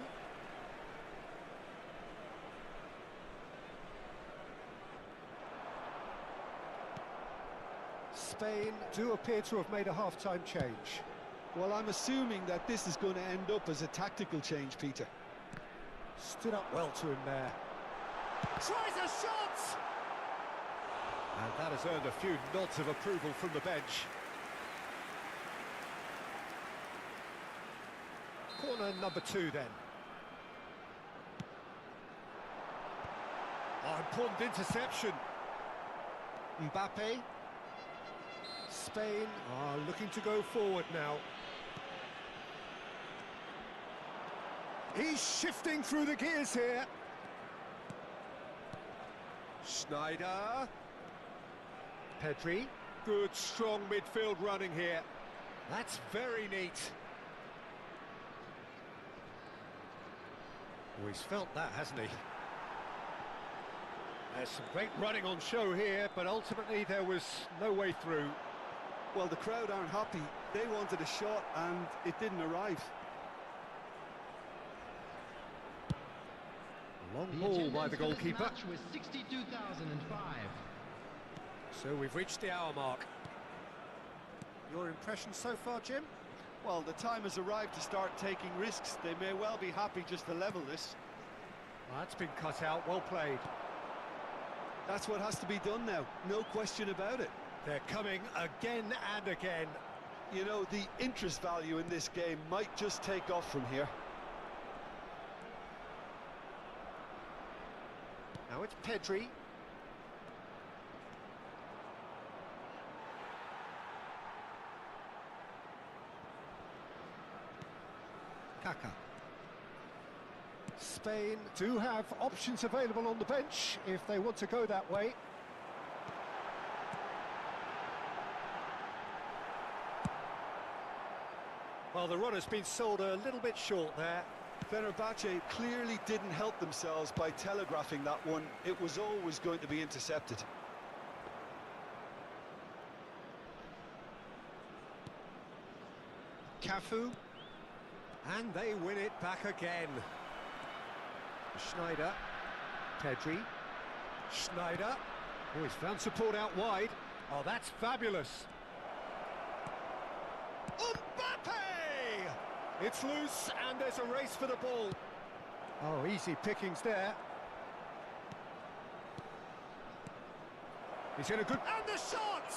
Spain do appear to have made a half-time change. Well, I'm assuming that this is going to end up as a tactical change, Peter. Stood up well to him there. Tries a shot! And that has earned a few nods of approval from the bench. Corner number 2 then. Oh, important interception. Mbappe. Spain are looking to go forward now. He's shifting through the gears here. Schneider. Pedri. Good, strong midfield running here. That's very neat. Oh, he's felt that, hasn't he? There's some great running on show here, but ultimately there was no way through. Well, the crowd aren't happy. They wanted a shot and it didn't arrive. Long ball by the goalkeeper. Match was 62,005. So we've reached the hour mark. Your impression so far, Jim? Well, the time has arrived to start taking risks. They may well be happy just to level this. Well, that's been cut out, well played. That's what has to be done now, no question about it. They're coming again and again. You know, the interest value in this game might just take off from here. Now it's Pedri. Kaka. Spain do have options available on the bench if they want to go that way. Well, the runner's been sold a little bit short there. Fenerbahce clearly didn't help themselves by telegraphing that one. It was always going to be intercepted. Cafu. And they win it back again. Schneider. Pedri. Schneider. Oh, he's found support out wide. Oh, that's fabulous. Mbappe! It's loose and there's a race for the ball. Oh, easy pickings there. He's in a good... And the shot!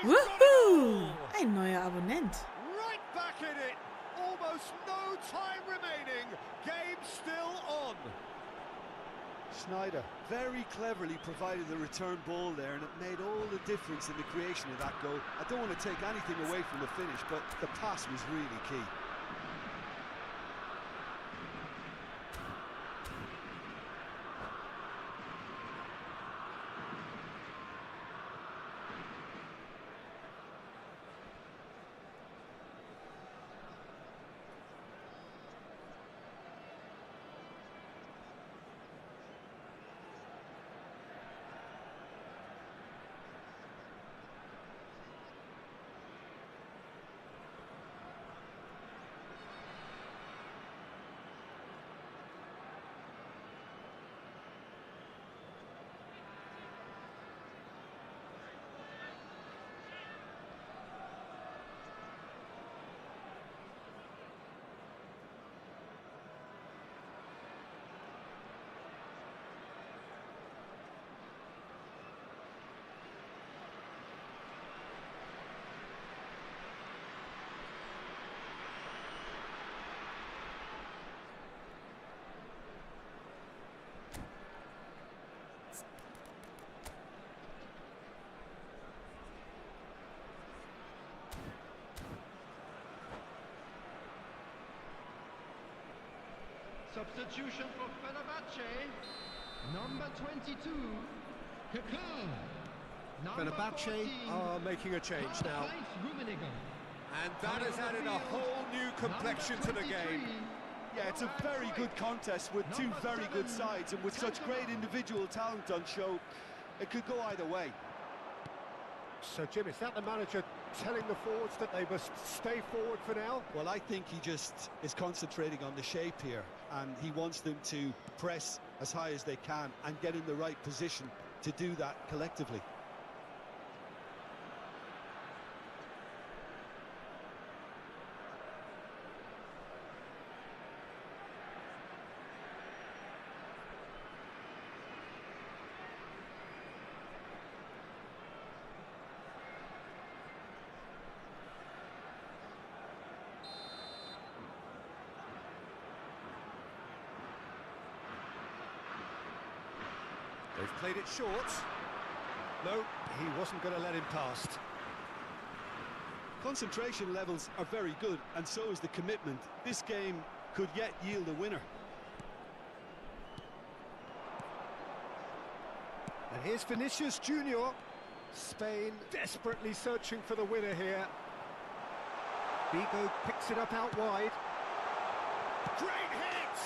Woohoo! Ein neuer Abonnent. Right back in it. Almost no time remaining. Game still on. Schneider very cleverly provided the return ball there, and it made all the difference in the creation of that goal. I don't want to take anything away from the finish, but the pass was really key. Substitution for Fenerbahce. Number 22, Kakar. Fenerbahce are making a change now. And that has added a whole new complexion to the game. Yeah, it's a very good contest with two very good sides, and with such great individual talent on show, it could go either way. So, Jim, is that the manager telling the forwards that they must stay forward for now? Well, I think he just is concentrating on the shape here, and he wants them to press as high as they can and get in the right position to do that collectively. They've played it short. No, he wasn't going to let him past. Concentration levels are very good, and so is the commitment. This game could yet yield a winner. And here's Vinicius Junior. Spain desperately searching for the winner here. Vigo picks it up out wide. Great hit!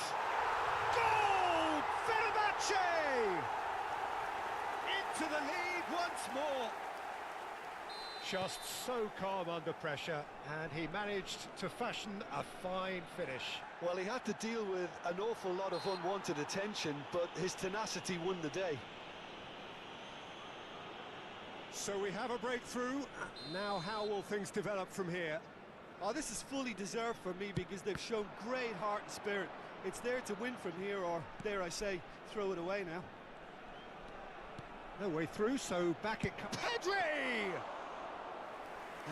Goal! Fenerbahce! Into the lead once more. Just so calm under pressure, and he managed to fashion a fine finish. Well, he had to deal with an awful lot of unwanted attention, but his tenacity won the day. So we have a breakthrough. Now how will things develop from here? Oh, this is fully deserved for me because they've shown great heart and spirit. It's there to win from here, or dare I say, throw it away now. No way through, so back it comes. Pedri!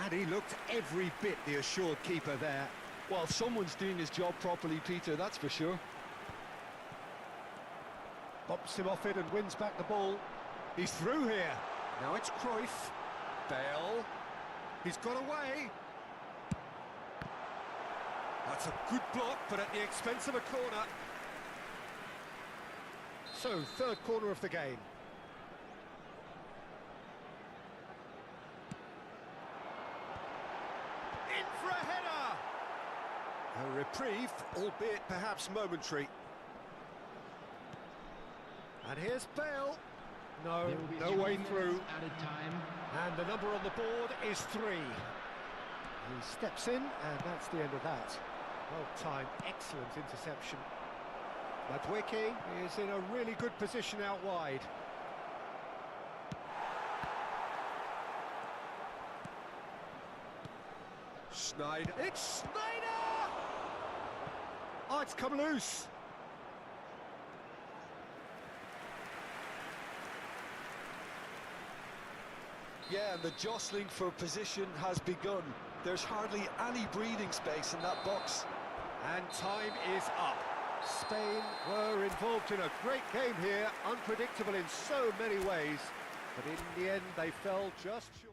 And he looked every bit the assured keeper there. Well, someone's doing his job properly, Peter, that's for sure. Bops him off it and wins back the ball. He's through here. Now it's Cruyff. Bale. He's got away. That's a good block, but at the expense of a corner. So, third corner of the game. In for a header! A reprieve, albeit perhaps momentary. And here's Bale. No, no way through. And the number on the board is 3. He steps in, and that's the end of that. Well-timed, excellent interception. Madueke is in a really good position out wide. Schneider. It's Schneider! Oh, it's come loose. Yeah, and the jostling for position has begun. There's hardly any breathing space in that box. And time is up. Spain were involved in a great game here, unpredictable in so many ways, but in the end they fell just short.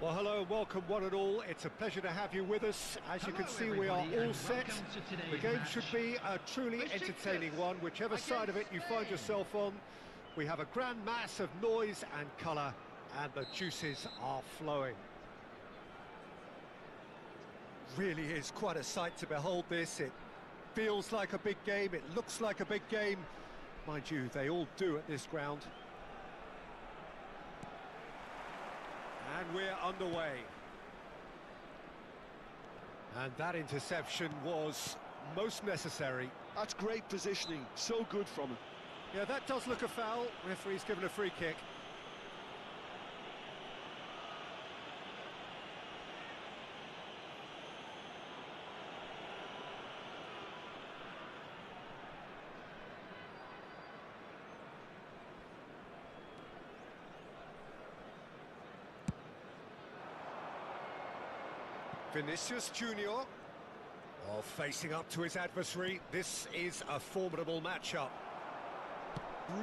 Well, hello and welcome one and all. It's a pleasure to have you with us. As you can see, we are all set. The game should be a truly entertaining one, whichever side of it you find yourself on. We have a grand mass of noise and colour, and the juices are flowing. Really is quite a sight to behold this. It feels like a big game, it looks like a big game. Mind you, they all do at this ground. And we're underway. And that interception was most necessary. That's great positioning, so good from him. Yeah, that does look a foul. Referee's given a free kick. Vinicius Junior, while facing up to his adversary. This is a formidable matchup.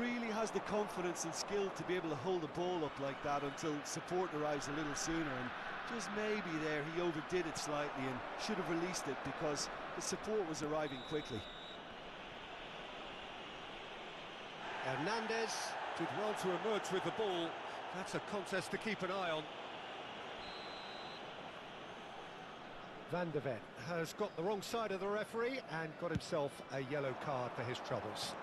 Really has the confidence and skill to be able to hold the ball up like that until support arrives a little sooner, and just maybe there he overdid it slightly and should have released it because the support was arriving quickly. Hernandez did well to emerge with the ball. That's a contest to keep an eye on. Van de Ven has got the wrong side of the referee and got himself a yellow card for his troubles.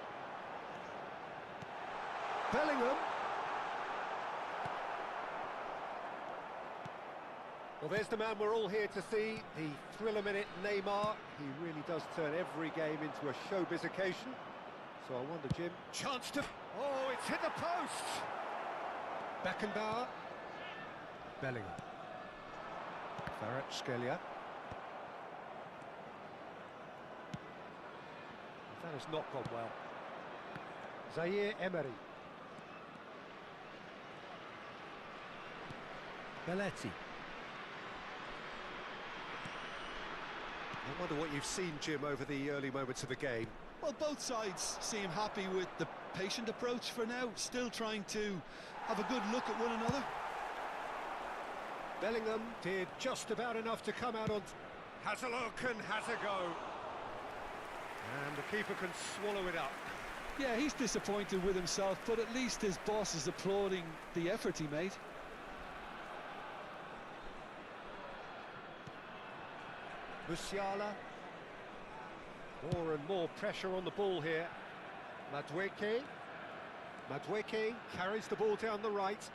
Bellingham. Well, there's the man we're all here to see, the thriller-minute Neymar. He really does turn every game into a showbiz occasion. So I wonder, Jim... Chance to... Oh, it's hit the post! Beckenbauer. Bellingham. Kvaratskhelia. That has not gone well. Zaire Emery. Belletti. I wonder what you've seen, Jim, over the early moments of the game. Well, both sides seem happy with the patient approach for now, still trying to have a good look at one another. Bellingham did just about enough to come out on... Has a look and has a go. And the keeper can swallow it up. Yeah, he's disappointed with himself, but at least his boss is applauding the effort he made. Musiala. More and more pressure on the ball here. Madueke. Madueke carries the ball down the right.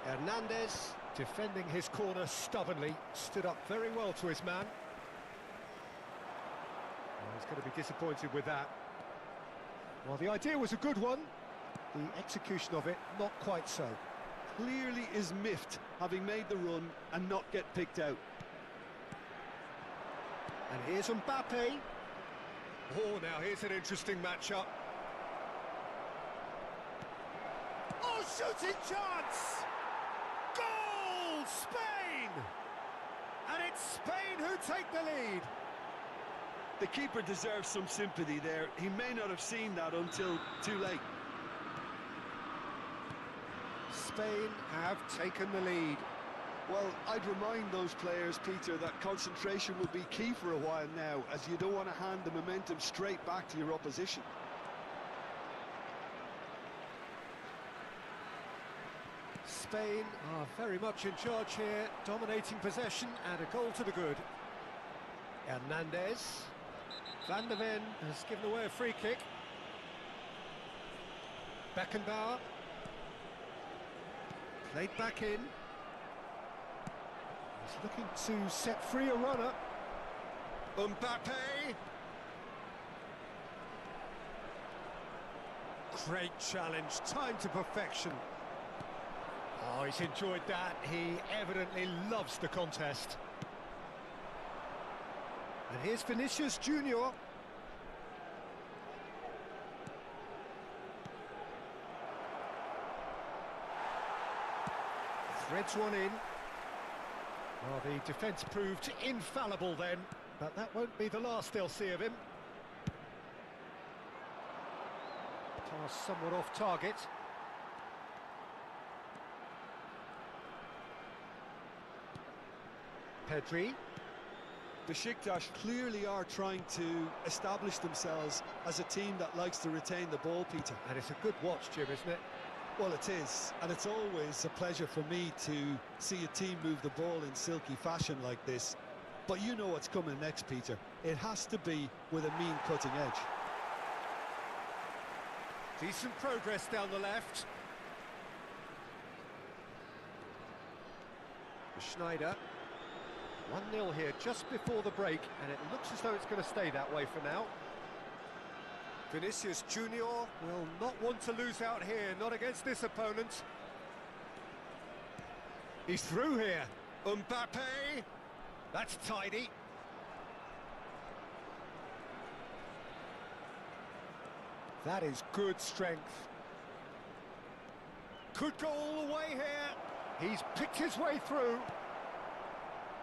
Hernandez, defending his corner stubbornly, stood up very well to his man. Well, he's going to be disappointed with that. Well, the idea was a good one. The execution of it, not quite so. Clearly is miffed, having made the run and not get picked out. And here's Mbappe. Oh, now here's an interesting matchup. Oh, shooting chance! Goal! Spain! And it's Spain who take the lead. The keeper deserves some sympathy there. He may not have seen that until too late. Spain have taken the lead. Well, I'd remind those players, Peter, that concentration will be key for a while now, as you don't want to hand the momentum straight back to your opposition. Spain are very much in charge here, dominating possession and a goal to the good. Hernandez. Van de Ven has given away a free kick. Beckenbauer. Played back in. He's looking to set free a runner. Mbappe. Great challenge, timed to perfection. Oh, he's enjoyed that. He evidently loves the contest. And here's Vinicius Junior. Threads one in. Well, the defence proved infallible then, but that won't be the last they'll see of him. Pass somewhat off target. Pedri. Besiktas clearly are trying to establish themselves as a team that likes to retain the ball, Peter. And it's a good watch, Jim, isn't it? Well, it is, and it's always a pleasure for me to see a team move the ball in silky fashion like this. But you know what's coming next, Peter. It has to be with a mean cutting edge. Decent progress down the left. Schneider. 1-0 here just before the break, and it looks as though it's going to stay that way for now. Vinicius Junior will not want to lose out here, not against this opponent. He's through here. Mbappe. That's tidy. That is good strength. Could go all the way here. He's picked his way through.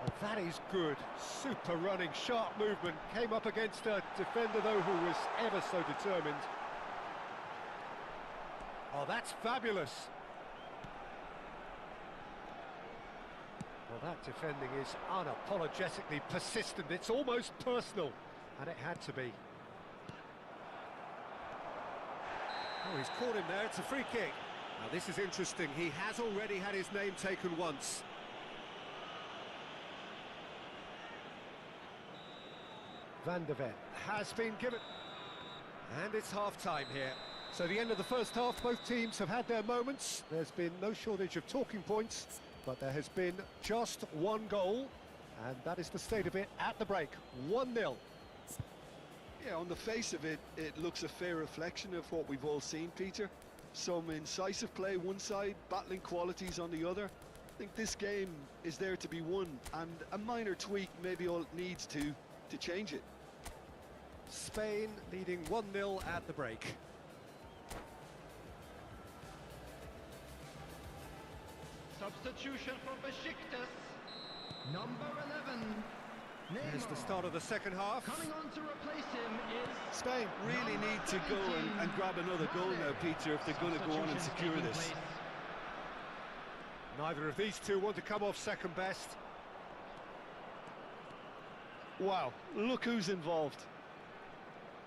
Oh, that is good. Super running, sharp movement. Came up against a defender, though, who was ever so determined. Oh, that's fabulous. Well, that defending is unapologetically persistent. It's almost personal, and it had to be. Oh, he's caught him there. It's a free kick. Now, this is interesting. He has already had his name taken once. Van der Ven has been given, and it's half-time here. So the end of the first half, both teams have had their moments. There's been no shortage of talking points, but there has been just one goal, and that is the state of it at the break. 1-0. Yeah, on the face of it, it looks a fair reflection of what we've all seen, Peter. Some incisive play one side, battling qualities on the other. I think this game is there to be won, and a minor tweak maybe all it needs to change it. Spain leading 1-0 at the break. Substitution for Besiktas. Number 11. Here's the start of the second half. Coming on to replace him is... Spain really need to go and grab another goal now, Peter, if they're going to go on and secure this. Neither of these two want to come off second best. Wow, look who's involved.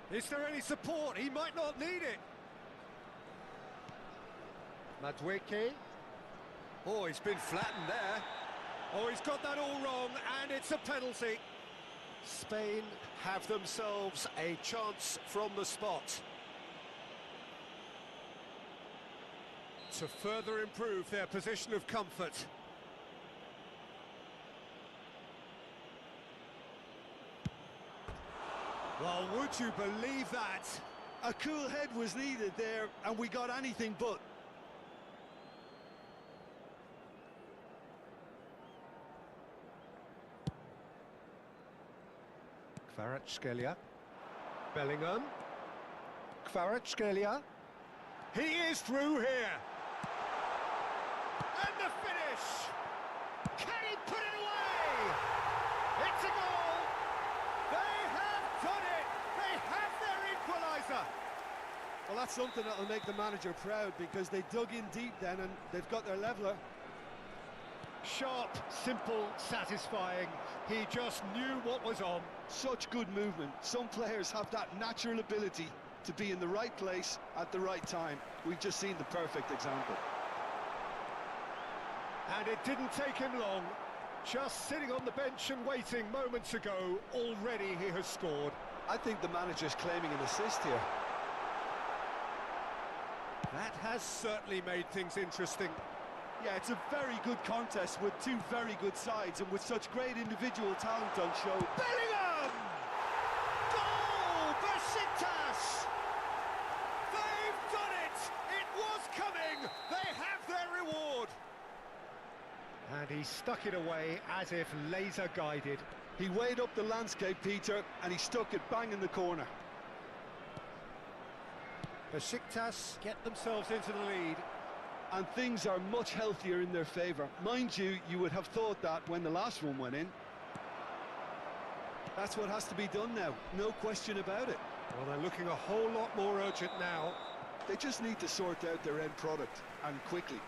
Is there any support? He might not need it. Madueke. Oh, he's been flattened there. Oh, he's got that all wrong, and it's a penalty. Spain have themselves a chance from the spot to further improve their position of comfort. Well, would you believe that? A cool head was needed there, and we got anything but. Kvaratskhelia. Bellingham. Kvaratskhelia. He is through here. And the finish! Can he put it away? It's a goal! They have done it! They have their equaliser! Well, that's something that'll make the manager proud, because they dug in deep then and they've got their leveller. Sharp, simple, satisfying. He just knew what was on. Such good movement. Some players have that natural ability to be in the right place at the right time. We've just seen the perfect example. And it didn't take him long. Just sitting on the bench and waiting moments ago, already he has scored. I think the manager's claiming an assist here. That has certainly made things interesting. Yeah, it's a very good contest with two very good sides and with such great individual talent on show. Bellingham! Goal! Besiktas! They've done it! It was coming! They have their reward! And he stuck it away as if laser guided. He weighed up the landscape, Peter, and he stuck it bang in the corner. Besiktas get themselves into the lead. And things are much healthier in their favour. Mind you, you would have thought that when the last one went in. That's what has to be done now, no question about it. Well, they're looking a whole lot more urgent now. They just need to sort out their end product, and quickly.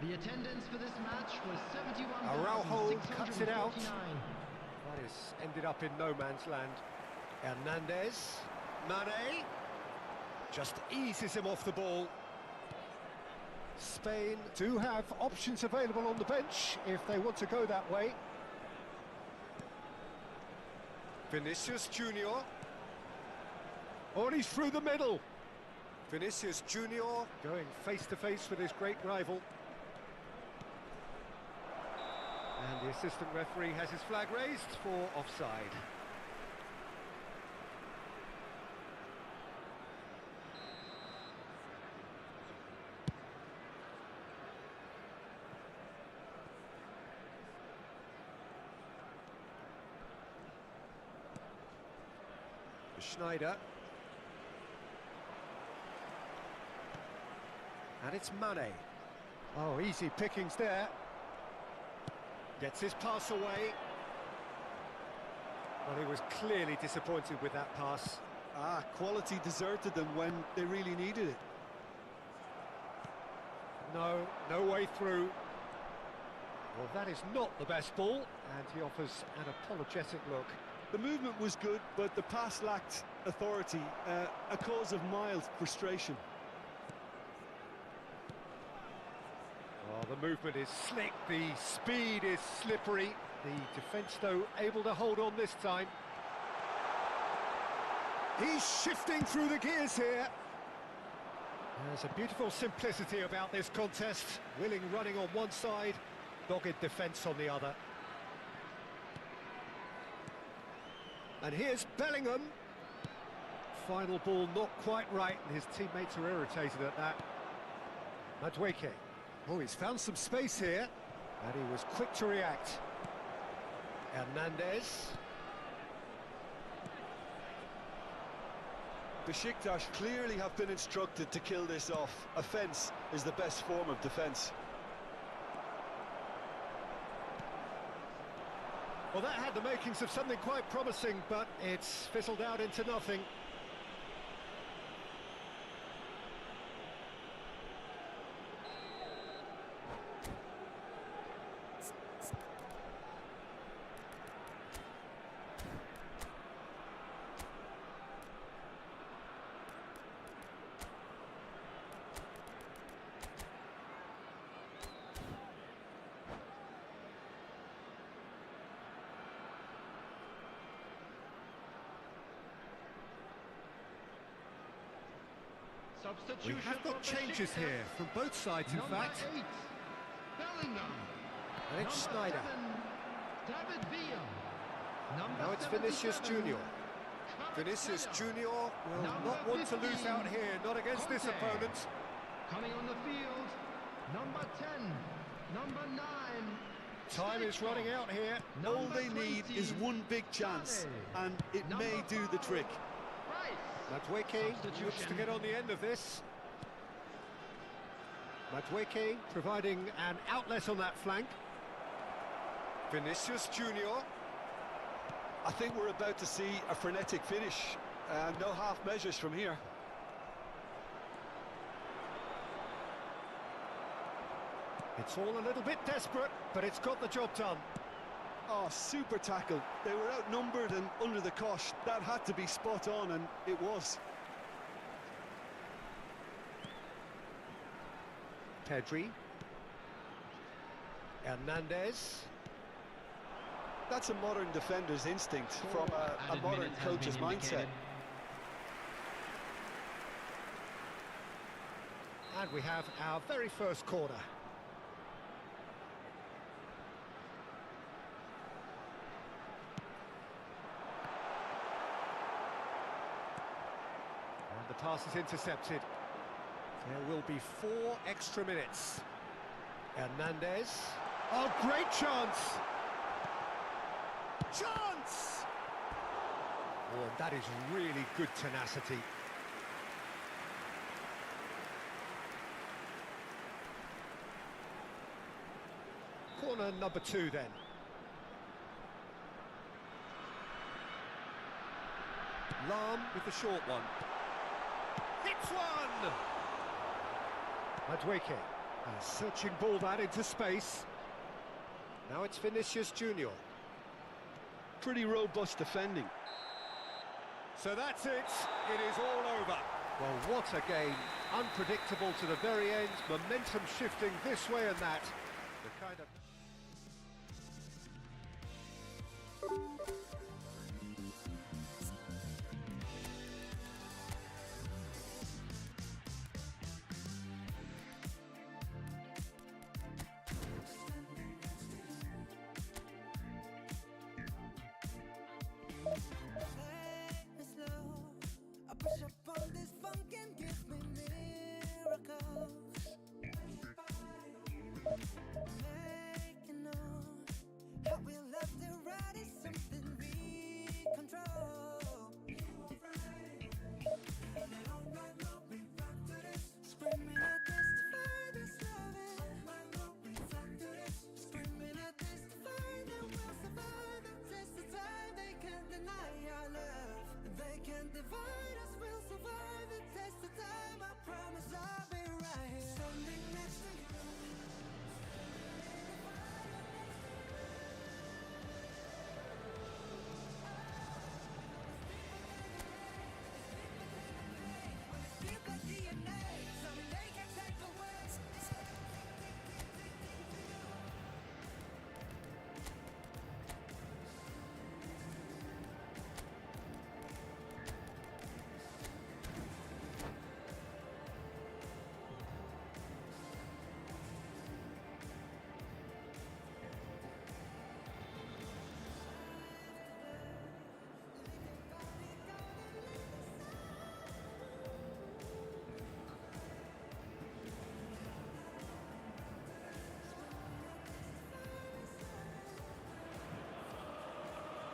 The attendance for this match was Araujo cuts it out. 71,649. That is ended up in no man's land. Hernandez, Mane, just eases him off the ball. Spain do have options available on the bench if they want to go that way. Vinicius Junior. Oh, and he's through the middle. Vinicius Junior going face to face with his great rival. And the assistant referee has his flag raised for offside. Schneider. And it's Mane. Oh, easy pickings there. Gets his pass away. Well, he was clearly disappointed with that pass. Quality deserted them when they really needed it. No way through. Well, that is not the best ball, and he offers an apologetic look. The movement was good, but the pass lacked authority, a cause of mild frustration. Oh, the movement is slick, the speed is slippery. The defence, though, able to hold on this time. He's shifting through the gears here. There's a beautiful simplicity about this contest. Willing running on one side, dogged defence on the other. And here's Bellingham. Final ball not quite right, and his teammates are irritated at that. Madueke. Oh, he's found some space here, and he was quick to react. Hernandez. Besiktas clearly have been instructed to kill this off. Offence is the best form of defence. Well, that had the makings of something quite promising, but it's fizzled out into nothing. We have got changes here from both sides, in fact. And it's Schneider. Now it's Vinicius Junior. Vinicius Junior will not want to lose out here, not against this opponent. Coming on the field, number 10, number 9. Time is running out here. All they need is one big chance, and it may do the trick. Madueke looks to get on the end of this. Madueke providing an outlet on that flank. Vinicius Junior. I think we're about to see a frenetic finish. No half measures from here. It's all a little bit desperate, but it's got the job done. Oh, super tackle. They were outnumbered and under the cosh. That had to be spot on, and it was. Pedri. Hernandez. That's a modern defender's instinct from a modern coach's mindset. And we have our very first corner. And the pass is intercepted. There will be 4 extra minutes. Hernandez. Oh, great chance! Chance! Oh, that is really good tenacity. Corner number 2 then. Lam with the short one. Hits one! Madueke. A searching ball that into space. Now it's Vinicius Junior. Pretty robust defending. So that's it. It is all over. Well, what a game. Unpredictable to the very end. Momentum shifting this way and that. The kind of...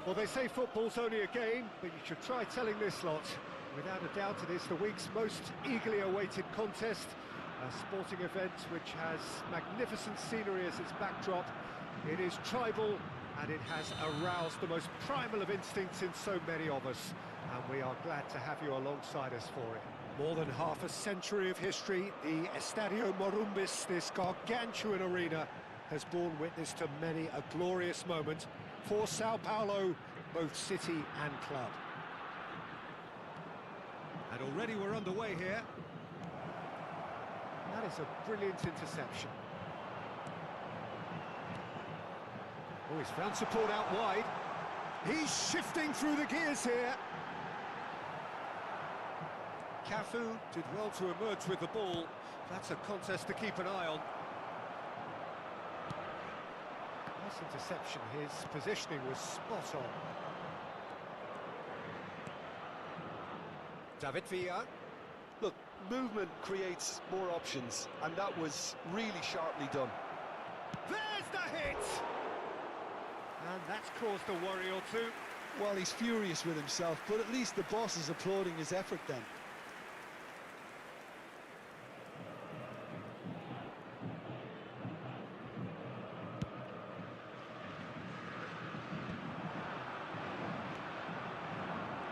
Well, they say football's only a game, but you should try telling this lot. Without a doubt, it is the week's most eagerly awaited contest, a sporting event which has magnificent scenery as its backdrop. It is tribal, and it has aroused the most primal of instincts in so many of us, and we are glad to have you alongside us for it. More than half a century of history, the Estadio Morumbis, this gargantuan arena, has borne witness to many a glorious moment for Sao Paulo, both city and club. And already we're underway here. That is a brilliant interception. Oh, he's found support out wide. He's shifting through the gears here. Cafu did well to emerge with the ball. That's a contest to keep an eye on. Nice interception, his positioning was spot on. David Villa. Look, movement creates more options, and that was really sharply done. There's the hit! And that's caused a worry or two. Well, he's furious with himself, but at least the boss is applauding his effort then.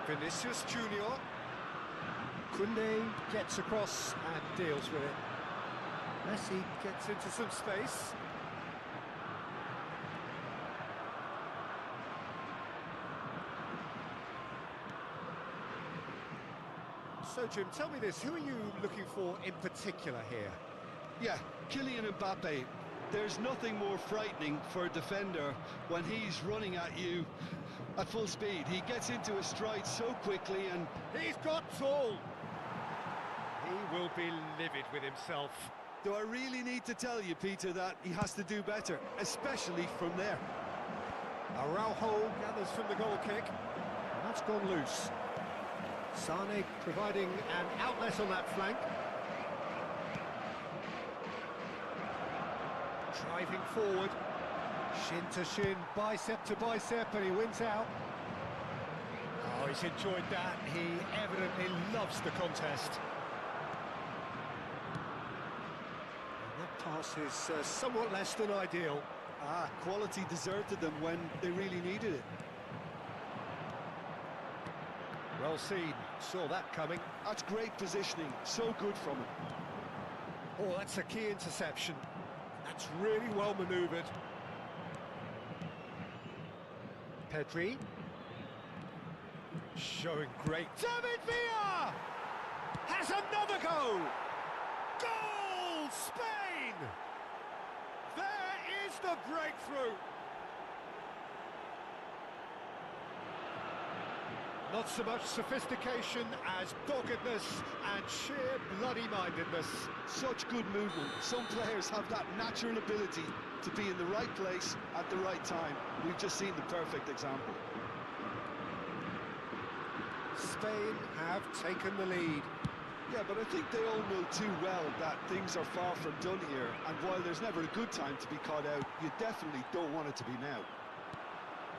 Vinicius Junior. Kunde gets across and deals with it. Messi gets into some space. So, Jim, tell me this, who are you looking for in particular here? Yeah, Kylian Mbappe. There's nothing more frightening for a defender when he's running at you at full speed. He gets into a stride so quickly and... He's got tall! He will be livid with himself. Do I really need to tell you, Peter, that he has to do better, especially from there? Araujo gathers from the goal kick. That's gone loose. Sane providing an outlet on that flank. Driving forward. Shin to shin, bicep to bicep, and he wins out. Oh, he's enjoyed that. He evidently loves the contest. And that pass is somewhat less than ideal. Quality deserted them when they really needed it. Well seen, saw that coming. That's great positioning, so good from him. Oh, that's a key interception. That's really well manoeuvred. Pedri. Showing great... David Villa! Has another go! Goal! Spain! There is the breakthrough! Not so much sophistication as doggedness and sheer bloody-mindedness. Such good movement. Some players have that natural ability to be in the right place at the right time. We've just seen the perfect example. Spain have taken the lead. Yeah, but I think they all know too well that things are far from done here, and while there's never a good time to be caught out, you definitely don't want it to be now.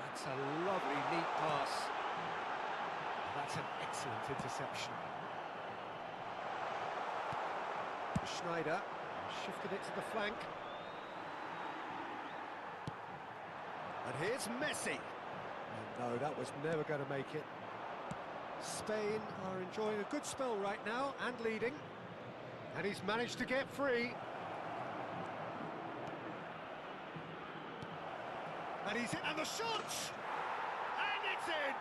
That's a lovely, neat pass. That's an excellent interception. Schneider shifted it to the flank. And here's Messi. And no, that was never going to make it. Spain are enjoying a good spell right now and leading. And he's managed to get free. And he's in, and the shot! And it's in!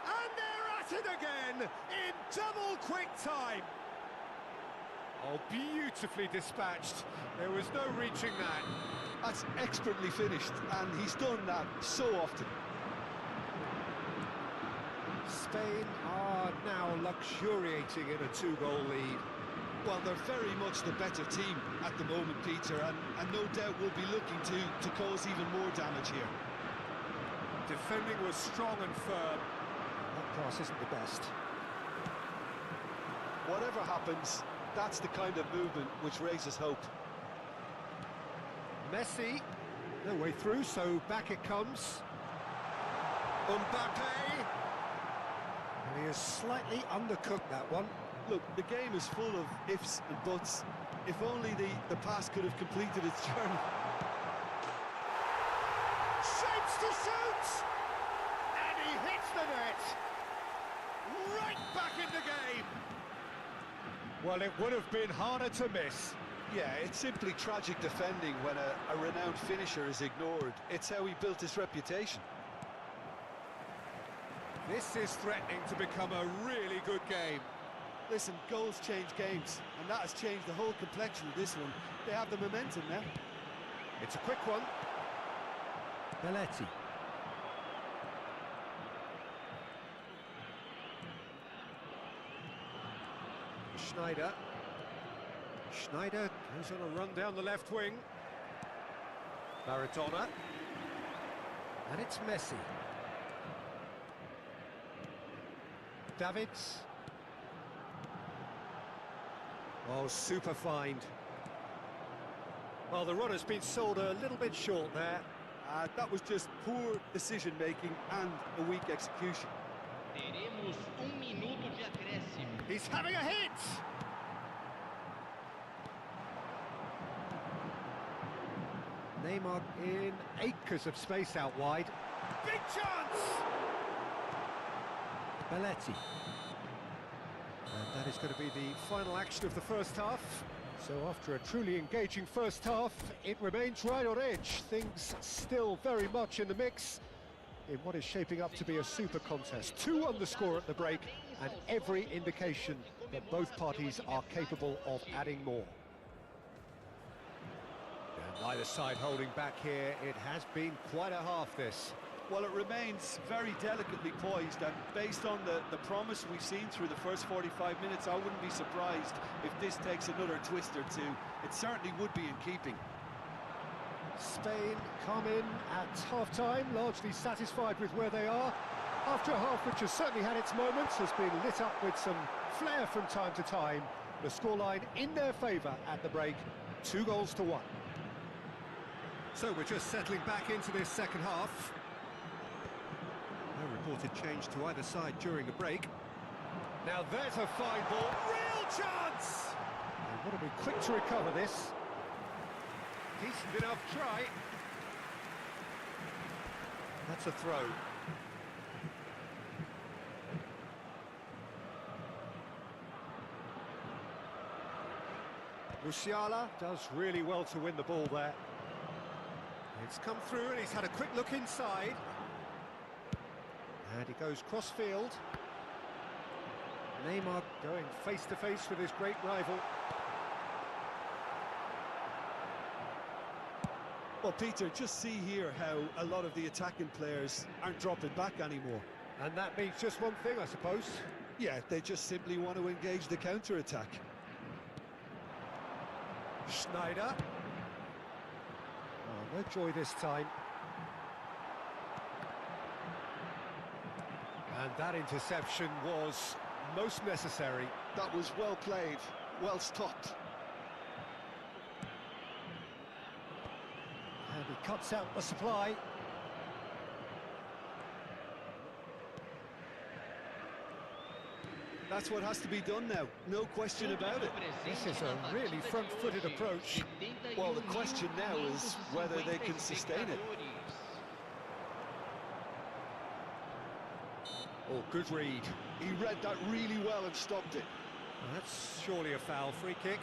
And they're at it again in double quick time. Oh, beautifully dispatched. There was no reaching that. That's expertly finished, and he's done that so often. Spain are now luxuriating in a two-goal lead. Well, they're very much the better team at the moment, Peter, and no doubt will be looking to cause even more damage here. Defending was strong and firm. That pass isn't the best. Whatever happens, that's the kind of movement which raises hope. Messi, no way through, so back it comes. Mbappe. And he has slightly undercooked that one. Look, the game is full of ifs and buts. If only the pass could have completed its journey. Shapes to shoot! And he hits the net! Right back in the game! Well, it would have been harder to miss. Yeah, it's simply tragic defending when a renowned finisher is ignored. It's how he built his reputation. This is threatening to become a really good game. Listen, goals change games, and that has changed the whole complexion of this one. They have the momentum now. It's a quick one. Belletti. Schneider. Schneider goes on a run down the left wing. Maradona. And it's Messi. Davids. Oh, super find. Well, the run has been sold a little bit short there. That was just poor decision-making and a weak execution. Teremos minuto de acréscimo. He's having a hit! Neymar in acres of space out wide. Big chance! Belletti. And that is going to be the final action of the first half. So after a truly engaging first half, it remains right on edge. Things still very much in the mix in what is shaping up to be a super contest. 2 on the score at the break, and every indication that both parties are capable of adding more. And neither side holding back here. It has been quite a half, this. Well, it remains very delicately poised, and based on the promise we've seen through the first 45 minutes, I wouldn't be surprised if this takes another twist or two. It certainly would be in keeping. Spain come in at half-time, largely satisfied with where they are. After a half which has certainly had its moments, has been lit up with some flair from time to time. The scoreline in their favour at the break, 2-1. So we're just settling back into this second half. No reported change to either side during the break. Now there's a fine ball, real chance! And want to be quick to recover this. Decent enough try. That's a throw. Musiala does really well to win the ball there. It's come through and he's had a quick look inside. And he goes cross-field. Neymar going face-to-face with his great rival. Well, Peter, just see here how a lot of the attacking players aren't dropping back anymore. And that means just one thing, I suppose. Yeah, they just simply want to engage the counter-attack. Schneider. Oh, no joy this time. And that interception was most necessary. That was well played, well stopped. And he cuts out the supply. That's what has to be done now, no question about it. This is a really front-footed approach. Well, the question now is whether they can sustain it. Oh, good read. He read that really well and stopped it. Well, that's surely a foul. Free kick.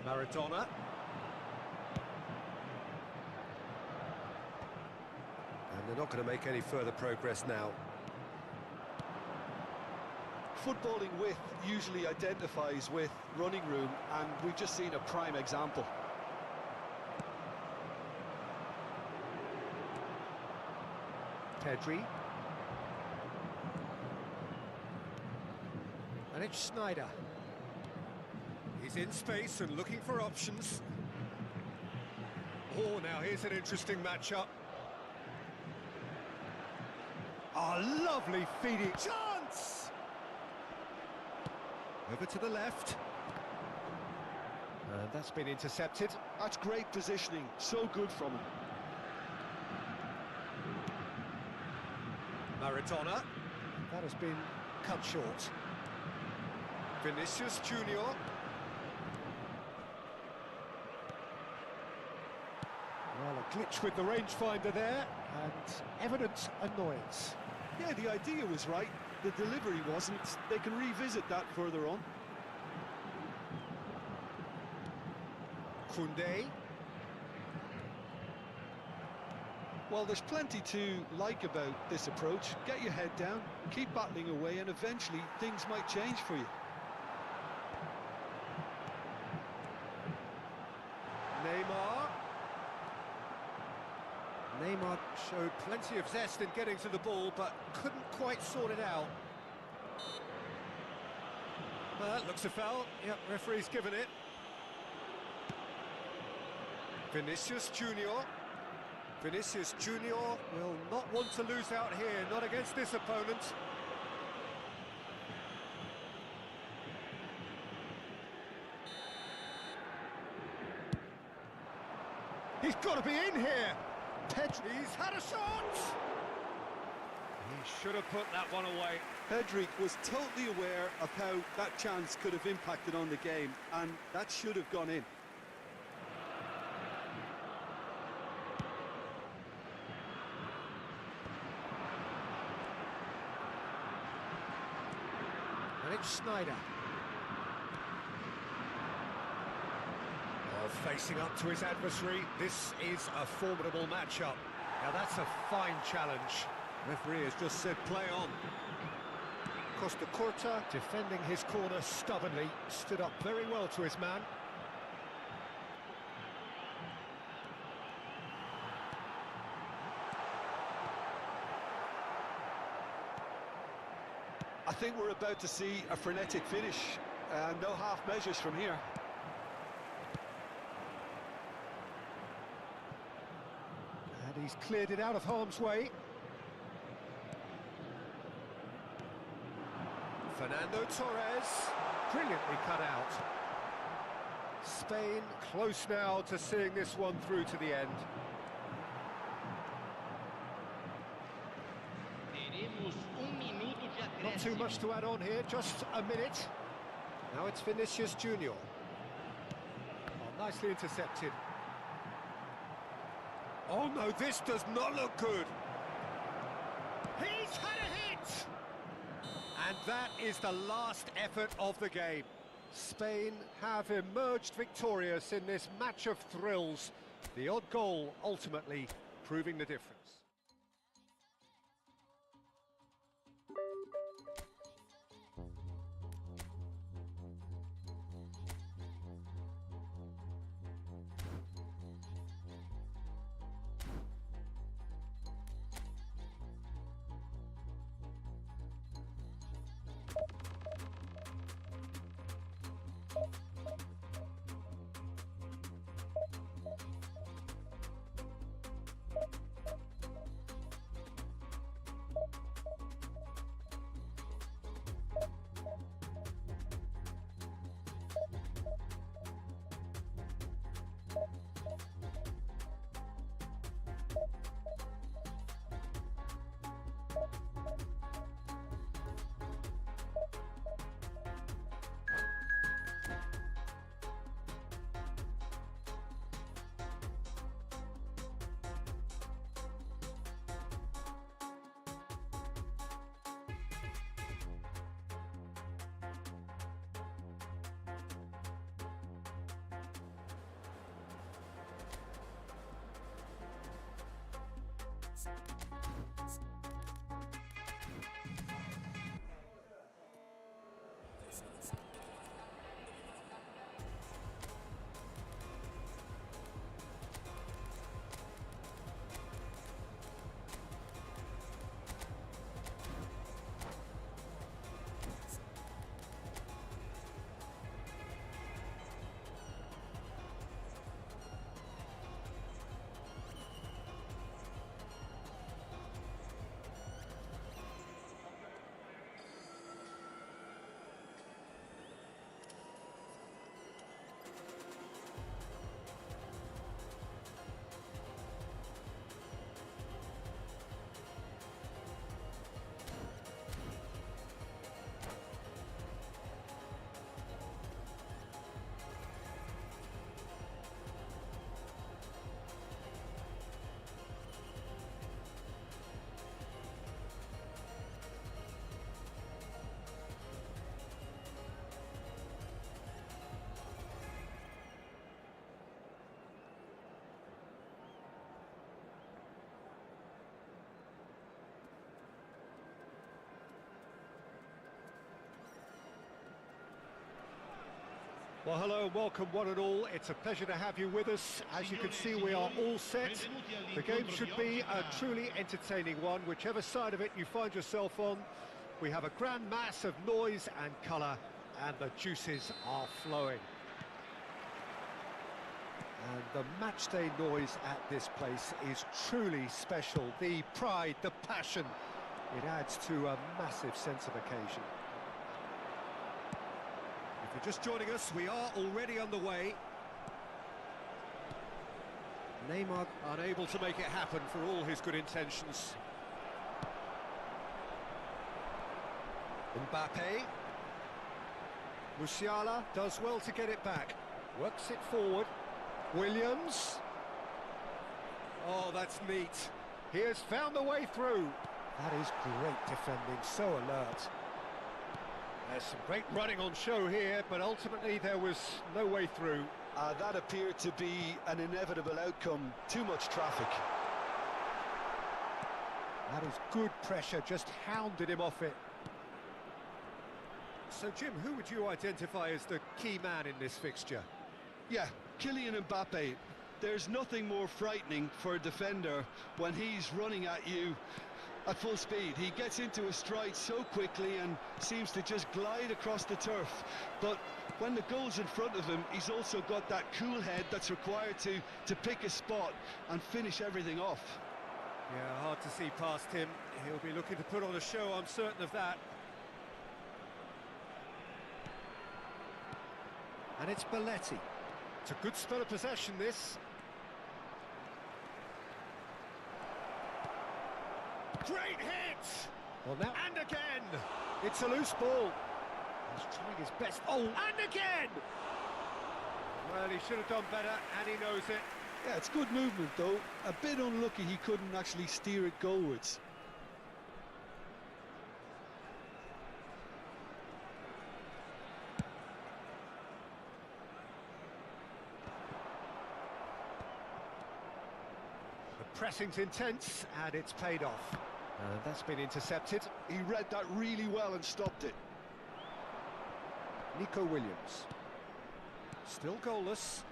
Maradona. And they're not going to make any further progress now. Footballing width usually identifies with running room, and we've just seen a prime example. Pedri. And it's Schneider. He's in space and looking for options. Oh, now here's an interesting matchup. A lovely feeding chance! Over to the left. And that's been intercepted. That's great positioning, so good from him. Maradona. That has been cut short. Vinicius Junior. Well, a glitch with the rangefinder there, and evident annoyance. Yeah, the idea was right, the delivery wasn't. They can revisit that further on. Koundé. Well, there's plenty to like about this approach. Get your head down, keep battling away, and eventually things might change for you. Neymar showed plenty of zest in getting to the ball, but couldn't quite sort it out. Looks a foul. Yep, referee's given it. Vinicius Junior. Vinicius Junior will not want to lose out here, not against this opponent. He's got to be in here. Pedri's had a shot! He should have put that one away. Pedri was totally aware of how that chance could have impacted on the game, and that should have gone in. And it's Schneider. Facing up to his adversary, this is a formidable matchup. Now that's a fine challenge. Referee has just said play on. Costa Curta defending his corner stubbornly, stood up very well to his man. I think we're about to see a frenetic finish. No half measures from here. And he's cleared it out of harm's way. Fernando Torres, brilliantly cut out. Spain close now to seeing this one through to the end. Not too much to add on here, just a minute. Now it's Vinicius Junior. Oh, Nicely intercepted. Oh no, this does not look good. He's had a hit! And that is the last effort of the game. Spain have emerged victorious in this match of thrills. The odd goal ultimately proving the difference. Well, hello and welcome one and all. It's a pleasure to have you with us. As you can see, we are all set. The game should be a truly entertaining one, whichever side of it you find yourself on. We have a grand mass of noise and colour, and the juices are flowing. And the matchday noise at this place is truly special. The pride, the passion, it adds to a massive sense of occasion. If you're just joining us, we are already underway. Neymar unable to make it happen for all his good intentions. Mbappe. Musiala does well to get it back. Works it forward. Williams. Oh, that's neat. He has found the way through. That is great defending, so alert. There's some great running on show here, but ultimately there was no way through. That appeared to be an inevitable outcome. Too much traffic. That is good pressure, just hounded him off it. So, Jim, who would you identify as the key man in this fixture? Yeah, Kylian Mbappe. There's nothing more frightening for a defender when he's running at you at full speed. He gets into a stride so quickly and seems to just glide across the turf. But when the goal's in front of him, he's also got that cool head that's required to pick a spot and finish everything off. Yeah, hard to see past him. He'll be looking to put on a show, I'm certain of that. And it's Belletti. It's a good spell of possession, this. Great hit! Well, now and again! It's a loose ball. He's trying his best. Oh, and again! Well, he should have done better, and he knows it. Yeah, it's good movement, though. A bit unlucky he couldn't actually steer it goalwards. The pressing's intense, and it's paid off. And that's been intercepted. He read that really well and stopped it. Nico Williams. Still goalless.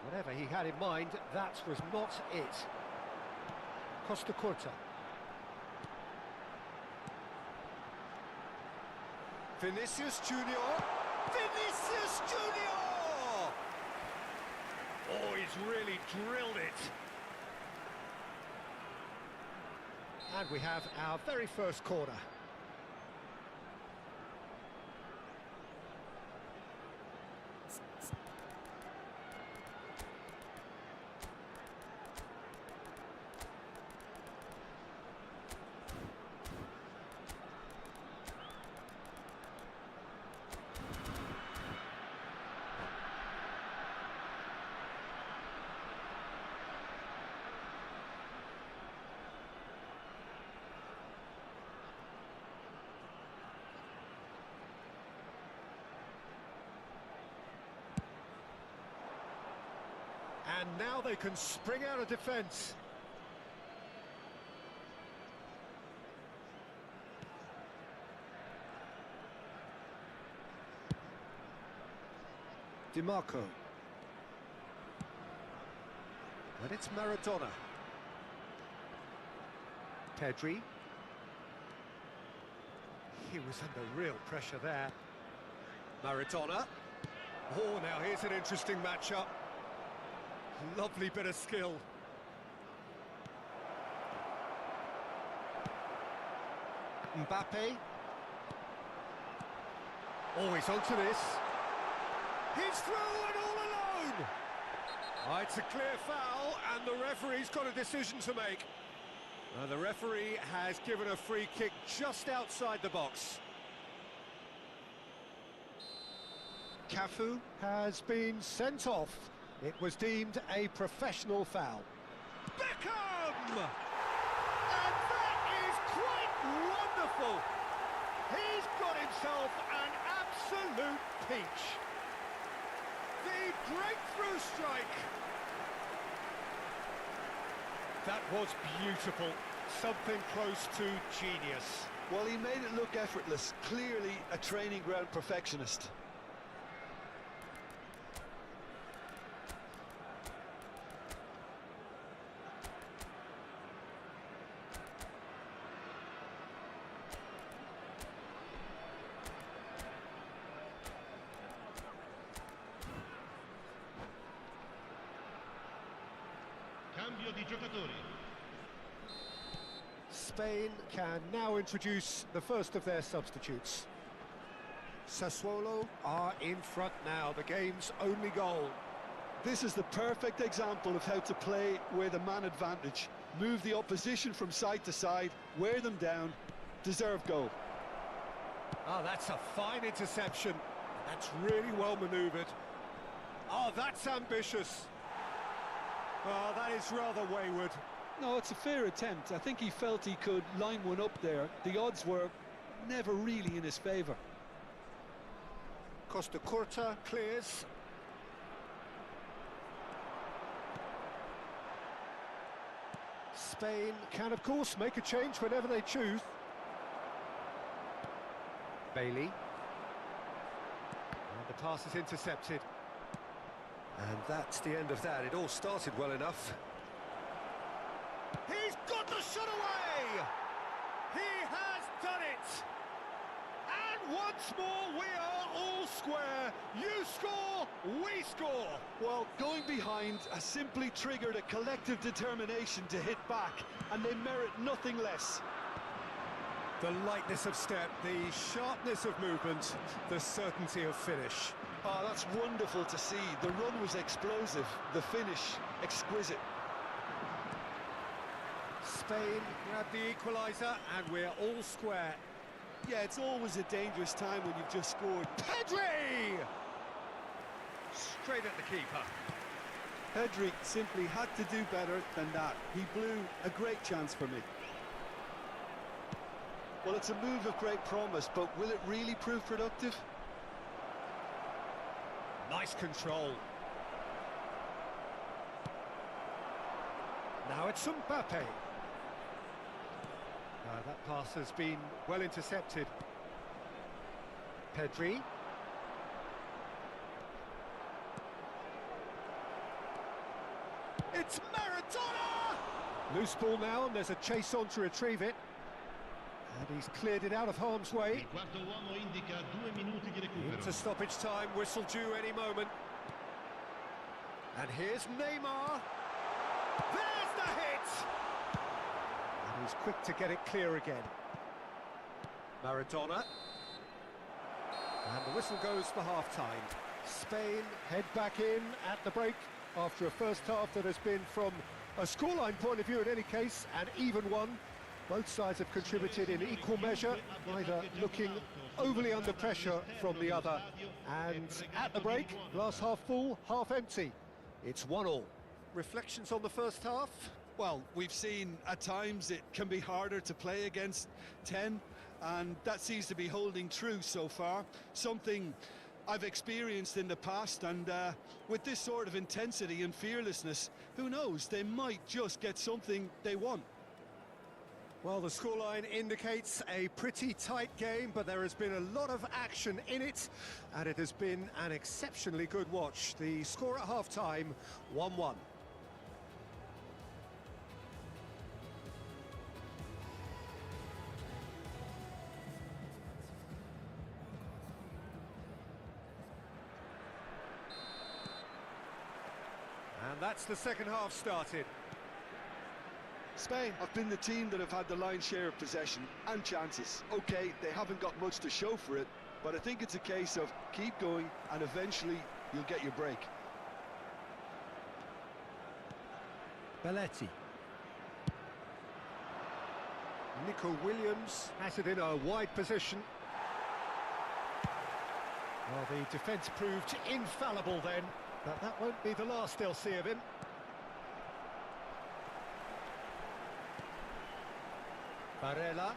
Whatever he had in mind, that was not it. Costa Curta. Vinicius Junior. Vinicius Junior! Oh, he's really drilled it. And we have our very first corner. And now they can spring out of defence. DiMarco. And it's Maradona. Pedri. He was under real pressure there. Maradona. Oh, now here's an interesting matchup. Lovely bit of skill. Mbappe. Oh, he's onto this. He's through and all alone. Oh, it's a clear foul, and the referee's got a decision to make. The referee has given a free kick just outside the box. Cafu has been sent off. It was deemed a professional foul. Beckham! And that is quite wonderful. He's got himself an absolute peach. The breakthrough strike. That was beautiful. Something close to genius. Well, he made it look effortless. Clearly a training ground perfectionist. Cambio di giocatori. Spain can now introduce the first of their substitutes. Sassuolo are in front now, the game's only goal. This is the perfect example of how to play with a man advantage. Move the opposition from side to side, wear them down, deserve goal. Oh, that's a fine interception. That's really well manoeuvred. Oh, that's ambitious. Well, that is rather wayward. No, it's a fair attempt. I think he felt he could line one up there. The odds were never really in his favour. Costa Curta clears. Spain can, of course, make a change whenever they choose. Bailey. And the pass is intercepted. And that's the end of that. It all started well enough. He's got the shot away! He has done it! And once more we are all square. You score, we score. Well, going behind has simply triggered a collective determination to hit back, and they merit nothing less. The lightness of step, the sharpness of movement, the certainty of finish. Oh, that's wonderful to see. The run was explosive, the finish exquisite. Spain grab the equaliser, and we're all square. Yeah, it's always a dangerous time when you've just scored. Pedri! Straight at the keeper. Pedri simply had to do better than that. He blew a great chance for me. Well, it's a move of great promise, but will it really prove productive? Nice control. Now it's Mbappe. That pass has been well intercepted. Pedri. It's Maradona! Loose ball now, and there's a chase on to retrieve it. And he's cleared it out of harm's way. Il quarto uomo indica 2 minuti di recupero. Into stoppage time, whistle due any moment. And here's Neymar. There's the hit! And he's quick to get it clear again. Maradona. And the whistle goes for half-time. Spain head back in at the break after a first half that has been, from a scoreline point of view in any case, an even one. Both sides have contributed in equal measure, neither looking overly under pressure from the other. And at the break, glass half full, half empty. It's 1-1. Reflections on the first half? Well, we've seen at times it can be harder to play against 10, and that seems to be holding true so far. Something I've experienced in the past, and with this sort of intensity and fearlessness, who knows, they might just get something they want. Well, the scoreline indicates a pretty tight game, but there has been a lot of action in it, and it has been an exceptionally good watch. The score at half-time, 1-1. And that's the second half started. Spain have been the team that have had the lion's share of possession and chances. Okay, they haven't got much to show for it, but I think it's a case of keep going and eventually you'll get your break. Belletti. Nico Williams has it in a wide position. Well, the defence proved infallible then, but that won't be the last they'll see of him. Barella.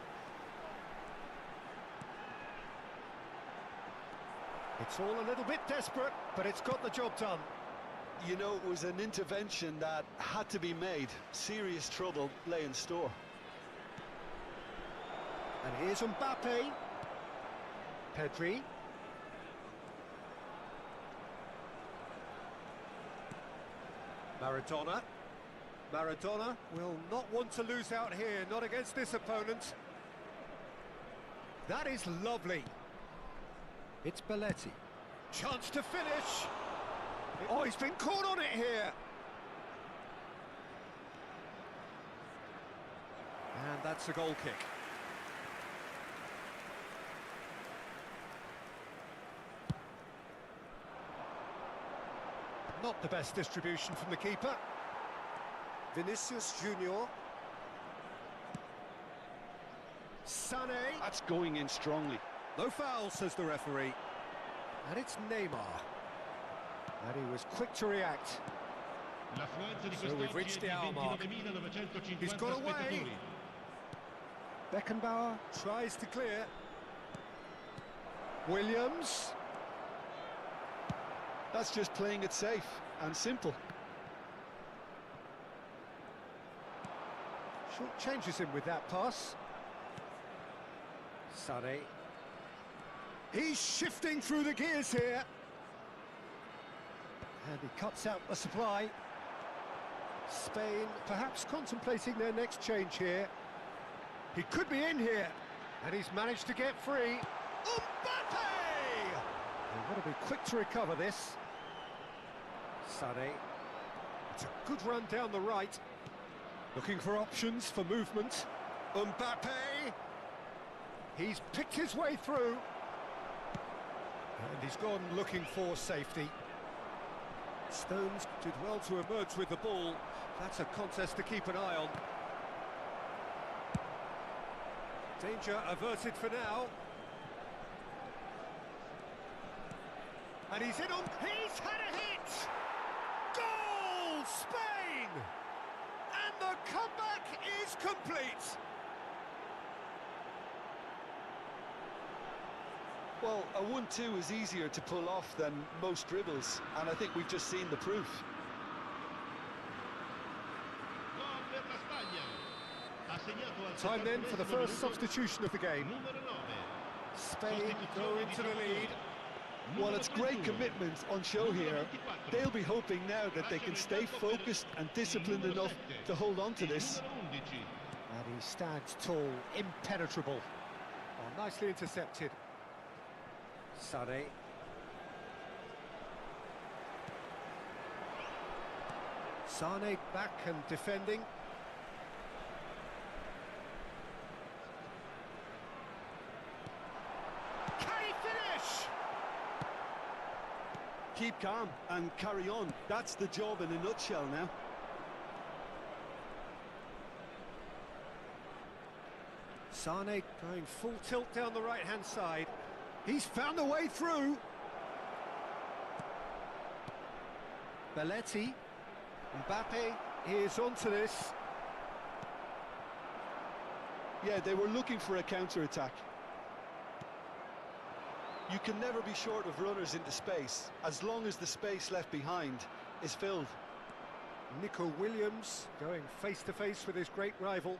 It's all a little bit desperate, but it's got the job done. You know, it was an intervention that had to be made. Serious trouble lay in store. And here's Mbappe. Pedri. Maradona. Maradona will not want to lose out here, not against this opponent. That is lovely. It's Belletti. Chance to finish. Oh, he's been caught on it here. And that's a goal kick. Not the best distribution from the keeper. Vinicius Junior. Sané. That's going in strongly. No foul, says the referee. And it's Neymar. And he was quick to react. So we've reached the hour mark. He's got away. Beckenbauer tries to clear. Williams. That's just playing it safe and simple. Short changes him with that pass. Sané. He's shifting through the gears here. And he cuts out the supply. Spain perhaps contemplating their next change here. He could be in here. And he's managed to get free. Mbappe! They've got to be quick to recover this. Sané. It's a good run down the right. Looking for options for movement. Mbappe! He's picked his way through. And he's gone looking for safety. Stones did well to emerge with the ball. That's a contest to keep an eye on. Danger averted for now. And he's in on... He's had a hit! Goal! Spain! And the comeback is complete! Well, a 1-2 is easier to pull off than most dribbles, and I think we've just seen the proof. Time then for the first substitution of the game. Spain go into the lead. Well, it's great commitment on show here. They'll be hoping now that they can stay focused and disciplined enough to hold on to this. And he stands tall, impenetrable. Oh, nicely intercepted. Sane. Sane back and defending. Can he finish? Keep calm and carry on. That's the job in a nutshell now. Sane going full tilt down the right-hand side. He's found a way through. Belletti. Mbappe is onto this. Yeah, they were looking for a counter-attack. You can never be short of runners into space, as long as the space left behind is filled. Nico Williams going face-to-face with his great rival.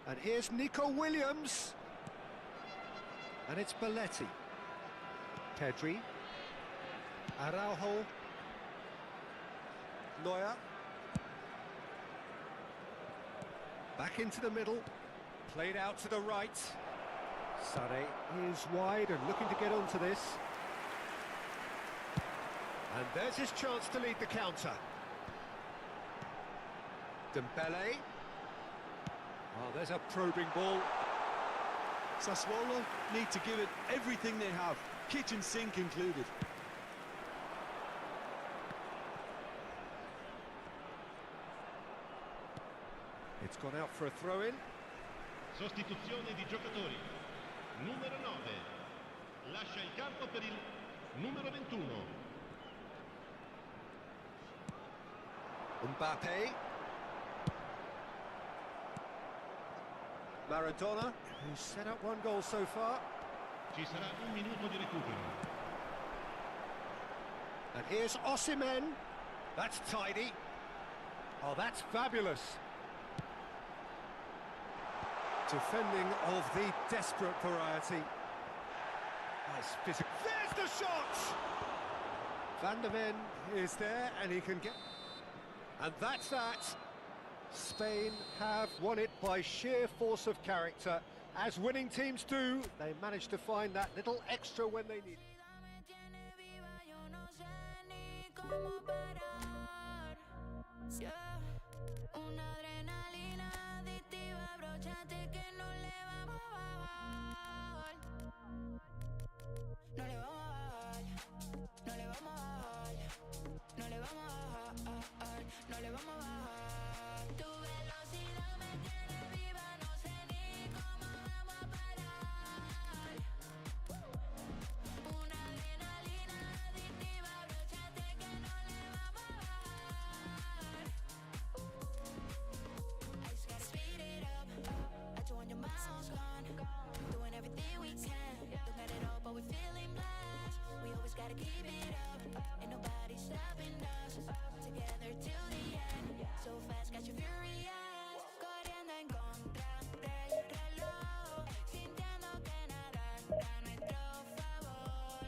And here's Nico Williams. And it's Belletti. Pedri. Araujo. Neuer. Back into the middle. Played out to the right. Sane is wide and looking to get onto this. And there's his chance to lead the counter. Dembele. Oh, there's a probing ball. Sassuolo need to give it everything they have, kitchen sink included. It's gone out for a throw-in. Sostituzione di giocatori. Numero 9. Lascia il campo per il numero 21. Mbappe. Maradona, who's set up one goal so far. Ci sarà un minuto di recupero. And here's Osimhen. That's tidy. Oh, that's fabulous. Defending of the desperate variety. Nice physical. There's the shot! Van der Ven is there and he can get... And that's that. Spain have won it by sheer force of character. As winning teams do, they managed to find that little extra when they need it. Gotta keep it up, ain't nobody stopping us. Together till the end, so fast, got you furious. Corriendo en contra del reloj, sintiendo que nada a nuestro favor.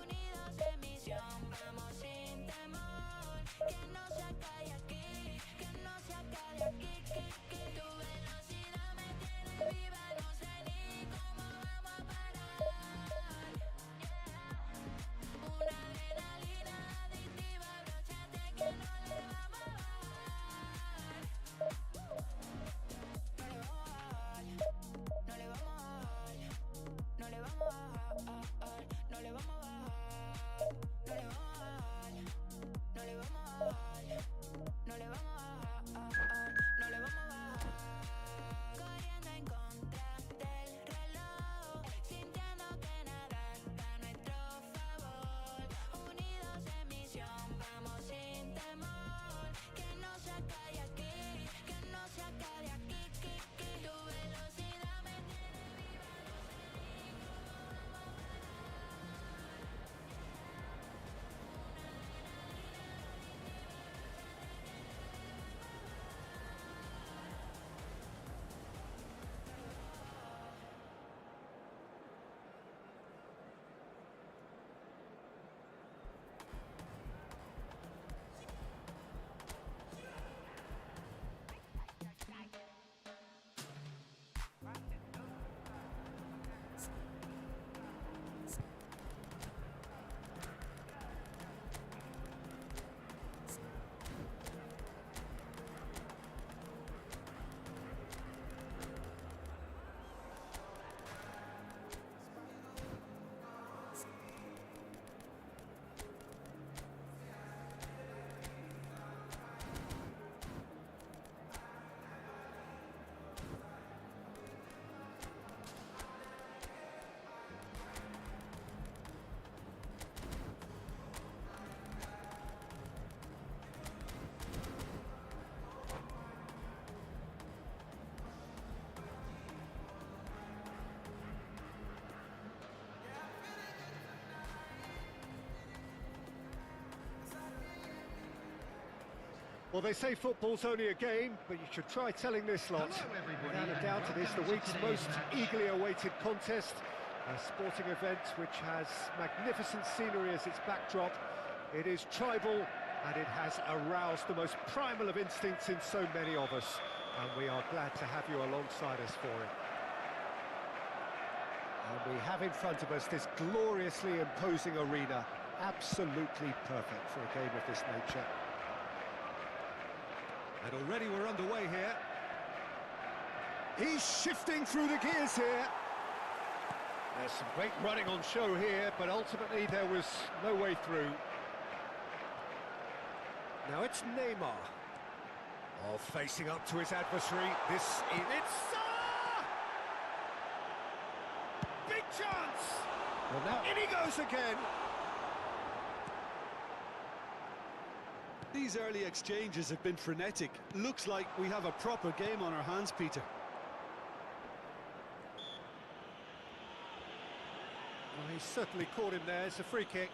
Unidos en misión, vamos sin temor. Que no se acabe aquí, que no se acabe aquí. Tu velocidad me tiene viva, no sé ni cómo vamos a parar. Una adrenalina adictiva, abróchate que no le vamos a bajar. Well, they say football's only a game, but you should try telling this lot. Without a doubt, it is the week's most eagerly awaited contest. A sporting event which has magnificent scenery as its backdrop. It is tribal, and it has aroused the most primal of instincts in so many of us. And we are glad to have you alongside us for it. And we have in front of us this gloriously imposing arena. Absolutely perfect for a game of this nature. And already we're underway here. He's shifting through the gears here. There's some great running on show here, but ultimately there was no way through. Now it's Neymar. Oh, facing up to his adversary. It's big chance! Well, now in he goes again. These early exchanges have been frenetic. Looks like we have a proper game on our hands, Peter. Well, he's certainly caught him there. It's a free kick.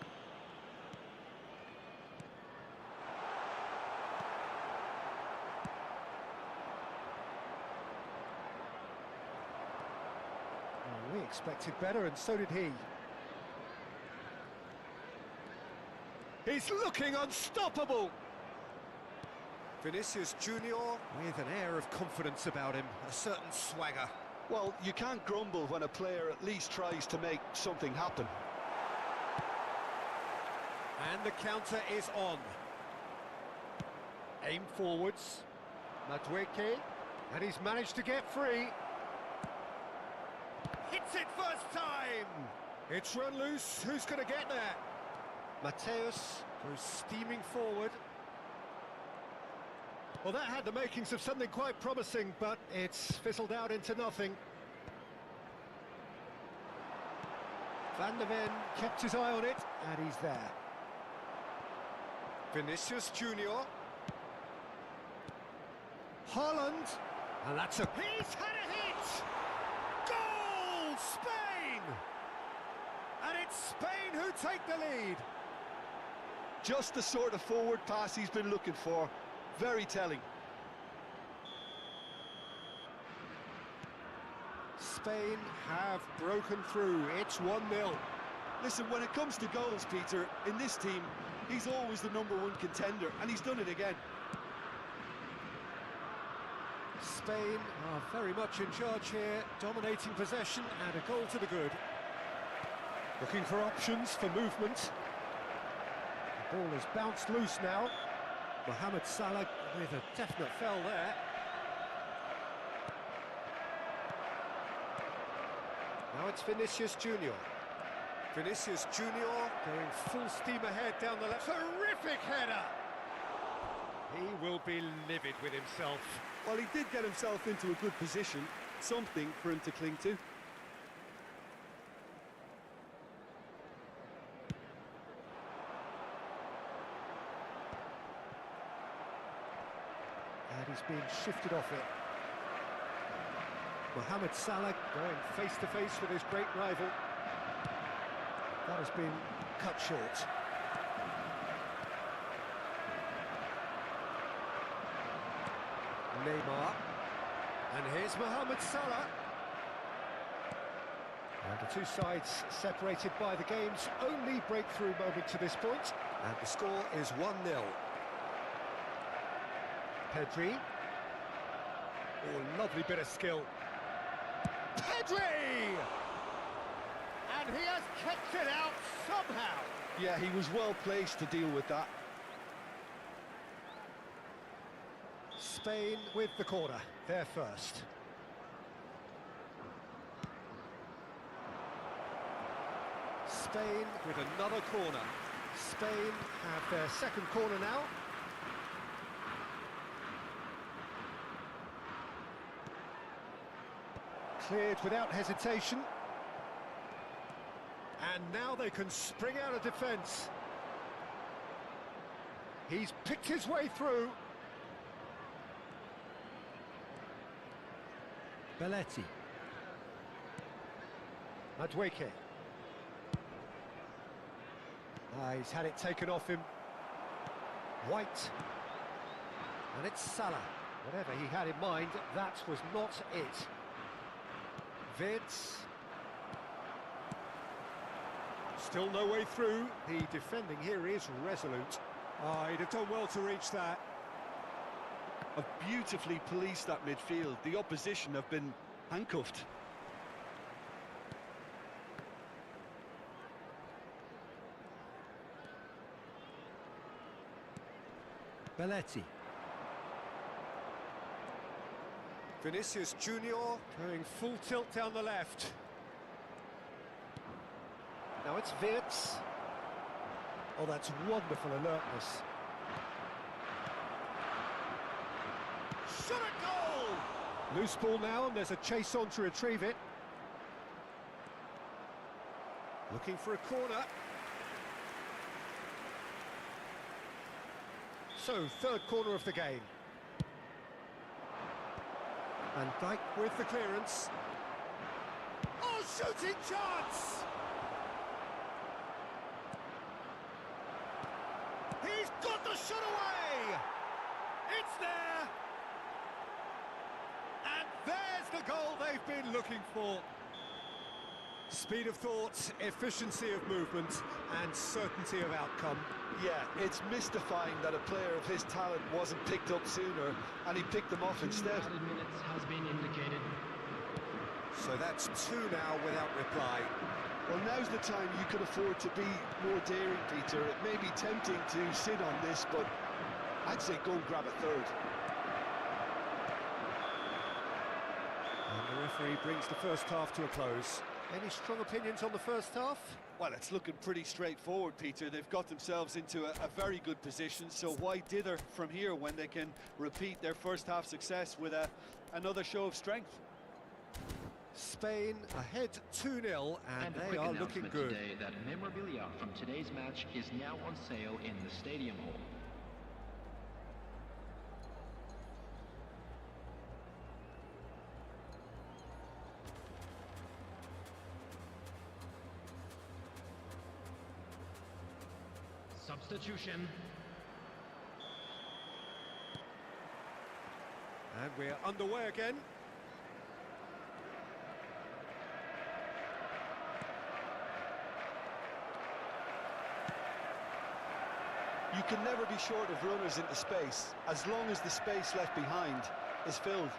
Well, we expected better, and so did he. He's looking unstoppable! Vinicius Junior with an air of confidence about him, a certain swagger. Well, you can't grumble when a player at least tries to make something happen. And the counter is on. Aim forwards. Madueke, and he's managed to get free. Hits it first time! It's run loose, who's going to get there? Mateus goes steaming forward. Well, that had the makings of something quite promising, but it's fizzled out into nothing. Van der Ven kept his eye on it, and he's there. Vinicius Junior. Haaland. And that's a... He's had a hit! Goal! Spain! And it's Spain who take the lead. Just the sort of forward pass he's been looking for. Very telling. Spain have broken through. It's 1-0. Listen, when it comes to goals, Peter, in this team, he's always the #1 contender, and he's done it again. Spain are very much in charge here, dominating possession and a goal to the good. Looking for options for movement. The ball is bounced loose now. Mohamed Salah with a definite foul there. Now it's Vinicius Junior. Vinicius Junior going full steam ahead down the left. Terrific header! He will be livid with himself. Well, he did get himself into a good position. Something for him to cling to. And he's being shifted off it. Mohamed Salah going face-to-face with his great rival. That has been cut short. Neymar. And here's Mohamed Salah. And the two sides separated by the game's only breakthrough moment to this point. And the score is 1-0. Pedri. Oh, lovely bit of skill. Pedri! And he has kept it out somehow. Yeah, he was well placed to deal with that. Spain with the corner, they're first. Spain with another corner. Spain have their second corner now. Cleared without hesitation. And now they can spring out of defence. He's picked his way through. Belletti. Madueke. He's had it taken off him. White. And it's Salah. Whatever he had in mind, that was not it. Vids. Still no way through. The defending here is resolute. Oh, he'd have done well to reach that. Have beautifully policed that midfield. The opposition have been handcuffed. Belletti. Vinicius Junior going full tilt down the left. Now it's Vids. Oh, that's wonderful alertness. Shot at goal! Loose ball now, and there's a chase on to retrieve it. Looking for a corner. So, third corner of the game. Van Dijk with the clearance. Oh, shooting chance! He's got the shot away! It's there! And there's the goal they've been looking for. Speed of thought, efficiency of movement, and certainty of outcome. Yeah, it's mystifying that a player of his talent wasn't picked up sooner, and he picked them off instead. Minutes has been indicated. So that's 2 now without reply. Well, now's the time you could afford to be more daring, Peter. It may be tempting to sit on this, but I'd say go and grab a third. And the referee brings the first half to a close. Any strong opinions on the first half? Well, it's looking pretty straightforward, Peter. They've got themselves into a very good position, so why dither from here when they can repeat their first half success with another show of strength? Spain ahead 2-0, and a they quick are looking announcement good. Today that memorabilia from today's match is now on sale in the Stadium Hall. Substitution. And we're underway again. You can never be short of runners into space, as long as the space left behind is filled.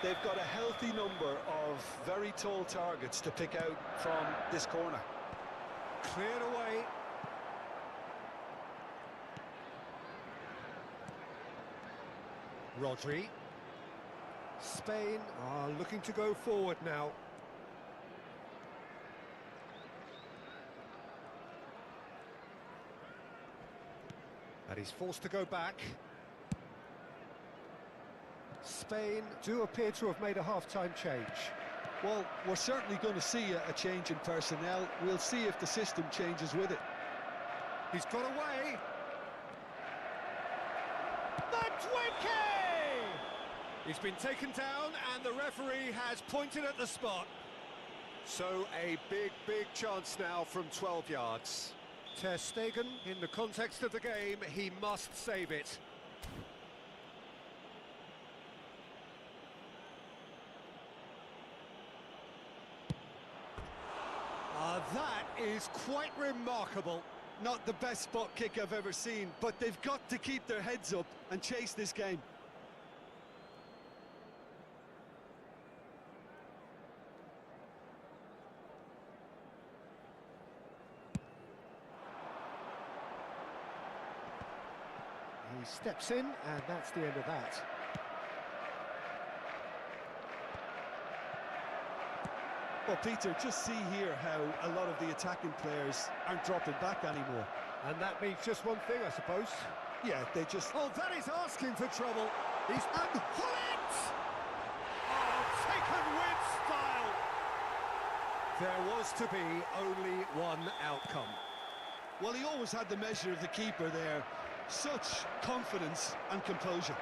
They've got a healthy number of very tall targets to pick out from this corner. Cleared away. Rodri. Spain are looking to go forward now. And he's forced to go back. Spain do appear to have made a half-time change. Well, we're certainly going to see a change in personnel. We'll see if the system changes with it. He's got away. Madwicke! He's been taken down and the referee has pointed at the spot. So a big chance now from 12 yards. Ter Stegen, in the context of the game, he must save it. That is quite remarkable. Not the best spot kick I've ever seen, but they've got to keep their heads up and chase this game. He steps in, and that's the end of that. Well, Peter, just see here how a lot of the attacking players aren't dropping back anymore. And that means just one thing, I suppose. Yeah, they just... Oh, that is asking for trouble. He's... And Hullet! Oh, taken with style. There was to be only one outcome. Well, he always had the measure of the keeper there. Such confidence and composure.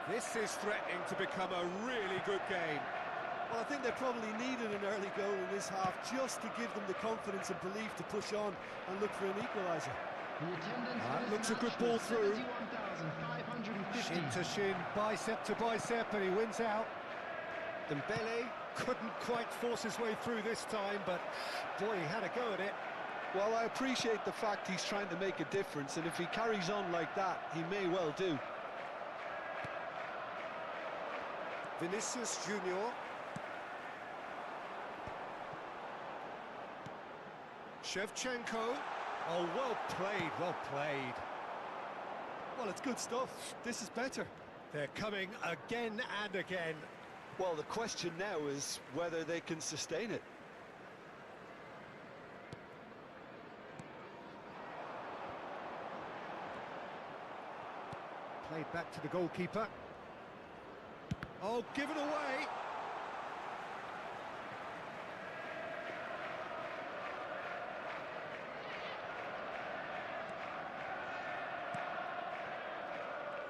This is threatening to become a really good game. Well, I think they probably needed an early goal in this half just to give them the confidence and belief to push on and look for an equaliser. Looks a good ball through. Shin to shin, bicep to bicep, and he wins out. Dembele couldn't quite force his way through this time, but boy, he had a go at it. Well, I appreciate the fact he's trying to make a difference, and if he carries on like that, he may well do. Vinicius Junior. Shevchenko. Oh, well played, well played. Well, it's good stuff. This is better. They're coming again and again. Well, the question now is whether they can sustain it. Played back to the goalkeeper. Oh, given away.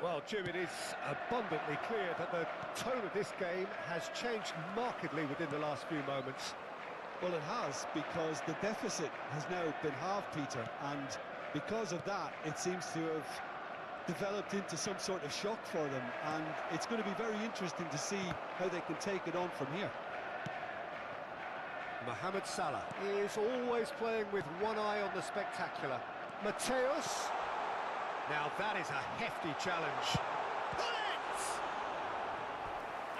Well, Jim, it is abundantly clear that the tone of this game has changed markedly within the last few moments. Well, it has, because the deficit has now been halved, Peter, and because of that, it seems to have developed into some sort of shock for them, and it's going to be very interesting to see how they can take it on from here. Mohamed Salah is always playing with one eye on the spectacular. Mateus. Now that is a hefty challenge. Pull it!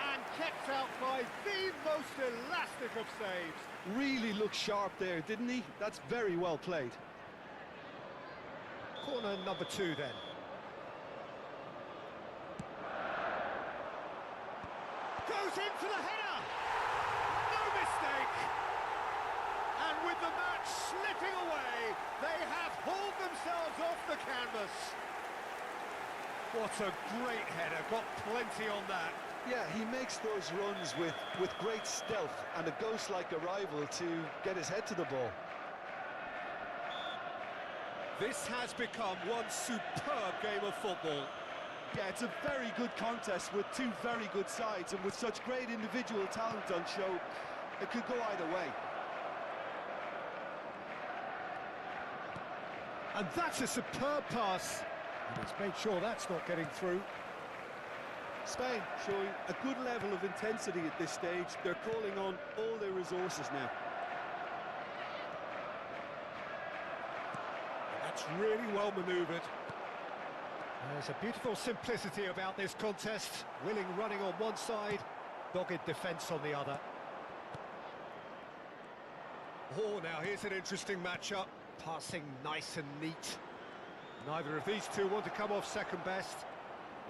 And kept out by the most elastic of saves. Really looked sharp there, didn't he? That's very well played. Corner number 2 then. Goes in for the header! No mistake! And with the match slipping away, they have hauled themselves off the canvas. What a great header, got plenty on that. Yeah, he makes those runs with great stealth and a ghost-like arrival to get his head to the ball. This has become one superb game of football. Yeah, it's a very good contest with two very good sides, and with such great individual talent on show, it could go either way. And that's a superb pass. And he's made sure that's not getting through. Spain showing a good level of intensity at this stage. They're calling on all their resources now. That's really well manoeuvred. There's a beautiful simplicity about this contest. Willing running on one side, dogged defence on the other. Oh, now here's an interesting matchup. Passing nice and neat. Neither of these two want to come off second best.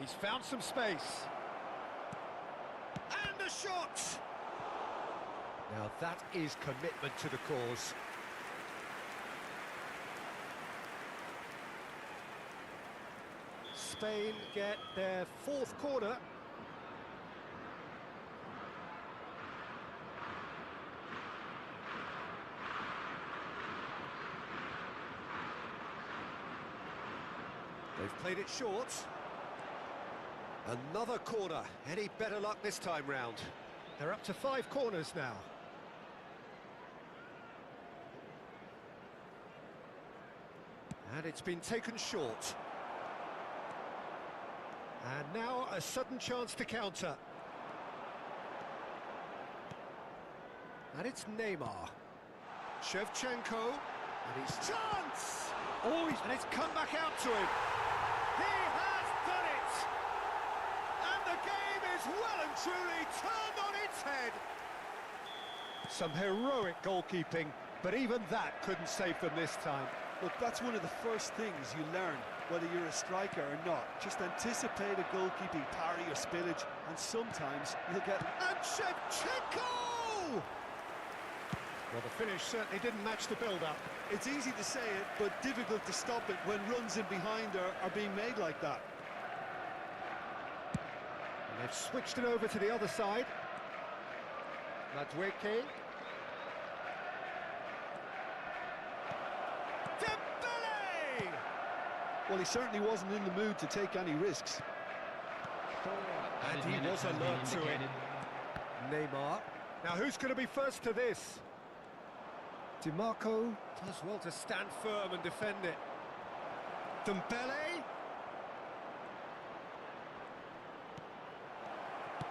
He's found some space. And a shot! Now that is commitment to the cause. Spain get their 4th corner. They've played it short. Another corner. Any better luck this time round? They're up to 5 corners now. And it's been taken short. And now a sudden chance to counter. And it's Neymar. Shevchenko. And he's chance! Oh, and it's come back out to him. He has done it! And the game is well and truly turned on its head. Some heroic goalkeeping, but even that couldn't save them this time. Look, that's one of the first things you learn, whether you're a striker or not. Just anticipate a goalkeeping parry or spillage, and sometimes you'll get... And Shevchenko! Well, the finish certainly didn't match the build-up. It's easy to say it, but difficult to stop it when runs in behind are being made like that. And they've switched it over to the other side. Madueke. Dembele! Well, he certainly wasn't in the mood to take any risks. And he was alert to it. Neymar. Now who's going to be first to this? DiMarco does well to stand firm and defend it. Dembele.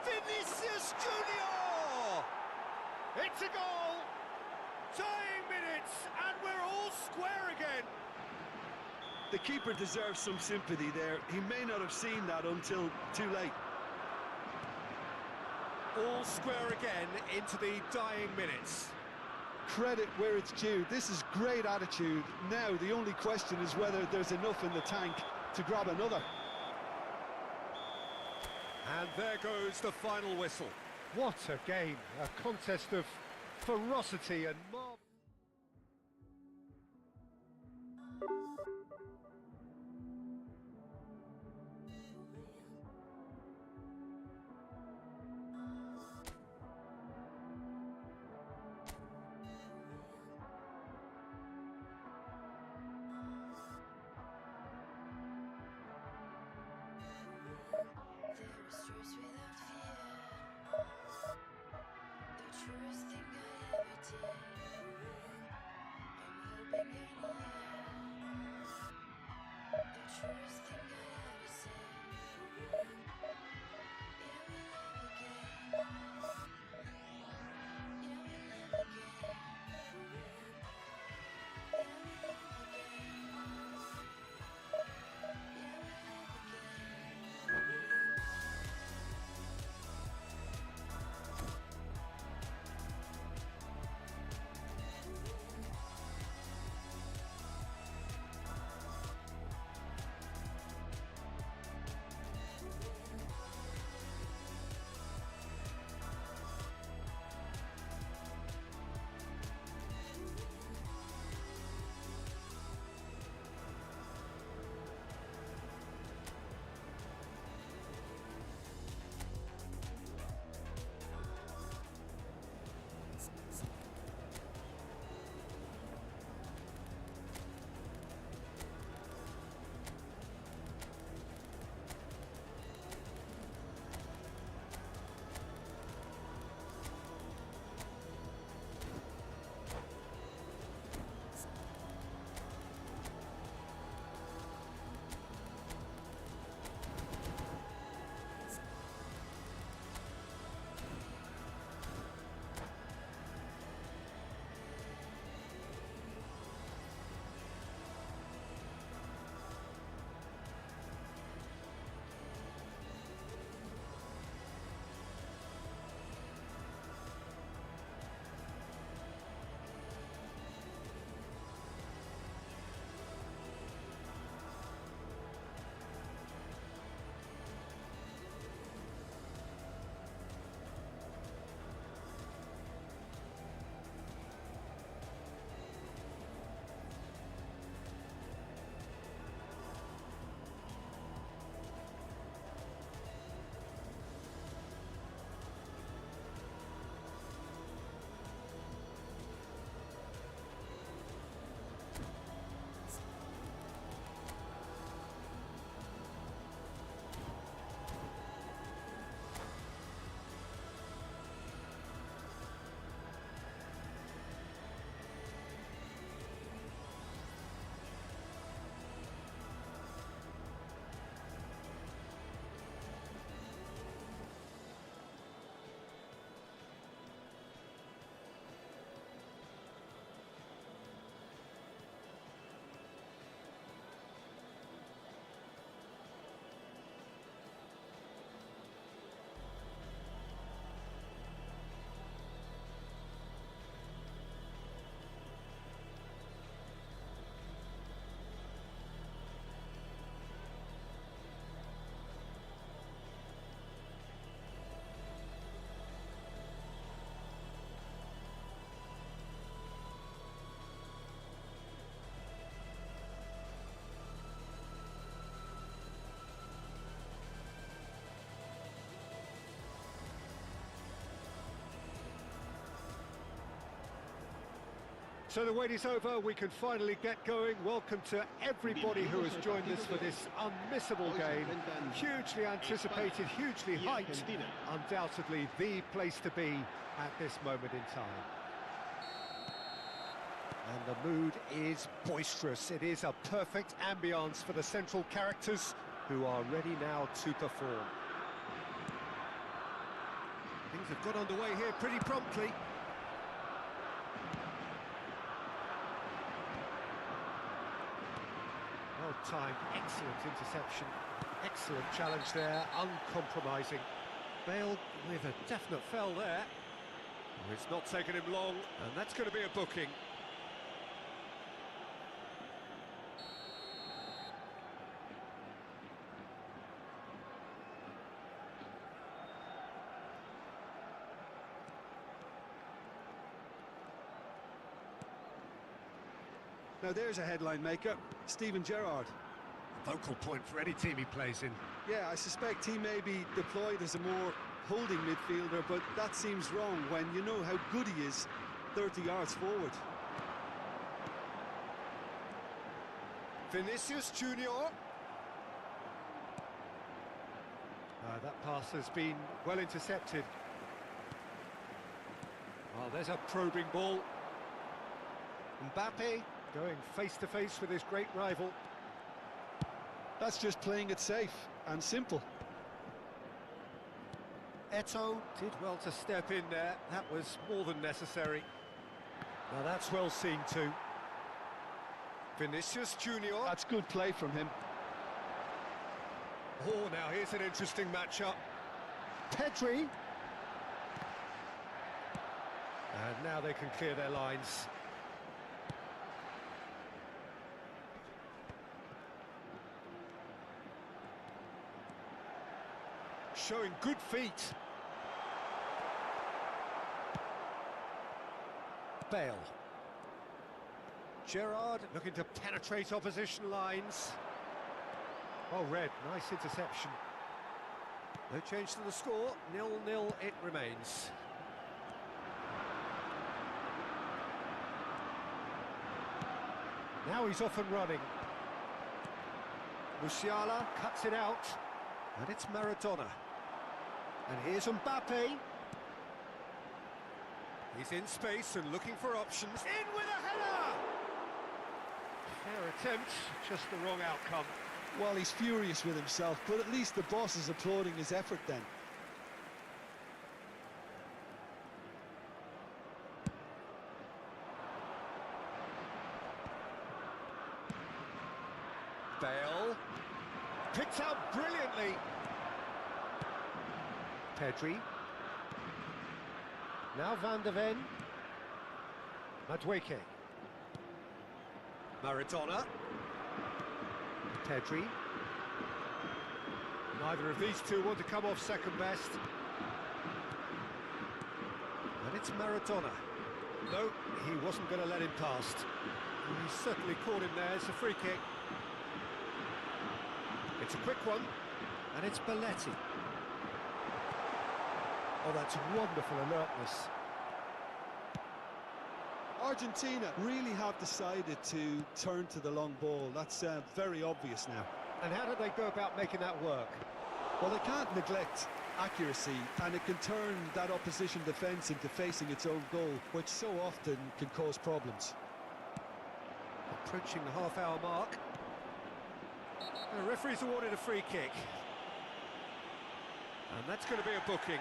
Vinicius Junior! It's a goal! Tying minutes, and we're all square again. The keeper deserves some sympathy there. He may not have seen that until too late. All square again into the dying minutes. Credit where it's due. This is great attitude. Now the only question is whether there's enough in the tank to grab another. And there goes the final whistle. What a game, a contest of ferocity and marvel. So the wait is over, we can finally get going. Welcome to everybody who has joined us for this unmissable game. Hugely anticipated, hugely hyped. Undoubtedly the place to be at this moment in time. And the mood is boisterous. It is a perfect ambience for the central characters who are ready now to perform. Things have got underway here pretty promptly. Well-timed, excellent interception. Excellent challenge there, uncompromising. Bale with a definite foul there. Oh, it's not taken him long, and that's going to be a booking. Now there's a headline maker, Steven Gerrard. Focal point for any team he plays in. Yeah, I suspect he may be deployed as a more holding midfielder, but that seems wrong when you know how good he is 30 yards forward. Vinicius Junior. That pass has been well intercepted. Well, there's a probing ball. Mbappe going face-to-face with his great rival. That's just playing it safe and simple. Eto'o did well to step in there. That was more than necessary. Now that's well seen too. Vinicius Junior. That's good play from him. Oh, now here's an interesting matchup. Pedri. And now they can clear their lines. Showing good feet. Bale. Gerrard looking to penetrate opposition lines. Oh, red, nice interception. No change to the score, 0-0 it remains. Now he's off and running. Musiala cuts it out, and it's Maradona. And here's Mbappe. He's in space and looking for options. In with a header! Fair attempt, just the wrong outcome. Well, he's furious with himself, but at least the boss is applauding his effort then. Bale. Picked out brilliantly. Pedri. Now Van de Ven. Madueke. Maradona. Pedri. Neither of these two want to come off second best. And it's Maradona. No, he wasn't going to let him past. And he certainly caught him there. It's a free kick. It's a quick one, and it's Belletti. Oh, that's wonderful alertness. Argentina really have decided to turn to the long ball. That's very obvious now. And how do they go about making that work? Well, they can't neglect accuracy, and it can turn that opposition defence into facing its own goal, which so often can cause problems. Approaching the half-hour mark. The referee's awarded a free kick. And that's going to be a booking.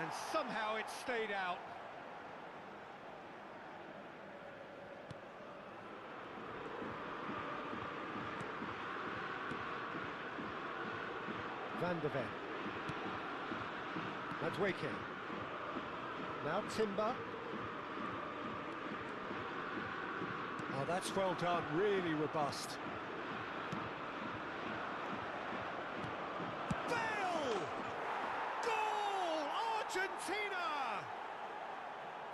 And somehow it stayed out. Van de Ven. Madueke. Now Timber. Oh, that's well done, really robust.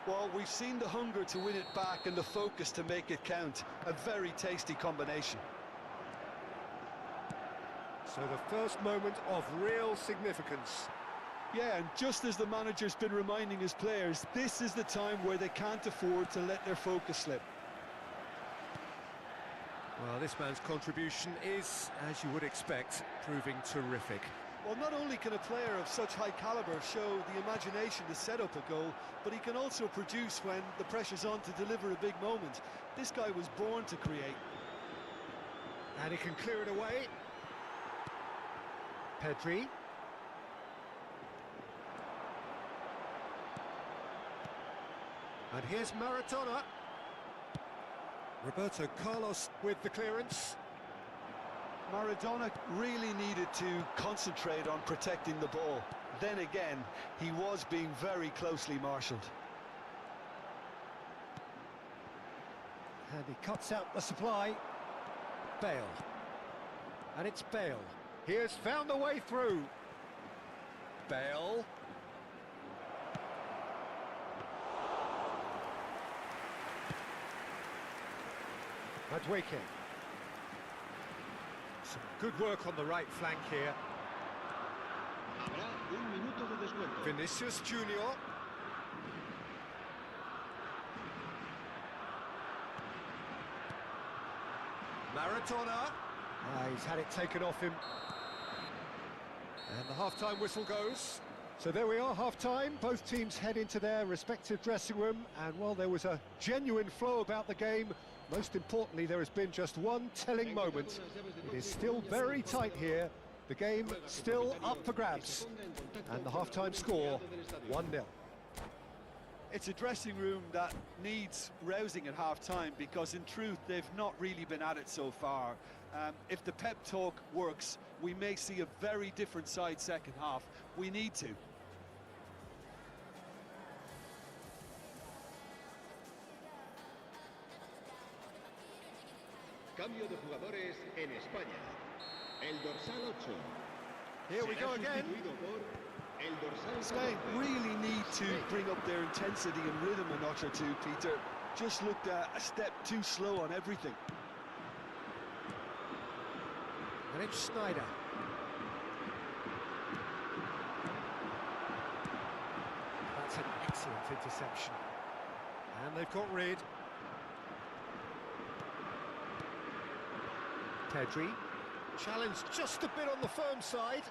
Well, we've seen the hunger to win it back and the focus to make it count. A very tasty combination. So the first moment of real significance. Yeah, and just as the manager's been reminding his players, this is the time where they can't afford to let their focus slip. Well, this man's contribution is, as you would expect, proving terrific. Well, not only can a player of such high calibre show the imagination to set up a goal, but he can also produce when the pressure's on to deliver a big moment. This guy was born to create. And he can clear it away. Pedri. And here's Maradona. Roberto Carlos with the clearance. Maradona really needed to concentrate on protecting the ball. Then again, he was being very closely marshalled. And he cuts out the supply. Bale. And it's Bale. He has found the way through. Bale. Madueke. Some good work on the right flank here. Habrá un minuto de descuento. Vinicius Junior. Maradona. He's had it taken off him. And the half-time whistle goes. So there we are, half-time. Both teams head into their respective dressing room. And while there was a genuine flow about the game, most importantly, there has been just one telling moment. It is still very tight here. The game still up for grabs. And the half-time score, 1-0. It's a dressing room that needs rousing at half-time because, in truth, they've not really been at it so far. If the pep talk works, we may see a very different side second half. We need to. Cambio de jugadores en España. El dorsal 8. Here we go again. El dorsal Spain 14. really need to bring up their intensity and rhythm a notch or two, Peter. Just looked a step too slow on everything. And it's Snyder. That's an excellent interception. And they've got rid. Pedri. Challenged just a bit on the firm side.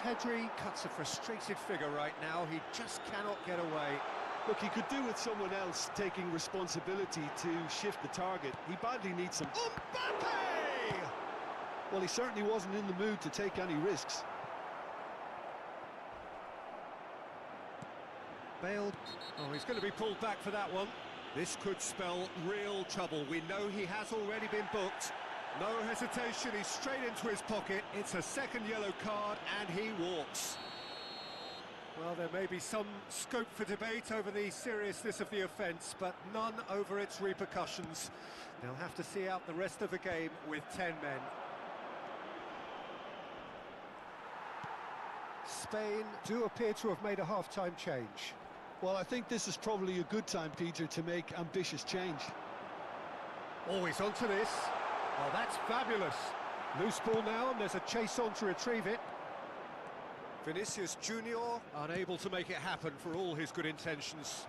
Pedri cuts a frustrated figure right now. He just cannot get away. Look, he could do with someone else taking responsibility to shift the target. He badly needs some... Mbappe! Well, he certainly wasn't in the mood to take any risks. Bale, oh, he's going to be pulled back for that one. This could spell real trouble. We know he has already been booked. No hesitation, he's straight into his pocket. It's a second yellow card and he walks. Well, there may be some scope for debate over the seriousness of the offence, but none over its repercussions. They'll have to see out the rest of the game with 10 men. Spain do appear to have made a half-time change. Well, I think this is probably a good time, Peter, to make ambitious change. Always onto this. Well, that's fabulous. Loose ball now, and there's a chase on to retrieve it. Vinicius Junior unable to make it happen for all his good intentions.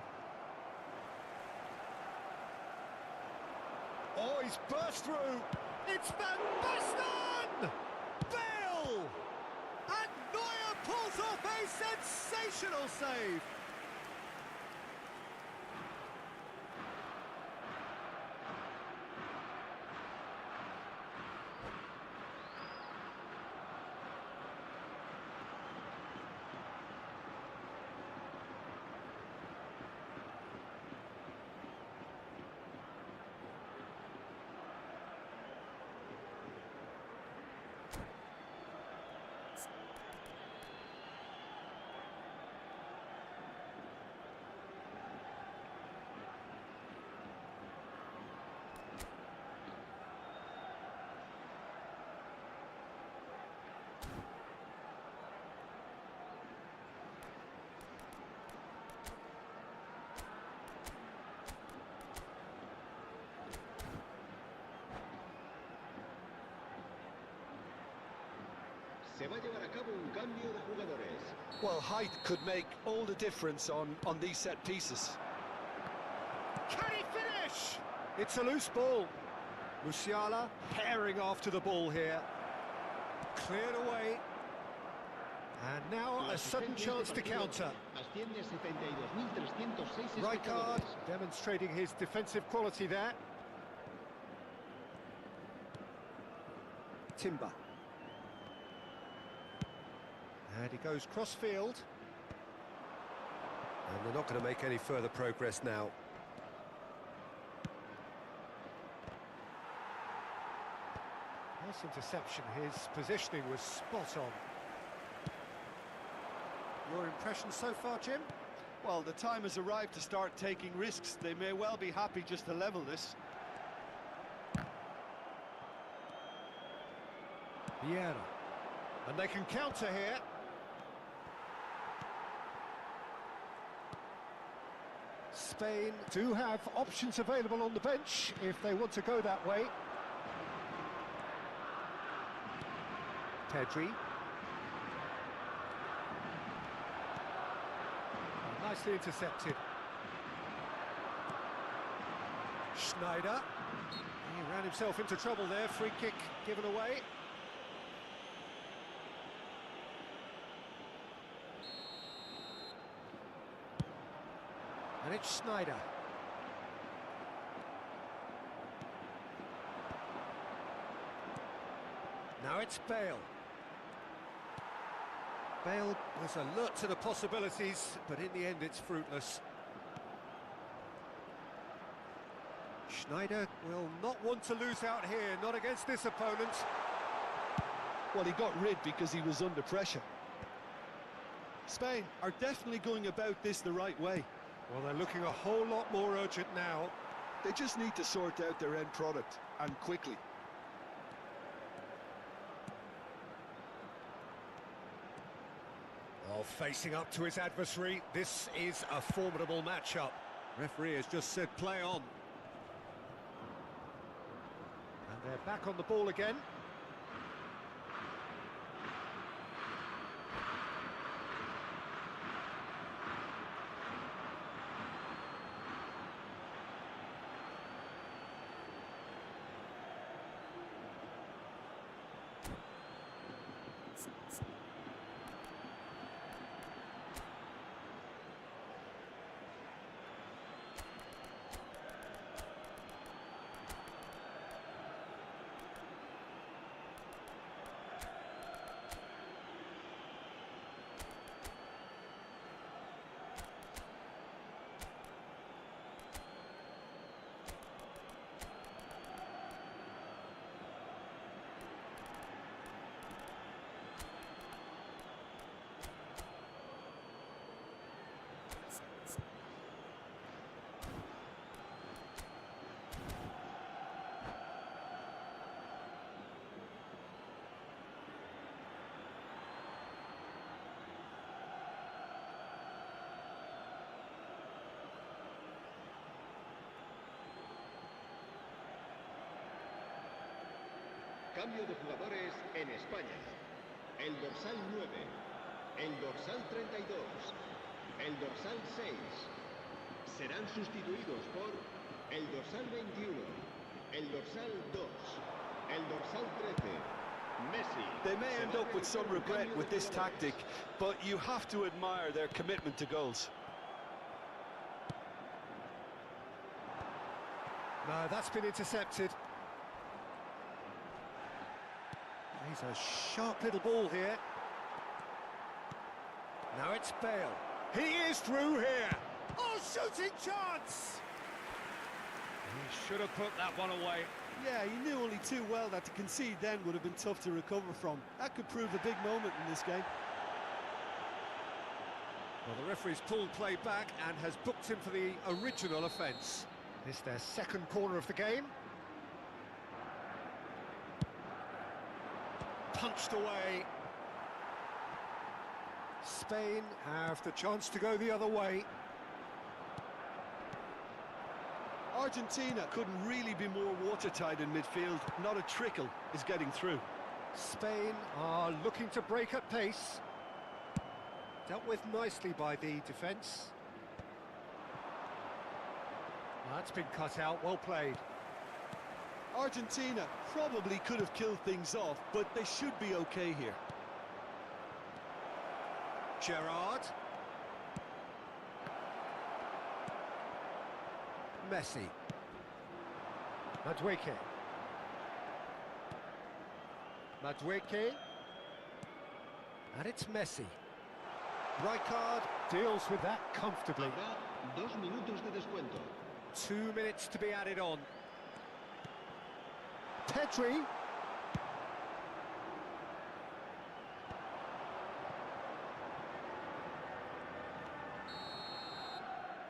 Oh, he's burst through. It's Van Basten! Bale! And Neuer pulls off a sensational save. Se va a llevar a cabo un cambio de jugadores. Well, height could make all the difference on these set pieces. Can he finish? It's a loose ball. Musiala tearing after the ball here. Cleared away. And now a sudden chance to counter. Asciende a 72.306 Rijkaard espectadores. demonstrating his defensive quality there. Timber. And he goes cross-field. And they're not going to make any further progress now. Nice interception. His positioning was spot on. Your impression so far, Jim? Well, the time has arrived to start taking risks. They may well be happy just to level this. Vieira. And they can counter here. Spain do have options available on the bench if they want to go that way. Pedri. Nicely intercepted. Schneider. He ran himself into trouble there. Free kick given away. And it's Schneider. Now it's Bale. Bale was alert to the possibilities, but in the end it's fruitless. Schneider will not want to lose out here, not against this opponent. Well, he got rid because he was under pressure. Spain are definitely going about this the right way. Well, they're looking a whole lot more urgent now. They just need to sort out their end product, and quickly. Oh, facing up to his adversary, this is a formidable matchup. Referee has just said play on. And they're back on the ball again. Cambio de jugadores en España. El dorsal 9, el dorsal 32, el dorsal 6 serán sustituidos por el dorsal 21, el dorsal 2, el dorsal 13. Messi. They may end up with some regret with this tactic, but you have to admire their commitment to goals. No, that's been intercepted. He's a sharp little ball here. Now it's Bale. He is through here. Oh, shooting chance! He should have put that one away. Yeah, he knew only too well that to concede then would have been tough to recover from. That could prove a big moment in this game. Well, the referee's pulled play back and has booked him for the original offence. It's their second corner of the game. Punched away. Spain have the chance to go the other way. Argentina couldn't really be more watertight in midfield. Not a trickle is getting through. Spain are looking to break at pace. Dealt with nicely by the defence. That's been cut out, well played. Argentina probably could have killed things off, but they should be okay here. Gerrard. Messi. Madueke. Madueke. And it's Messi. Rijkaard deals with that comfortably. Habrá 2 minutos de descuento. 2 minutes to be added on. Pedri.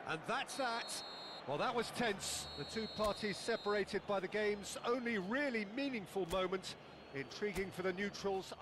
And that's that. Well, that was tense. The two parties separated by the game's only really meaningful moment. Intriguing for the neutrals.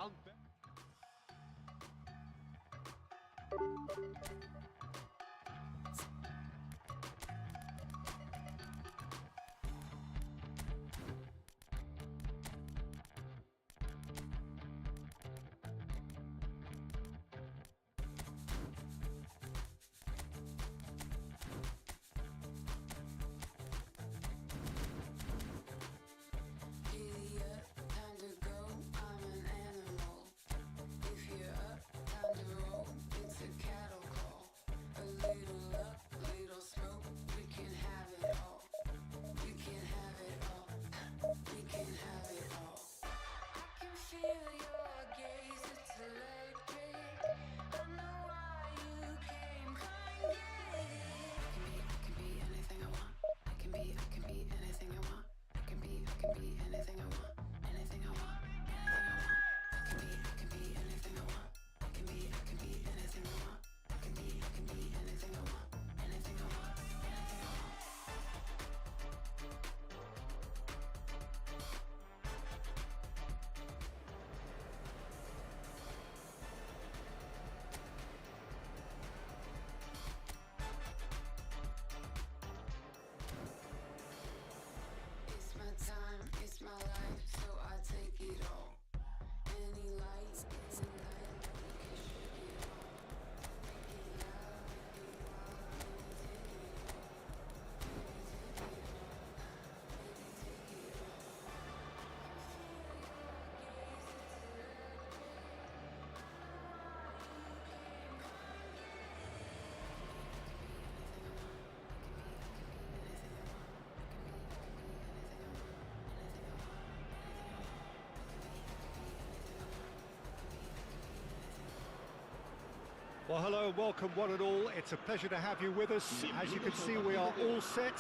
Well, hello and welcome one and all. It's a pleasure to have you with us. As you can see, we are all set.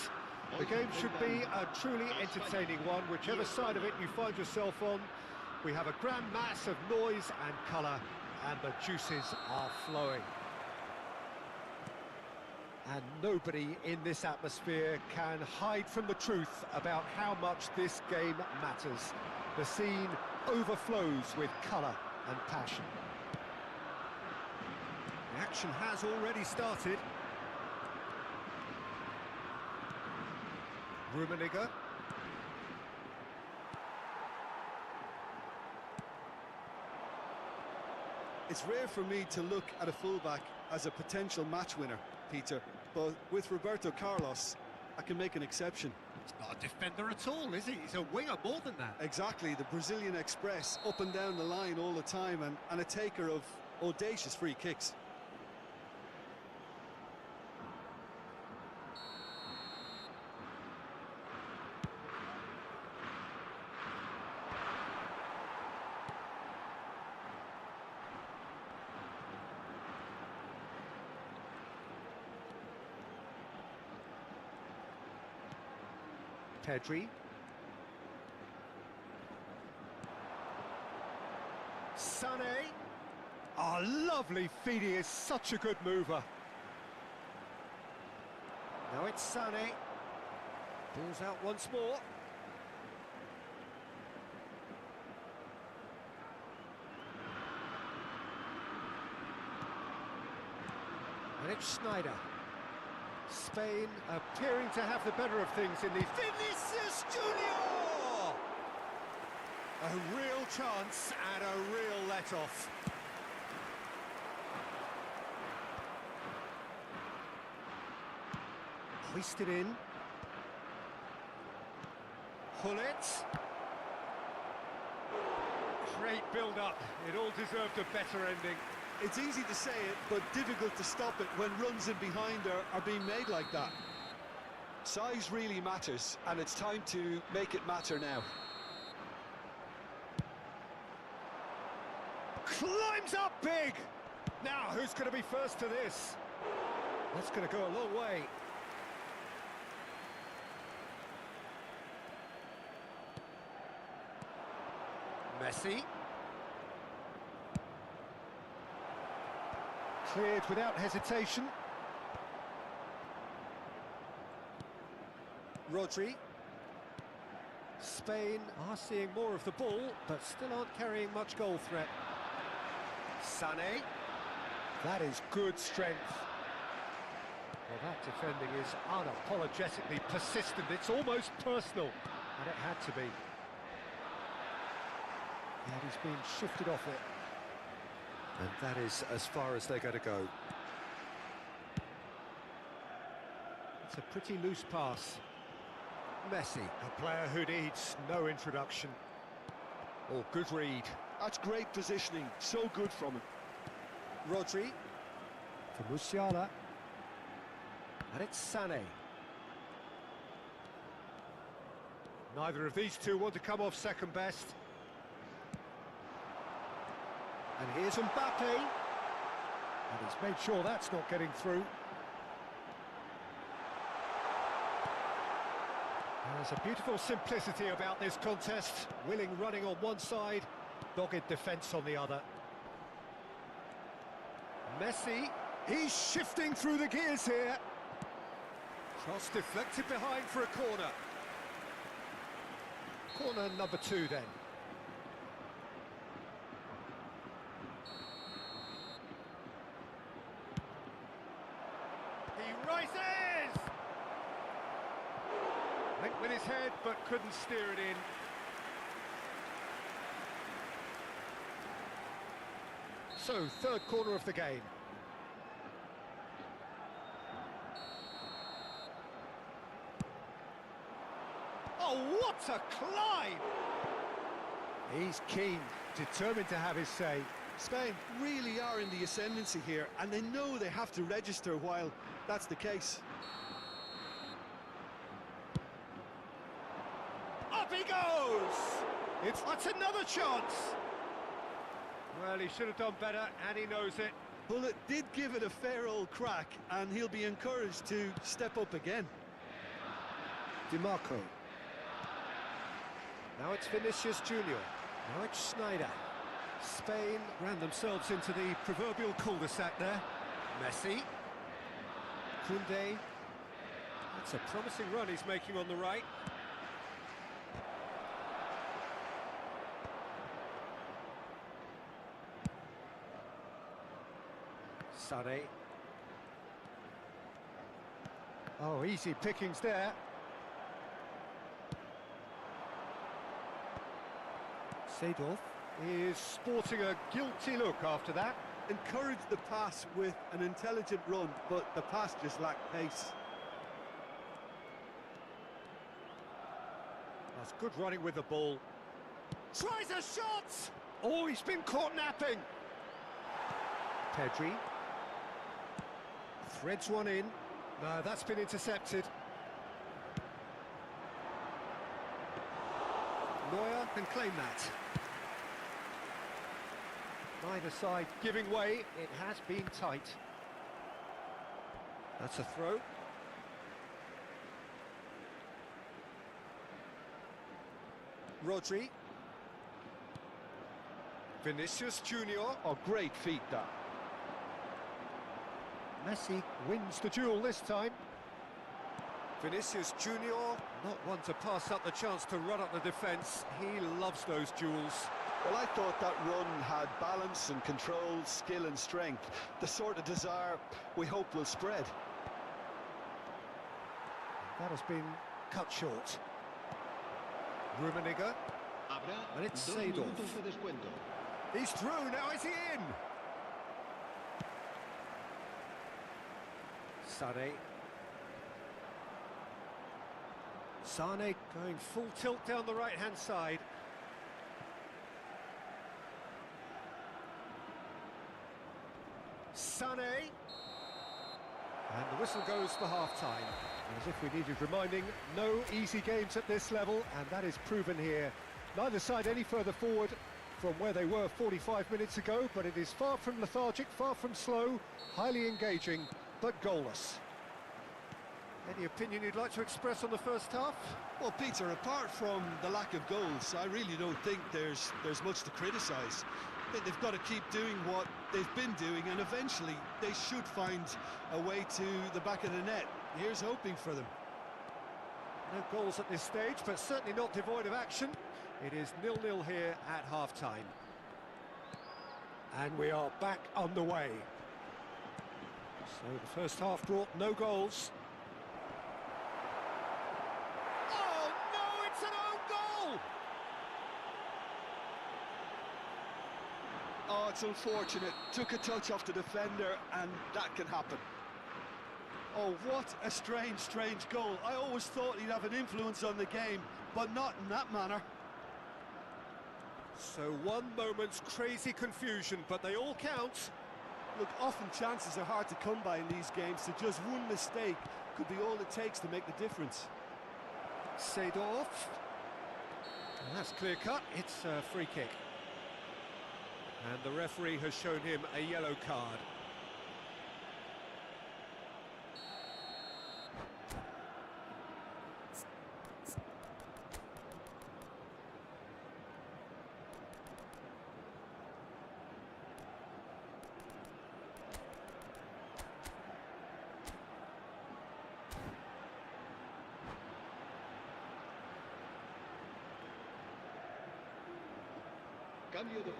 The game should be a truly entertaining one, whichever side of it you find yourself on. We have a grand mass of noise and colour, and the juices are flowing. And nobody in this atmosphere can hide from the truth about how much this game matters. The scene overflows with colour and passion. The action has already started. Rummenigge. It's rare for me to look at a fullback as a potential match winner, Peter, but with Roberto Carlos, I can make an exception. He's not a defender at all, is he? He's a winger more than that. Exactly, the Brazilian Express, up and down the line all the time, and a taker of audacious free kicks. Pedri. Sané. Oh, lovely feed. He is such a good mover. Now it's Sané. Pulls out once more. And it's Schneider. Spain appearing to have the better of things in the... Vinicius Junior! A real chance and a real let-off. Hoisted in. Hullet. Great build-up. It all deserved a better ending. It's easy to say it, but difficult to stop it when runs in behind are being made like that. Size really matters, and it's time to make it matter now. Climbs up big! Now, who's going to be first to this? That's going to go a long way. Messi. Cleared without hesitation. Rodri. Spain are seeing more of the ball, but still aren't carrying much goal threat. Sané. That is good strength. Well, that defending is unapologetically persistent. It's almost personal, and it had to be. And he's been shifted off it. And that is as far as they're going to go. It's a pretty loose pass. Messi, a player who needs no introduction. Oh, good read. That's great positioning, so good from him. Rodri. For Musiala. And it's Sané. Neither of these two want to come off second best. And here's Mbappe. And he's made sure that's not getting through. There's a beautiful simplicity about this contest. Willing running on one side, dogged defence on the other. Messi, he's shifting through the gears here. Cross deflected behind for a corner. Corner number 2 then. He rises! Went with his head, but couldn't steer it in. So, third corner of the game. Oh, what a climb! He's keen, determined to have his say. Spain really are in the ascendancy here, and they know they have to register while that's the case. Up he goes! That's another chance! Well, he should have done better, and he knows it. Bullet did give it a fair old crack, and he'll be encouraged to step up again. DiMarco. Now it's Vinicius Junior. Now it's Schneider. Spain ran themselves into the proverbial cul-de-sac there. Messi. Koundé. That's a promising run he's making on the right. Sané. Oh, easy pickings there. Seedorf is sporting a guilty look after that. Encouraged the pass with an intelligent run, but the pass just lacked pace. That's good running with the ball. Tries a shot! Oh, he's been caught napping. Pedri. Threads one in. No, that's been intercepted. Neuer can claim that. Neither side giving way. It has been tight. That's a throw. Rodri. Vinicius Junior. Oh, great feat that. Messi wins the duel this time. Vinicius Junior, not one to pass up the chance to run up the defence. He loves those duels. Well, I thought that run had balance and control, skill and strength. The sort of desire we hope will spread. That has been cut short. Rummenigge. And it's 2 Seedorf. minutos de descuento. He's through, now is he in? Sane going full tilt down the right-hand side. Sane. And the whistle goes for half-time. As if we needed reminding, no easy games at this level, and that is proven here. Neither side any further forward from where they were 45 minutes ago, but it is far from lethargic, far from slow, highly engaging, but goalless. Any opinion you'd like to express on the first half? Well, Peter, apart from the lack of goals, I really don't think there's much to criticise. I think they've got to keep doing what they've been doing, and eventually they should find a way to the back of the net. Here's hoping for them. No goals at this stage, but certainly not devoid of action. It is 0-0 here at half-time. And we are back underway. So the first half brought no goals. Oh, no, it's an own goal! Oh, it's unfortunate. Took a touch off the defender, and that can happen. Oh, what a strange goal. I always thought he'd have an influence on the game, but not in that manner. So one moment's crazy confusion, but they all count. Look, often chances are hard to come by in these games, so just one mistake could be all it takes to make the difference. Seedorf. And that's clear-cut. It's a free kick. And the referee has shown him a yellow card.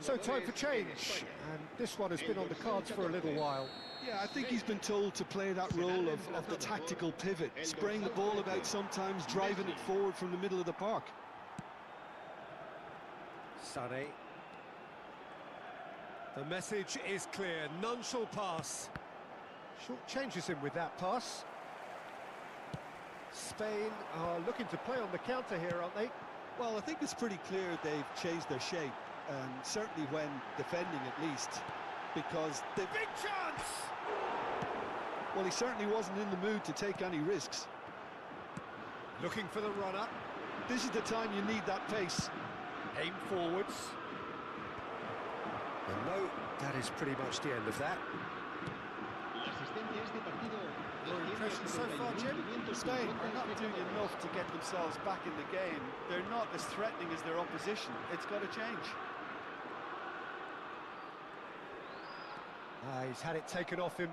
So time for change, and this one has been on the cards for a little while. Yeah, I think he's been told to play that role of the tactical pivot, spraying the ball about sometimes, driving it forward from the middle of the park. Sane. The message is clear, none shall pass. Short changes him with that pass. Spain are looking to play on the counter here, aren't they? Well, I think it's pretty clear they've changed their shape. And certainly when defending at least, because the big chance! Well, he certainly wasn't in the mood to take any risks. Looking for the run-up. This is the time you need that pace. Aim forwards. And no, that is pretty much the end of that. Your impressions so far, Jim? Spain are not doing enough to get themselves back in the game. They're not as threatening as their opposition. It's got to change. He's had it taken off him.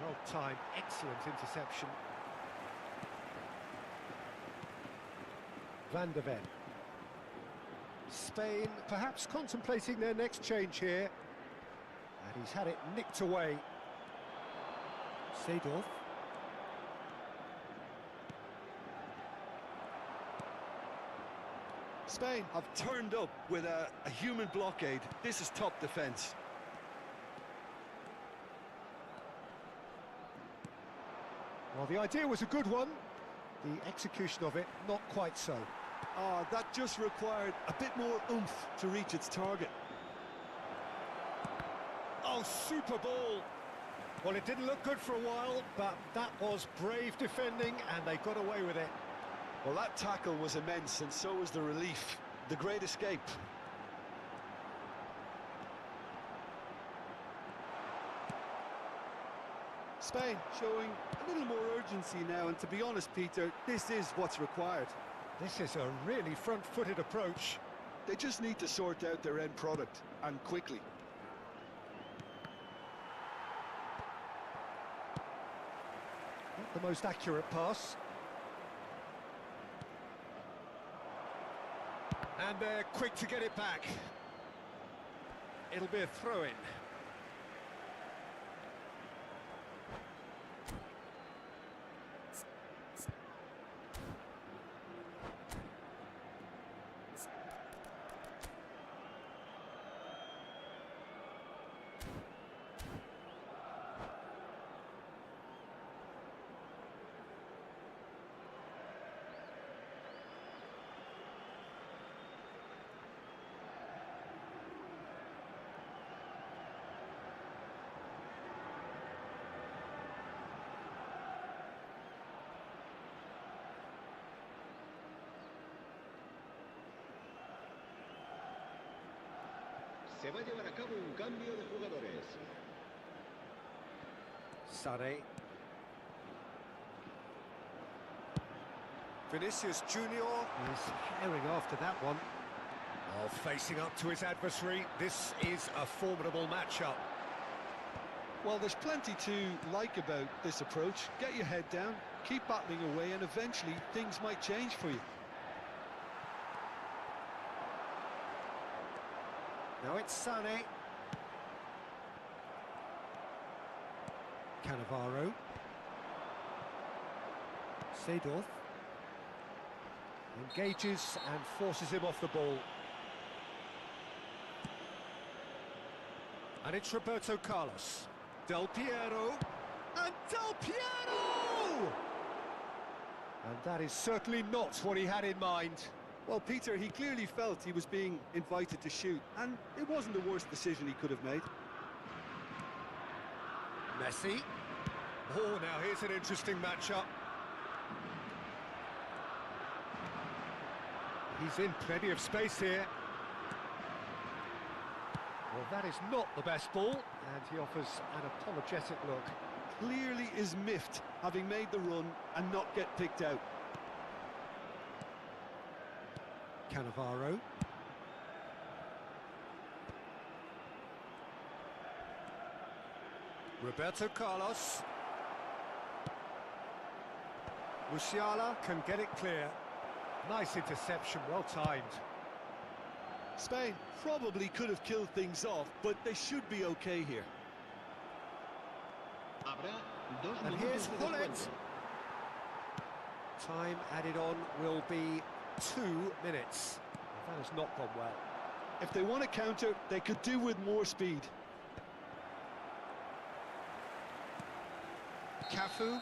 Well timed, excellent interception. Van der Ven. Spain perhaps contemplating their next change here. And he's had it nicked away. Seedorf. Spain have turned up with a human blockade. This is top defence. Well, the idea was a good one. The execution of it, not quite so. Oh, that just required a bit more oomph to reach its target. Oh, super ball. Well, it didn't look good for a while, but that was brave defending, and they got away with it. Well, that tackle was immense, and so was the relief. The great escape. Spain showing a little more urgency now, and to be honest, Peter, this is what's required. This is a really front-footed approach. They just need to sort out their end product, and quickly. Not the most accurate pass. And they're quick to get it back. It'll be a throw-in. Se va a llevar a cabo un cambio de jugadores. Sane. Vinicius Junior is herring after that one. Oh, facing up to his adversary, this is a formidable matchup. Well, there's plenty to like about this approach. Get your head down, keep battling away, and eventually things might change for you. Now it's Sane. Cannavaro. Seedorf. Engages and forces him off the ball. And it's Roberto Carlos. Del Piero. And Del Piero! And that is certainly not what he had in mind. Well, Peter, he clearly felt he was being invited to shoot, and it wasn't the worst decision he could have made. Messi. Oh, now here's an interesting matchup. He's in plenty of space here. Well, that is not the best ball, and he offers an apologetic look. Clearly is miffed, having made the run and not get picked out. Cannavaro. Roberto Carlos. Musiala can get it clear. Nice interception, well timed. Spain probably could have killed things off, but they should be okay here. And here's Hullet. Time added on will be 2 minutes. That has not gone well. If they want to counter, they could do with more speed. Cafu.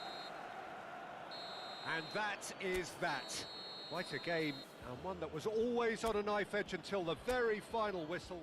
And that is that. Quite a game, and one that was always on a knife edge until the very final whistle.